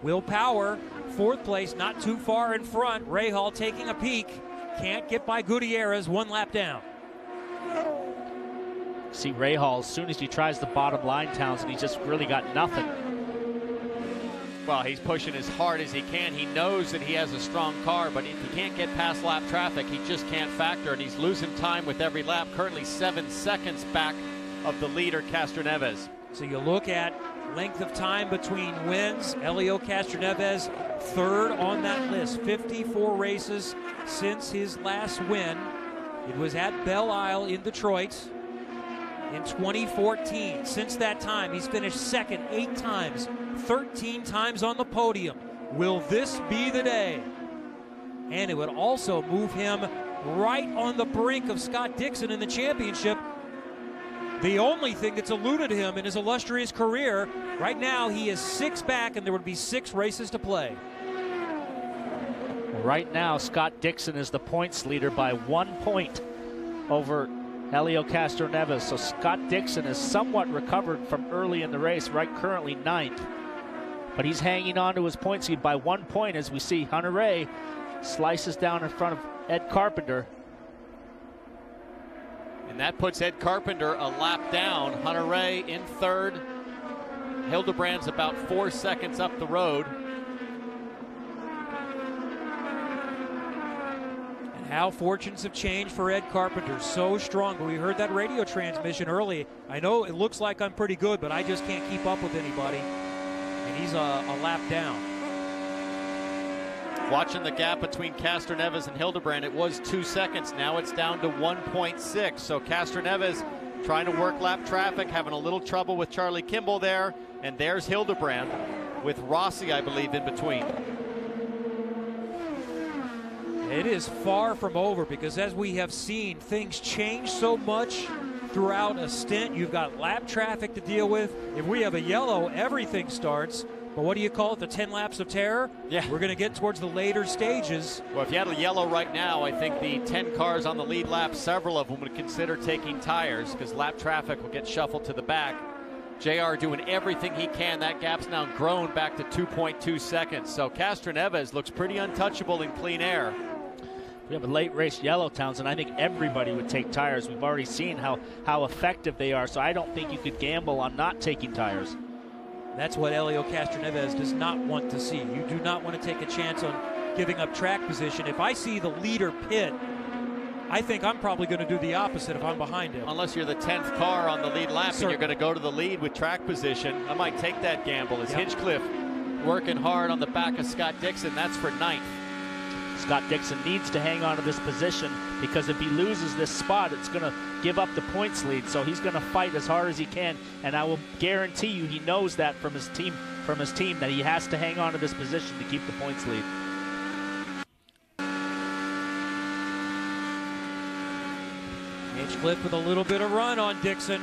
A: Will Power, fourth place, not too far in front. Rahal taking a peek. Can't get by Gutierrez, one lap down.
G: See Rahal, as soon as he tries the bottom line, Townsend, he's just really got nothing.
F: Well, he's pushing as hard as he can. He knows that he has a strong car, but if he can't get past lap traffic, he just can't factor, and he's losing time with every lap, currently 7 seconds back of the leader, Castroneves.
A: So you look at length of time between wins. Helio Castroneves, third on that list. 54 races since his last win. It was at Belle Isle in Detroit in 2014. Since that time, he's finished second 8 times, 13 times on the podium. Will this be the day? And it would also move him right on the brink of Scott Dixon in the championship. The only thing that's eluded him in his illustrious career. Right now, he is 6 back, and there would be 6 races to play.
G: Right now, Scott Dixon is the points leader by 1 point over Helio Castroneves. So Scott Dixon is somewhat recovered from early in the race, right currently 9th. But he's hanging on to his points lead by 1 point as we see Hunter Ray slices down in front of Ed Carpenter.
F: And that puts Ed Carpenter a lap down. Hunter Ray in third. Hildebrand's about 4 seconds up the road.
A: And how fortunes have changed for Ed Carpenter. So strong. But we heard that radio transmission early. I know it looks like I'm pretty good, but I just can't keep up with anybody. And he's a lap down.
F: Watching the gap between Castroneves and Hildebrand, it was 2 seconds. Now it's down to 1.6. So Castroneves trying to work lap traffic, having a little trouble with Charlie Kimball there. And there's Hildebrand with Rossi, I believe, in between.
A: It is far from over because, as we have seen, things change so much throughout a stint. You've got lap traffic to deal with. If we have a yellow, everything starts. But what do you call it, the 10 laps of terror?
F: Yeah.
A: We're going to get towards the later stages.
F: Well, if you had a yellow right now, I think the 10 cars on the lead lap, several of them would consider taking tires because lap traffic will get shuffled to the back. JR doing everything he can. That gap's now grown back to 2.2 seconds. So Castroneves looks pretty untouchable in clean air.
G: We have a late race yellow, Townsend. I think everybody would take tires. We've already seen how effective they are, so I don't think you could gamble on not taking tires.
A: That's what Helio Castroneves does not want to see. You do not want to take a chance on giving up track position. If I see the leader pit, I think I'm probably going to do the opposite if I'm behind him.
F: Unless you're the 10th car on the lead lap
A: Certainly.
F: and you're going to go to the lead with track position, I might take that gamble. As Hinchcliffe working hard on the back of Scott Dixon, that's for 9th.
G: Scott Dixon needs to hang on to this position because if he loses this spot, it's going to give up the points lead. So he's going to fight as hard as he can, and I will guarantee you he knows that from his team that he has to hang on to this position to keep the points lead.
A: Hinchcliffe with a little bit of run on Dixon.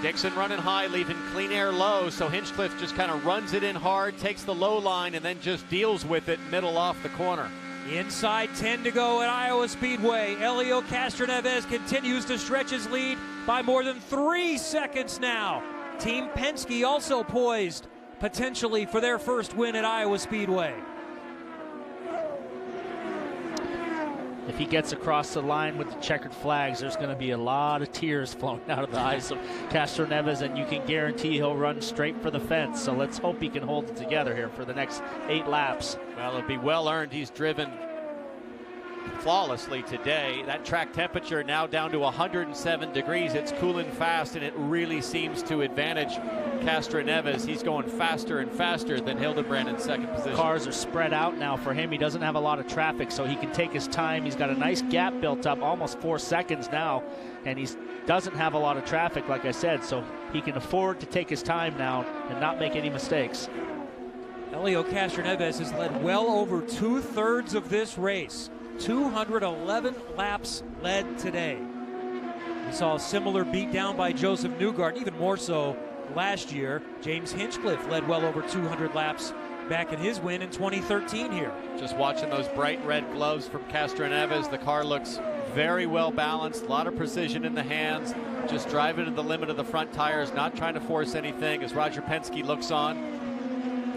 F: Dixon running high, leaving clean air low, so Hinchcliffe just kind of runs it in hard, takes the low line, and then just deals with it middle off the corner.
A: Inside 10 to go at Iowa Speedway. Helio Castroneves continues to stretch his lead by more than 3 seconds now. Team Penske also poised potentially for their first win at Iowa Speedway.
G: If he gets across the line with the checkered flags, there's going to be a lot of tears flowing out of the eyes of Castroneves, and you can guarantee he'll run straight for the fence. So let's hope he can hold it together here for the next 8 laps.
F: Well, it'll be well earned. He's driven flawlessly today. That track temperature now down to 107 degrees. It's cooling fast, and it really seems to advantage Castroneves. He's going faster and faster than Hildebrand in second position.
G: Cars are spread out now for him. He doesn't have a lot of traffic, so he can take his time. He's got a nice gap built up, almost 4 seconds now, and he doesn't have a lot of traffic, like I said, so he can afford to take his time now and not make any mistakes.
A: Helio Castroneves has led well over 2/3 of this race. 211 laps led today. We saw a similar beatdown by Joseph Newgarden, even more so last year. James Hinchcliffe led well over 200 laps back in his win in 2013 here.
F: Just watching those bright red gloves from Castroneves. The car looks very well balanced, a lot of precision in the hands, just driving to the limit of the front tires, not trying to force anything as Roger Penske looks on.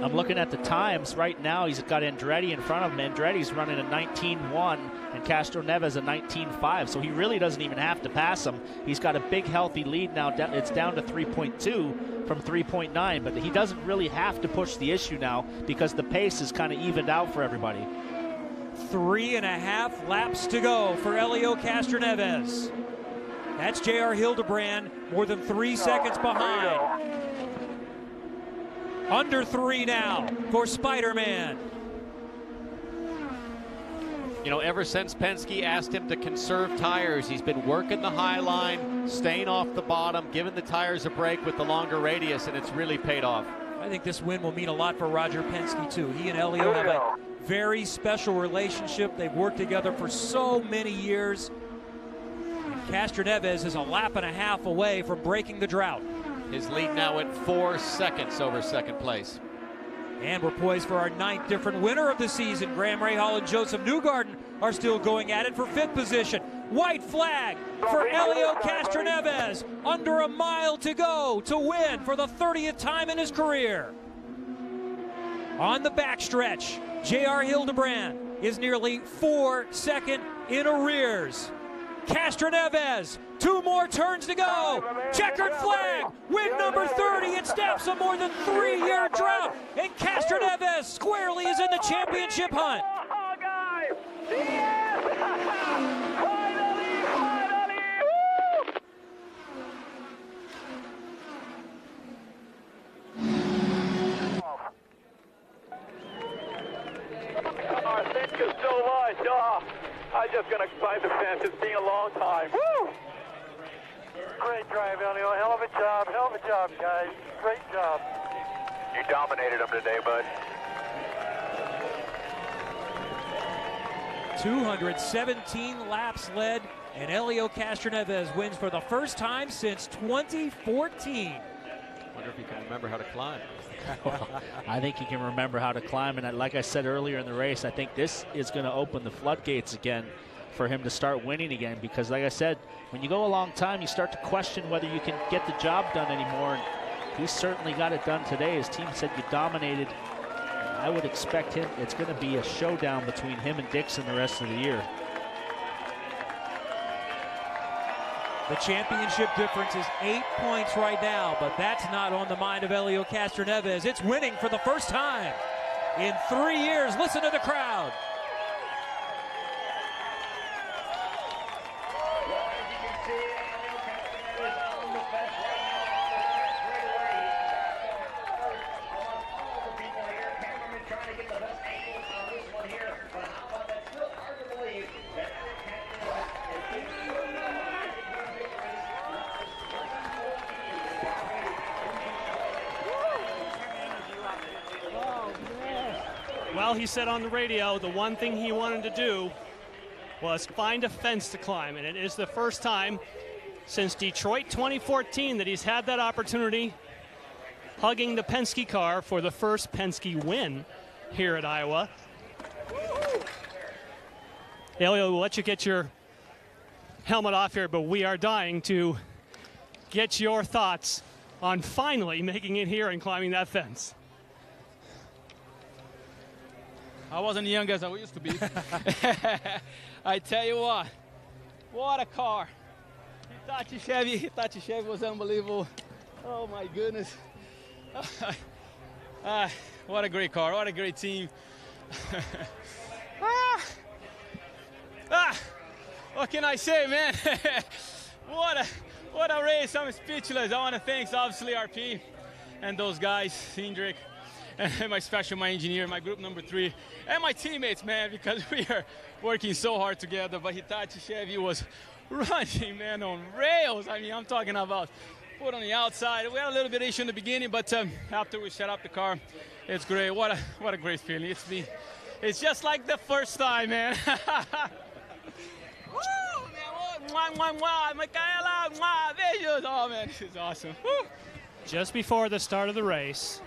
G: I'm looking at the times right now. He's got Andretti in front of him. Andretti's running a 19.1 and Castroneves a 19.5, so he really doesn't even have to pass him. He's got a big healthy lead now. It's down to 3.2 from 3.9, but he doesn't really have to push the issue now because the pace is kind of evened out for everybody.
A: 3.5 laps to go for Helio Castroneves. That's J.R. Hildebrand, more than 3 seconds behind. Under 3 now for Spider-Man.
F: You know, ever since Penske asked him to conserve tires, he's been working the high line, staying off the bottom, giving the tires a break with the longer radius, and it's really paid off.
A: I think this win will mean a lot for Roger Penske, too. He and Helio have a very special relationship. They've worked together for so many years. And Castroneves is a lap and a half away from breaking the drought.
F: His lead now at 4 seconds over second place.
A: And we're poised for our 9th different winner of the season. Graham Rahal and Joseph Newgarden are still going at it for 5th position. White flag for Helio Castroneves. Under a mile to go to win for the 30th time in his career. On the backstretch, J.R. Hildebrand is nearly 4 seconds in arrears. Castroneves, 2 more turns to go. Checkered flag, win number 30. It snaps a more than 3-year drought. And Castroneves squarely is in the championship hunt.
T: Thank you so much. I'm just going to climb the fence. It's been a long time. Woo! Great drive, Elio. Hell of a job, guys. Great job. You dominated them today, bud.
A: 217 laps led, and Helio Castroneves wins for the first time since 2014.
F: Wonder if he can remember how to climb.
G: I think he can remember how to climb, and like I said earlier in the race, I think this is going to open the floodgates again for him to start winning again, because like I said, when you go a long time, you start to question whether you can get the job done anymore, and he certainly got it done today. His team said you dominated. I would expect him, it's going to be a showdown between him and Dixon the rest of the year.
A: The championship difference is 8 points right now, but that's not on the mind of Helio Castroneves. It's winning for the first time in 3 years. Listen to the crowd.
C: Well, he said on the radio the one thing he wanted to do was find a fence to climb, and it is the first time since Detroit 2014 that he's had that opportunity, hugging the Penske car for the first Penske win here at Iowa. Elio, we'll let you get your helmet off here, but we are dying to get your thoughts on finally making it here and climbing that fence.
U: I wasn't young as I used to be. I tell you what a car. Hitachi Chevy was unbelievable. Oh my goodness. What a great car, what a great team. What can I say, man? What a race, I'm speechless. I want to thank obviously RP and those guys, Cindric, and my engineer, my group number 3, and my teammates, man, because we are working so hard together. But Hitachi Chevy was running, man, on rails. I mean, I'm talking about put on the outside. We had a little bit of issue in the beginning, but after we set up the car, it's great. What a great feeling. It's just like the first time, man. Michaela, oh man, this is awesome. Woo.
C: Just before the start of the race,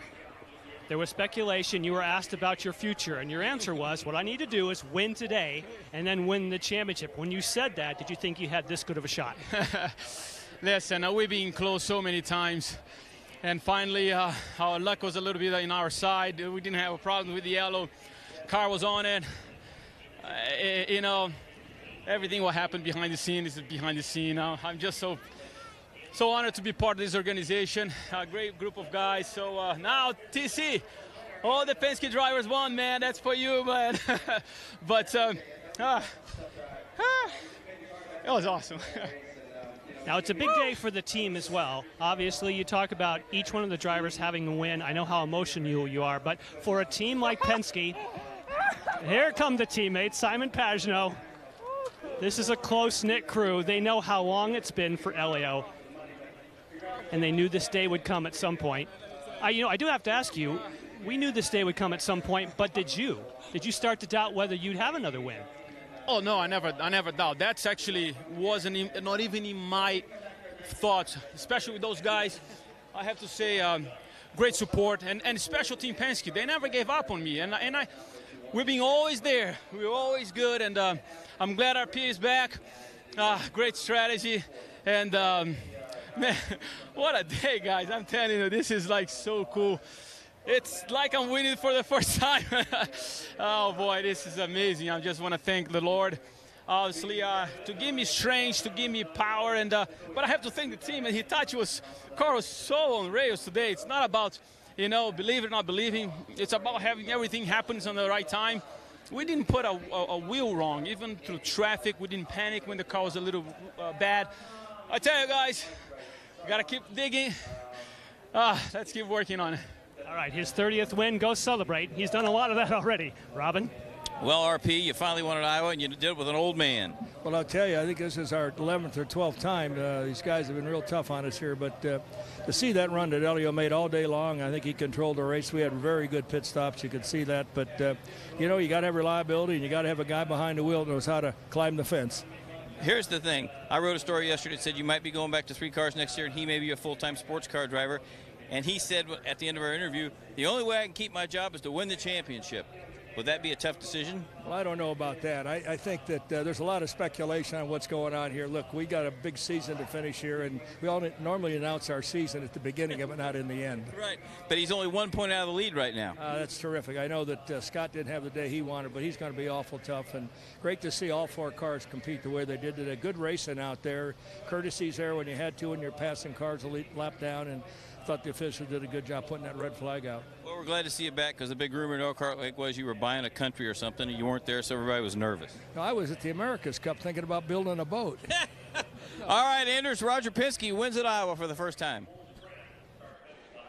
C: there was speculation. You were asked about your future, and your answer was, what I need to do is win today and then win the championship. When you said that, did you think you had this good of a shot?
U: Listen, we've been close so many times, and finally our luck was a little bit on our side. We didn't have a problem with the yellow. Car was on it. You know, everything what happened behind the scene is behind the scene. I'm just so honored to be part of this organization. A great group of guys. So now, TC, all the Penske drivers won, man. That's for you, man. But it was awesome.
C: Now, it's a big day for the team as well. Obviously, you talk about each one of the drivers having a win. I know how emotional you are, but for a team like Penske, here come the teammates, Simon Pagenaud. This is a close-knit crew. They know how long it's been for Elio, and they knew this day would come at some point. I do have to ask you, we knew this day would come at some point, but did you? Did you start to doubt whether you'd have another win?
U: Oh no, I never doubt. That's actually wasn't not even in my thoughts, especially with those guys. I have to say, great support and special team Penske. They never gave up on me, and we've been always there. We were always good, and I'm glad RP is back. Great strategy, and man, what a day, guys! I'm telling you, this is like so cool. It's like I'm winning for the first time. Oh boy, this is amazing. I just want to thank the Lord, obviously, to give me strength, to give me power, and but I have to thank the team. And Hitachi's car was so on rails today. It's not about, believe it or not believing. It's about having everything happens on the right time. We didn't put a wheel wrong, even through traffic. We didn't panic when the car was a little bad. I tell you guys, we gotta keep digging. Let's keep working on it.
C: All right, his 30th win. Go celebrate. He's done a lot of that already. Robin?
E: Well, RP, you finally won at Iowa, and you did it with an old man.
L: Well, I'll tell you, I think this is our 11th or 12th time. These guys have been real tough on us here, but to see that run that Elio made all day long, I think he controlled the race. We had very good pit stops. You could see that. But, you got to have reliability, and you got to have a guy behind the wheel that knows how to climb the fence.
E: Here's the thing. I wrote a story yesterday that said you might be going back to 3 cars next year, and he may be a full-time sports car driver. And he said at the end of our interview, the only way I can keep my job is to win the championship. Would that be a tough decision?
L: Well, I don't know about that. I think that there's a lot of speculation on what's going on here. Look, we got a big season to finish here, and we all normally announce our season at the beginning of it, not in the end.
E: Right. But he's only 1 point out of the lead right now.
L: That's terrific. I know that Scott didn't have the day he wanted, but he's going to be awful tough. And great to see all 4 cars compete the way they did today. Good racing out there. Courtesies there when you had to, and you're passing cars a lap down. And I thought the official did a good job putting that red flag out.
E: Well, we're glad to see you back, because the big rumor in Elkhart Lake was you were buying a country or something, and you weren't there, so everybody was nervous.
L: No, I was at the America's Cup thinking about building a boat.
E: All right, Anders, Roger Penske wins at Iowa for the first time.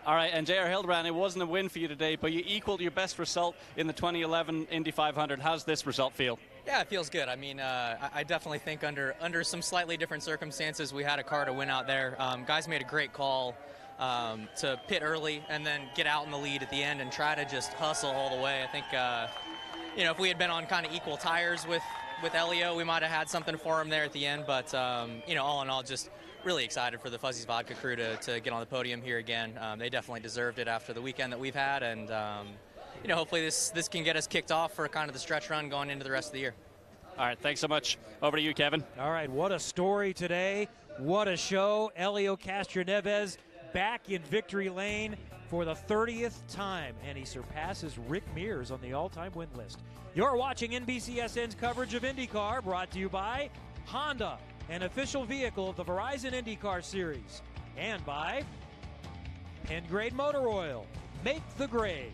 D: All right, and J.R. Hildebrand, it wasn't a win for you today, but you equaled your best result in the 2011 Indy 500. How does this result feel?
I: Yeah, it feels good. I mean, I definitely think under some slightly different circumstances, we had a car to win out there. Guys made a great call to pit early and then get out in the lead at the end and try to just hustle all the way. I think, if we had been on kind of equal tires with Elio, we might have had something for him there at the end. But, all in all, just really excited for the Fuzzy's Vodka crew to get on the podium here again. They definitely deserved it after the weekend that we've had. And, hopefully this can get us kicked off for kind of the stretch run going into the rest of the year.
D: All right, thanks so much. Over to you, Kevin.
A: All right, what a story today. What a show. Elio Castroneves back in victory lane for the 30th time, and he surpasses Rick Mears on the all-time win list. You're watching NBCSN's coverage of IndyCar, brought to you by Honda, an official vehicle of the Verizon IndyCar Series, and by Pengrade Motor Oil. Make the grade.